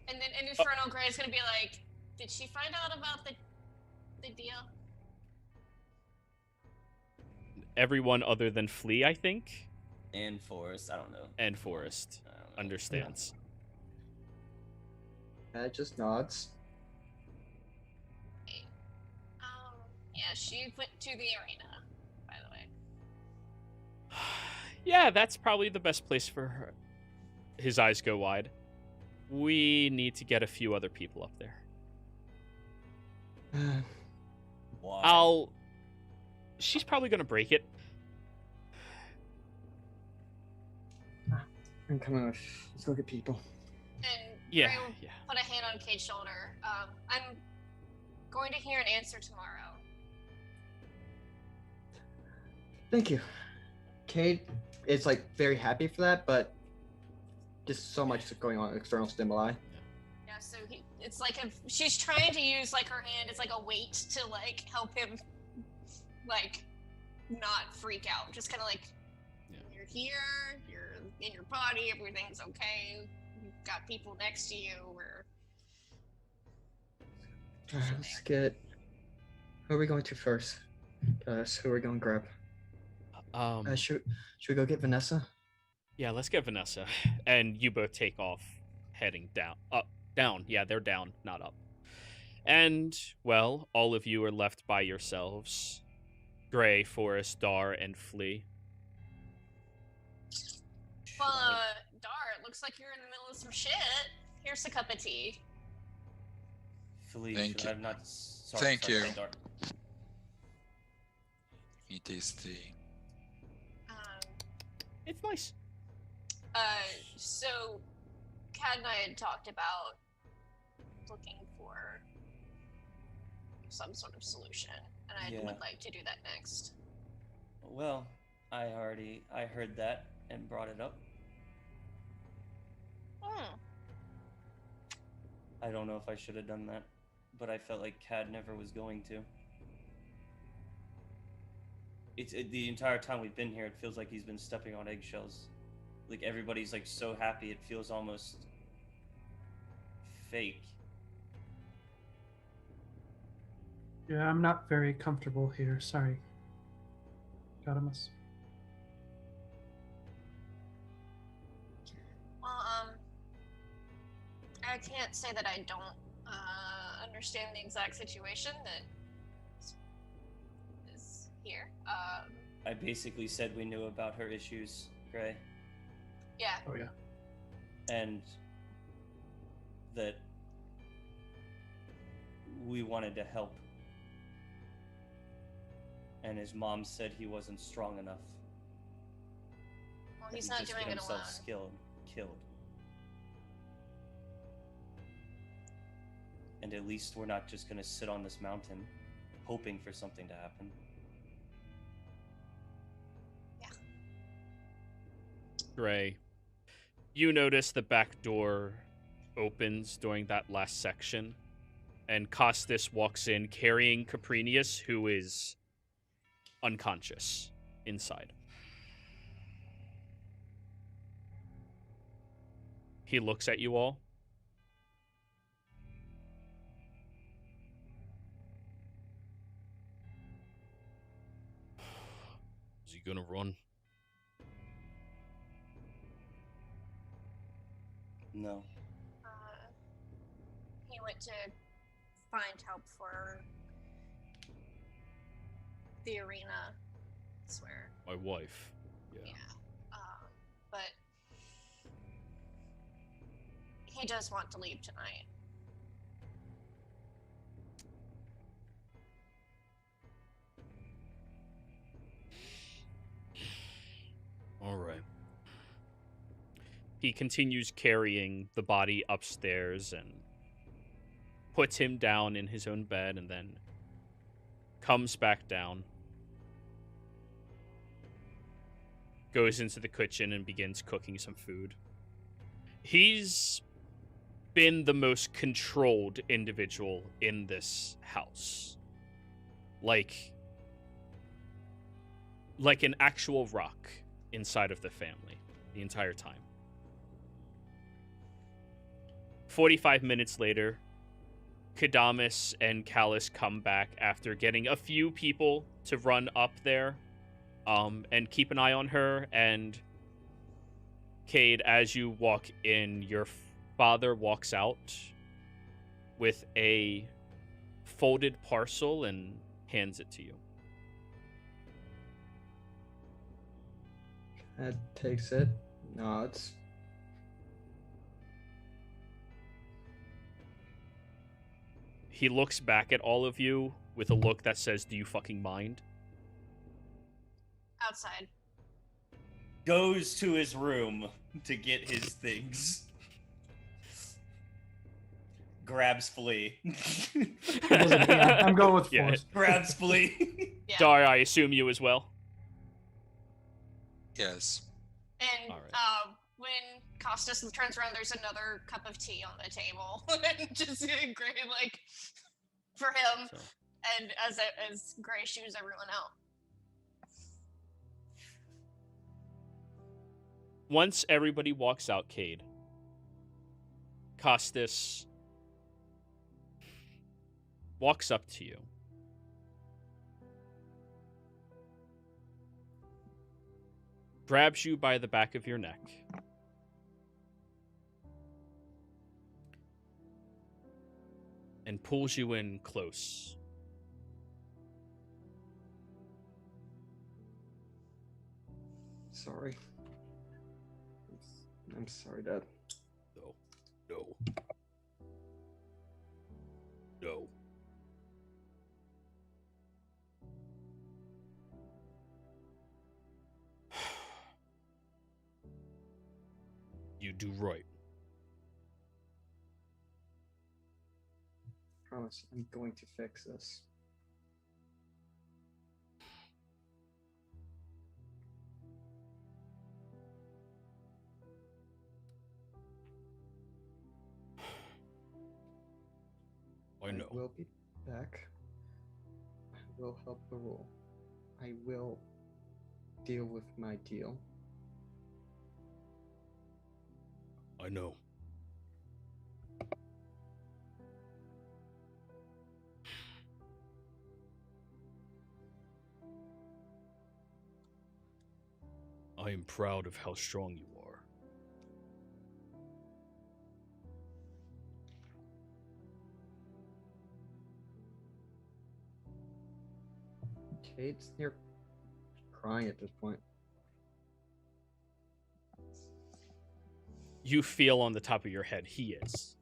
And then Infernal Gray's gonna be like, did she find out about the deal? everyone other than Flea, I think, And Forrest, I don't know. and Forrest I don't know. understands. Just nods. Yeah, she went to the arena, by the way. Yeah, that's probably the best place for her. His eyes go wide. We need to get a few other people up there. Why? She's probably gonna break it. I'm coming with. Let's go get people. And Yeah, Gray will yeah. put a hand on Kate's shoulder. I'm going to hear an answer tomorrow. Thank you. Kate is like very happy for that, but just so much going on external stimuli. Yeah, so it's like she's trying to use like her hand as like a weight to like help him like not freak out. Just kind of like, you're here, you're in your body, everything's okay. You've got people next to you. Let's get. Who are we going to first? Who are we going to grab? Should we go get Vanessa? Yeah, let's get Vanessa. And you both take off, heading down. Yeah, they're down, not up. And, well, all of you are left by yourselves. Gray, Forrest, Dar, and Flea. Well, Dar, it looks like you're in the middle of some shit. Here's a cup of tea. Felicia, Thank you. I'm not. Sorry, Thank sorry, you. Dark. It is tea. It's nice. So, Kat and I had talked about looking for some sort of solution, and I would like to do that next. Well, I heard that and brought it up. I don't know if I should have done that, but I felt like Cad never was going to. The entire time we've been here, it feels like he's been stepping on eggshells. Like everybody's like so happy, it feels almost fake. Yeah, I'm not very comfortable here. Sorry. Gadamus. Well, I can't say that I don't understand the exact situation that is here. I basically said we knew about her issues, Gray. Yeah. Oh yeah. And that we wanted to help. And his mom said he wasn't strong enough. Well, he's He not just doing get it alone. himself killed. And at least we're not just gonna sit on this mountain hoping for something to happen. Yeah. Gray, you notice the back door opens during that last section, and Costas walks in carrying Caprinius, who is unconscious inside. He looks at you all. Is he gonna run? No. He went to find help for the arena, I swear. My wife. Yeah. But he does want to leave tonight. All right. He continues carrying the body upstairs and puts him down in his own bed and then comes back down. goes into the kitchen and begins cooking some food. He's been the most controlled individual in this house. Like an actual rock inside of the family the entire time. 45 minutes later, Kadamus and Callus come back after getting a few people to run up there and keep an eye on her. And Cade, as you walk in, your father walks out with a folded parcel and hands it to you. Ed takes it, nods. He looks back at all of you with a look that says, "Do you fucking mind?" Outside. Goes to his room to get his things. Grabs Flea. Yeah, I'm going with Yeah. force. Grabs Flea. Yeah. Dar, I assume you as well? Yes. And All right. when Costas turns around, there's another cup of tea on the table, and just great, like for him, So, and as Gray shoos everyone out. once everybody walks out, Cade, Costas walks up to you. Grabs you by the back of your neck. And pulls you in close. Sorry. I'm sorry, Dad. No. No. No. You do right. Promise, I'm going to fix this. I know. I will be back. I will help the rule. I will deal with my deal. I know. I am proud of how strong you are. Cade's near crying at this point. You feel on the top of your head he is.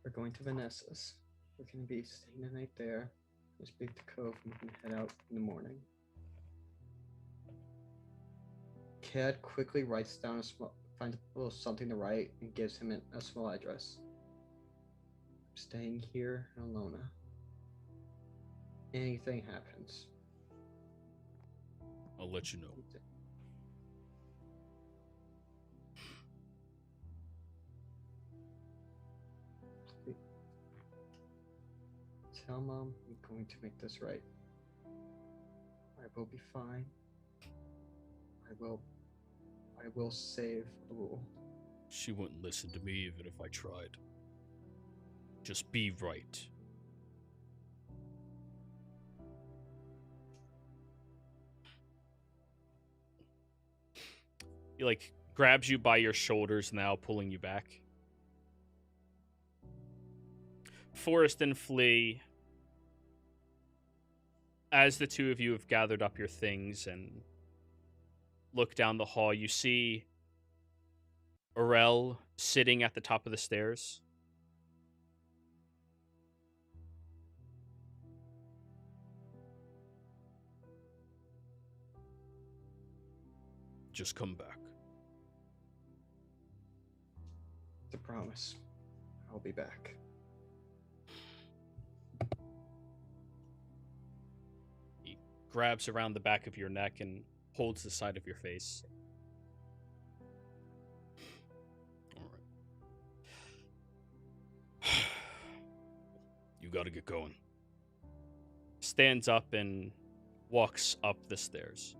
We're going to Vanessa's. We're going to be staying the night there. Just beat the cove and we can head out in the morning. Cad quickly writes down finds a little something to write and gives him a small address. I'm staying here in Alona. Anything happens. I'll let you know. Tell Mom I'm going to make this right. I will be fine. I will save the rule. She wouldn't listen to me even if I tried. Just be right. He grabs you by your shoulders now, pulling you back. Forrest and Flea, as the two of you have gathered up your things and look down the hall, you see Aurel sitting at the top of the stairs. Just come back. promise. I'll be back. He grabs around the back of your neck and holds the side of your face. All right. You gotta get going. Stands up and walks up the stairs.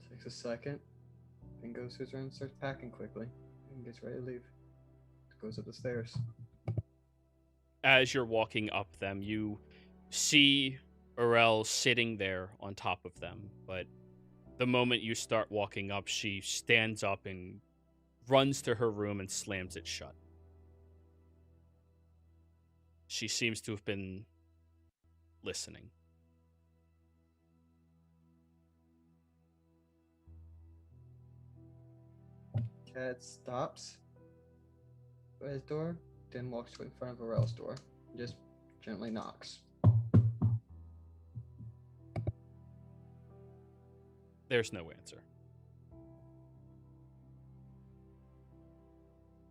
Takes a second, then goes to his room and starts packing quickly, and gets ready to leave. Goes up the stairs. As you're walking up them, you see Urel sitting there on top of them, but the moment you start walking up, she stands up and runs to her room and slams it shut. She seems to have been listening. Cat stops by his door, then walks to in front of Urel's door, and just gently knocks. There's no answer.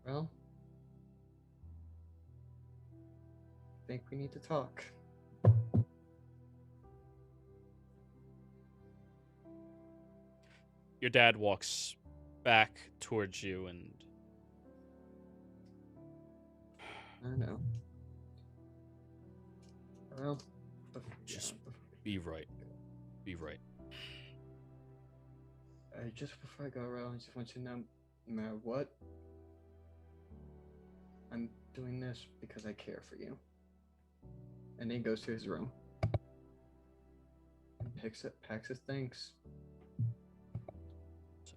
Well, I think we need to talk. Your dad walks back towards you and... I know. Well, Just be right. Be right. Just before I go, Urel, I just want you to know, no matter what, I'm doing this because I care for you. And then he goes to his room and packs his things. So,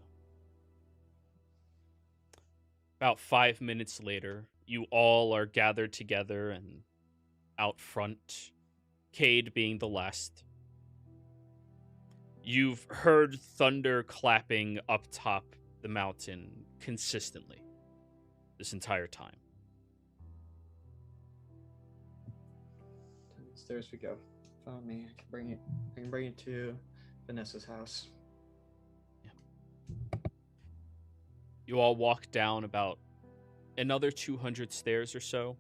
about 5 minutes later, you all are gathered together and out front, Cade being the last. You've heard thunder clapping up top the mountain consistently this entire time. Downstairs we go. Follow me. I can bring you to Vanessa's house. Yeah. You all walk down about another 200 stairs or so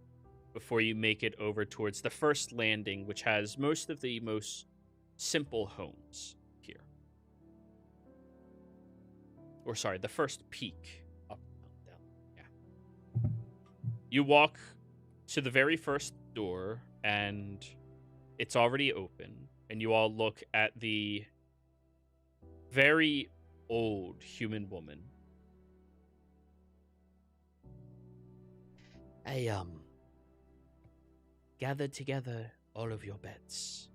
before you make it over towards the first landing, which has most of the most simple homes here. Or sorry, the first peak. Up, down, yeah. You walk to the very first door, and it's already open, and you all look at the very old human woman. I, gathered together all of your beds.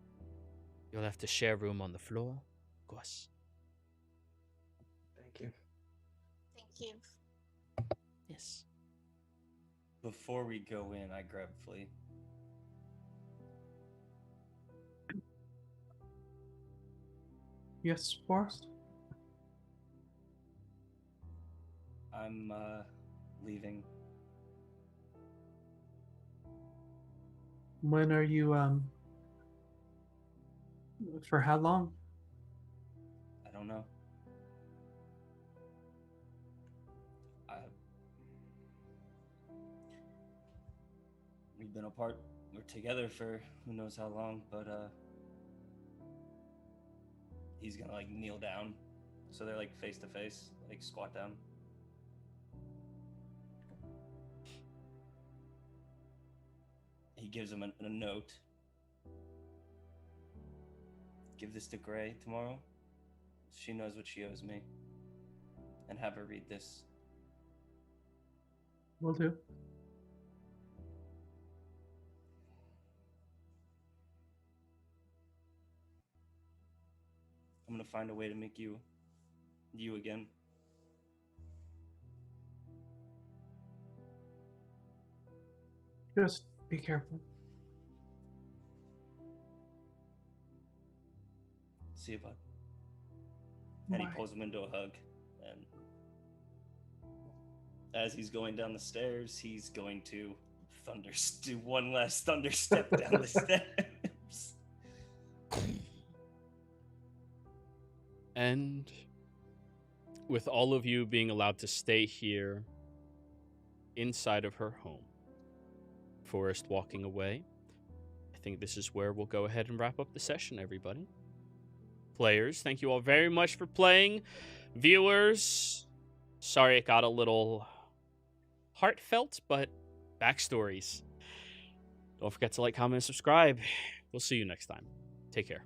You'll have to share room on the floor, of course. Thank you. Thank you. Yes. Before we go in, I grab Flea. Yes, Forrest? I'm leaving. When are you, for how long? I don't know. We've been apart. We're together for who knows how long, but he's gonna like kneel down. So they're like face to face, like squat down. He gives him a note. Give this to Gray tomorrow. She knows what she owes me. And have her read this. Will do. I'm gonna find a way to make you again. Just be careful. See you, bud. And he Bye. pulls him into a hug. And as he's going down the stairs, he's going to do one last thunder step down the steps. And with all of you being allowed to stay here inside of her home, Forrest walking away, I think this is where we'll go ahead and wrap up the session, everybody. Players, thank you all very much for playing. Viewers, sorry it got a little heartfelt, but backstories. Don't forget to like, comment, and subscribe. We'll see you next time. Take care.